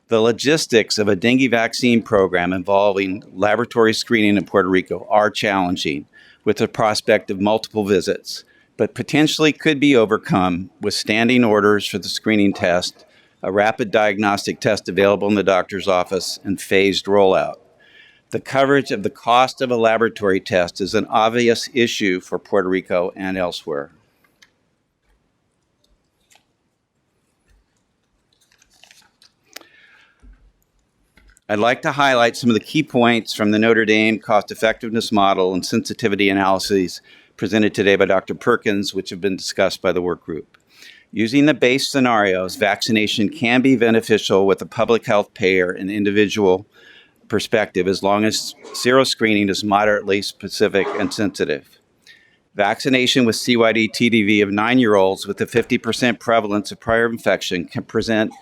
The logistics of a dengue vaccine program involving laboratory screening in Puerto Rico are challenging, with the prospect of multiple visits, but potentially could be overcome with standing orders for the screening test, a rapid diagnostic test available in the doctor's office, and phased rollout. The coverage of the cost of a laboratory test is an obvious issue for Puerto Rico and elsewhere. I'd like to highlight some of the key points from the Notre Dame cost-effectiveness model and sensitivity analyses presented today by Dr. Perkins, which have been discussed by the work group. Using the base scenarios, vaccination can be beneficial with a public health payer and individual perspective as long as seroscreening is moderately specific and sensitive. Vaccination with CYD-TDV of 9-year-olds with a 50% prevalence of prior infection can prevent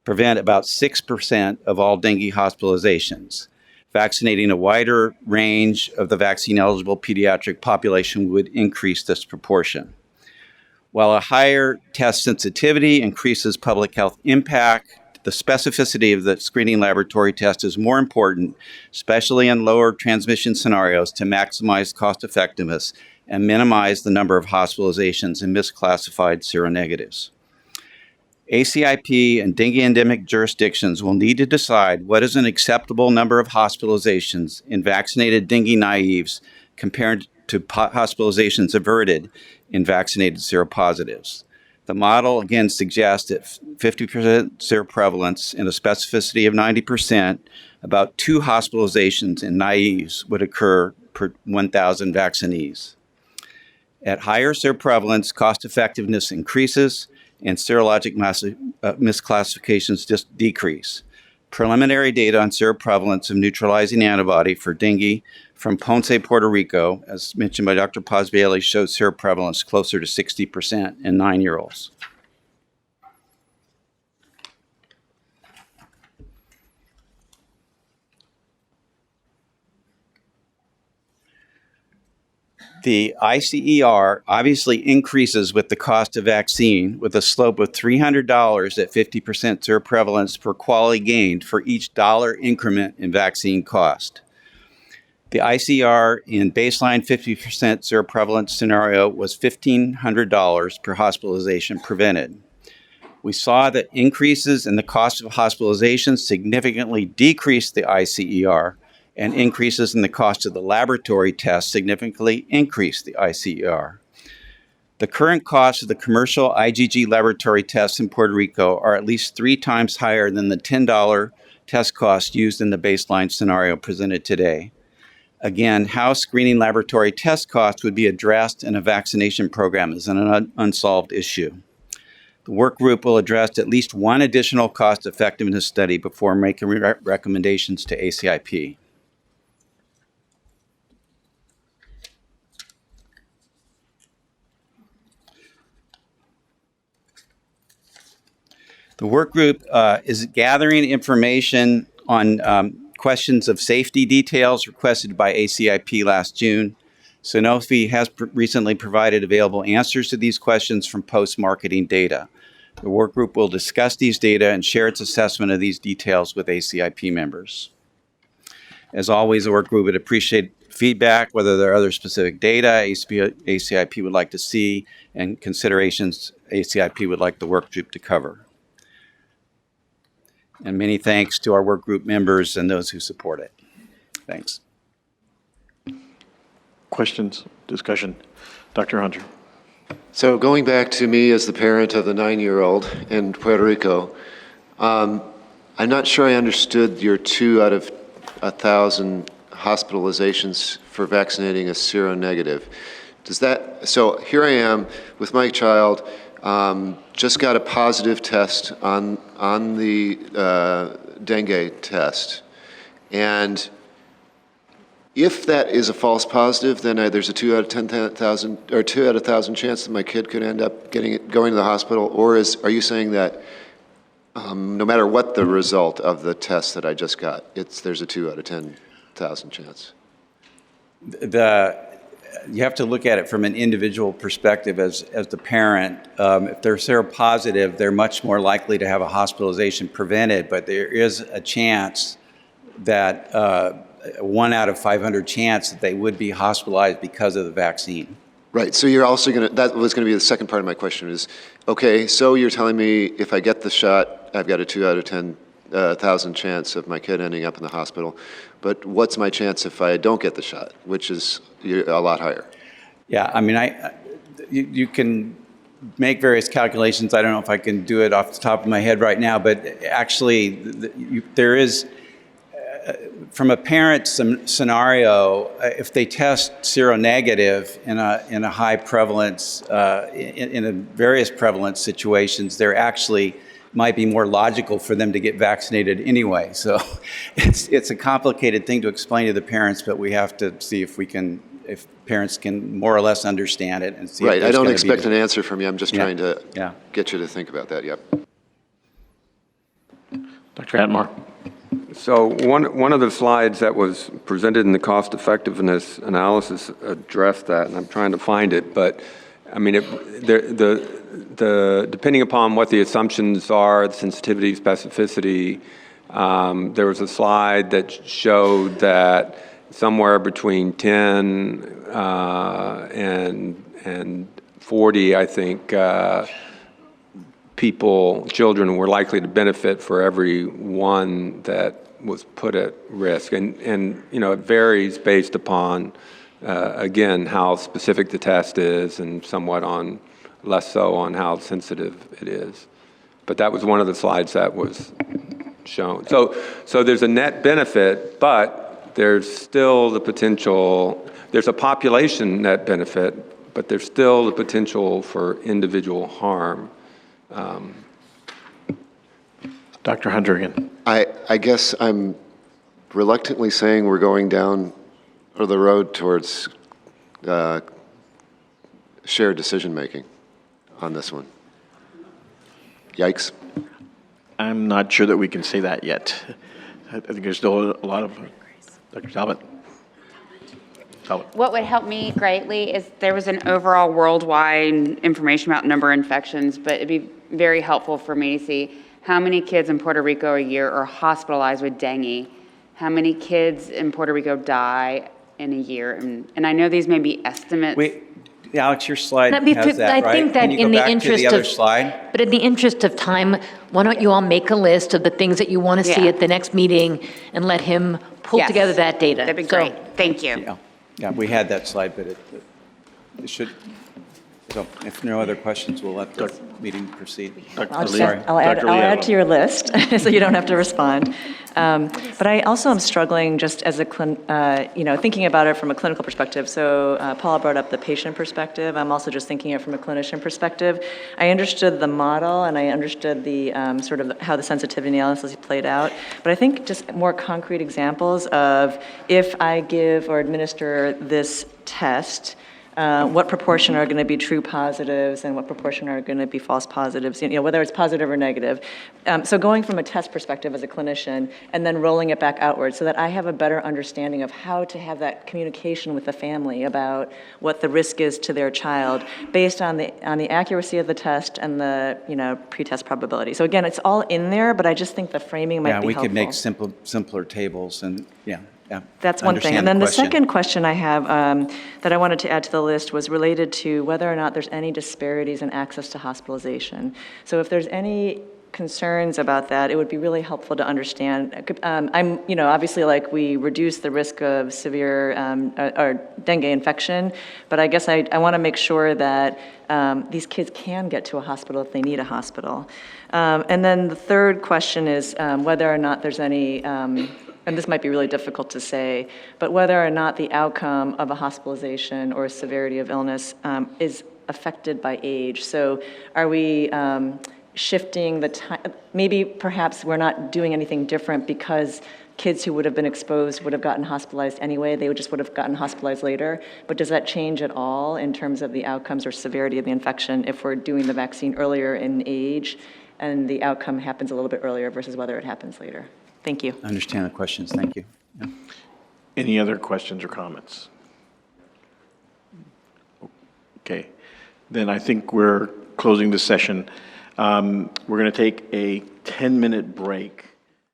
about 6% of all dengue hospitalizations. Vaccinating a wider range of the vaccine-eligible pediatric population would increase this proportion. While a higher test sensitivity increases public health impact, the specificity of the screening laboratory test is more important, especially in lower transmission scenarios, to maximize cost effectiveness and minimize the number of hospitalizations in misclassified seronegatives. ACIP and dengue endemic jurisdictions will need to decide what is an acceptable number of hospitalizations in vaccinated dengue naives compared to hospitalizations averted in vaccinated seropositives. The model again suggests that 50% seroprevalence and a specificity of 90%, about 2 hospitalizations in naives would occur per 1,000 vaccinees. At higher seroprevalence, cost effectiveness increases and serologic misclassifications just decrease. Preliminary data on seroprevalence of neutralizing antibody for dengue from Ponce, Puerto Rico, as mentioned by Dr. Pazvieli, shows seroprevalence closer to 60% in 9-year-olds. The ICER obviously increases with the cost of vaccine, with a slope of $300 at 50% seroprevalence per quality gained for each dollar increment in vaccine cost. The ICER in baseline 50% seroprevalence scenario was $1,500 per hospitalization prevented. We saw that increases in the cost of hospitalization significantly decreased the ICER, and increases in the cost of the laboratory test significantly increased the ICER. The current costs of the commercial IgG laboratory tests in Puerto Rico are at least 3 times higher than the $10 test cost used in the baseline scenario presented today. Again, how screening laboratory test costs would be addressed in a vaccination program is an unsolved issue. The work group will address at least one additional cost effectiveness study before making recommendations to ACIP. The work group is gathering information on questions of safety details requested by ACIP last June. Sanofi has recently provided available answers to these questions from post-marketing data. The work group will discuss these data and share its assessment of these details with ACIP members. As always, the work group would appreciate feedback, whether there are other specific data ACIP would like to see, and considerations ACIP would like the work group to cover. And many thanks to our work group members and those who support it. Thanks. Questions, discussion? Dr. Hunter. So going back to me as the parent of the 9-year-old in Puerto Rico, I'm not sure I understood your 2 out of 1,000 hospitalizations for vaccinating a seronegative. So here I am with my child, just got a positive test on the dengue test. And If that is a false positive, then there's a 2 out of 10,000 or 2 out of 1,000 chance that my kid could end up going to the hospital? Or are you saying that no matter what the result of the test that I just got, there's a 2 out of 10,000 chance? You have to look at it from an individual perspective as the parent. If they're seropositive, they're much more likely to have a hospitalization prevented, but there is a chance that 1 out of 500 chance that they would be hospitalized because of the vaccine. Right, so you're also that was going to be the second part of my question is, okay, so you're telling me if I get the shot, I've got a 2 out of 10,000 chance of my kid ending up in the hospital, but what's my chance if I don't get the shot, which is a lot higher? Yeah, I mean, you can make various calculations. I don't know if I can do it off the top of my head right now, but actually there is, from a parent scenario, if they test seronegative in a high prevalence, in a various prevalence situations, there actually might be more logical for them to get vaccinated anyway. So it's a complicated thing to explain to the parents, but we have to see if parents can more or less understand it and see. Right, if I don't expect an answer from you. I'm just trying to get you to think about that. Yep. Dr. Atmar. So one of the slides that was presented in the cost effectiveness analysis addressed that, and I'm trying to find it, but I mean, depending upon what the assumptions are, the sensitivity, specificity, there was a slide that showed that somewhere between 10 and 40, I think, children were likely to benefit for every one that was put at risk. And you know, it varies based upon, again, how specific the test is and somewhat less so on how sensitive it is. But that was one of the slides that was shown. So there's a net benefit, but there's still the potential, there's a population net benefit, but there's still the potential for individual harm. Dr. Hundrigan. I guess I'm reluctantly saying we're going down the road towards shared decision-making on this one. Yikes. I'm not sure that we can say that yet. I think there's still a lot of, Dr. Talbot. What would help me greatly is there was an overall worldwide information about number of infections, but it'd be very helpful for me to see how many kids in Puerto Rico a year are hospitalized with dengue, how many kids in Puerto Rico die in a year, and I know these may be estimates. Alex, your slide has that, I right? think that Can you in go the back interest to the other of slide? But in the interest of time, why don't you all make a list of the things that you want to see at the next meeting and let him pull together that data. That'd be great. Thank you. Yeah, we had that slide, but it should. So if no other questions, we'll let the meeting proceed. I'll add to your list so you don't have to respond. But I also am struggling just as thinking about it from a clinical perspective. So Paula brought up the patient perspective. I'm also just thinking it from a clinician perspective. I understood the model and I understood the sort of how the sensitivity analysis played out. But I think just more concrete examples of if I give or administer this test, what proportion are going to be true positives and what proportion are going to be false positives, whether it's positive or negative. So going from a test perspective as a clinician and then rolling it back outward so that I have a better understanding of how to have that communication with the family about what the risk is to their child based on the accuracy of the test and the pre-test probability. So again, it's all in there, but I just think the framing might be helpful. Yeah, we could make simpler tables and yeah. That's one thing. And then the second question I have that I wanted to add to the list was related to whether or not there's any disparities in access to hospitalization. So if there's any concerns about that, it would be really helpful to understand. I'm, obviously we reduce the risk of severe or dengue infection, but I guess I want to make sure that these kids can get to a hospital if they need a hospital. And then the third question is whether or not there's any and this might be really difficult to say, but whether or not the outcome of a hospitalization or a severity of illness is affected by age. So are we shifting the time? Maybe perhaps we're not doing anything different because kids who would have been exposed would have gotten hospitalized anyway. They would have gotten hospitalized later. But does that change at all in terms of the outcomes or severity of the infection if we're doing the vaccine earlier in age and the outcome happens a little bit earlier versus whether it happens later? Thank you. I understand the questions. Thank you. Yeah. Any other questions or comments? Okay, then I think we're closing the session. We're going to take a 10-minute break.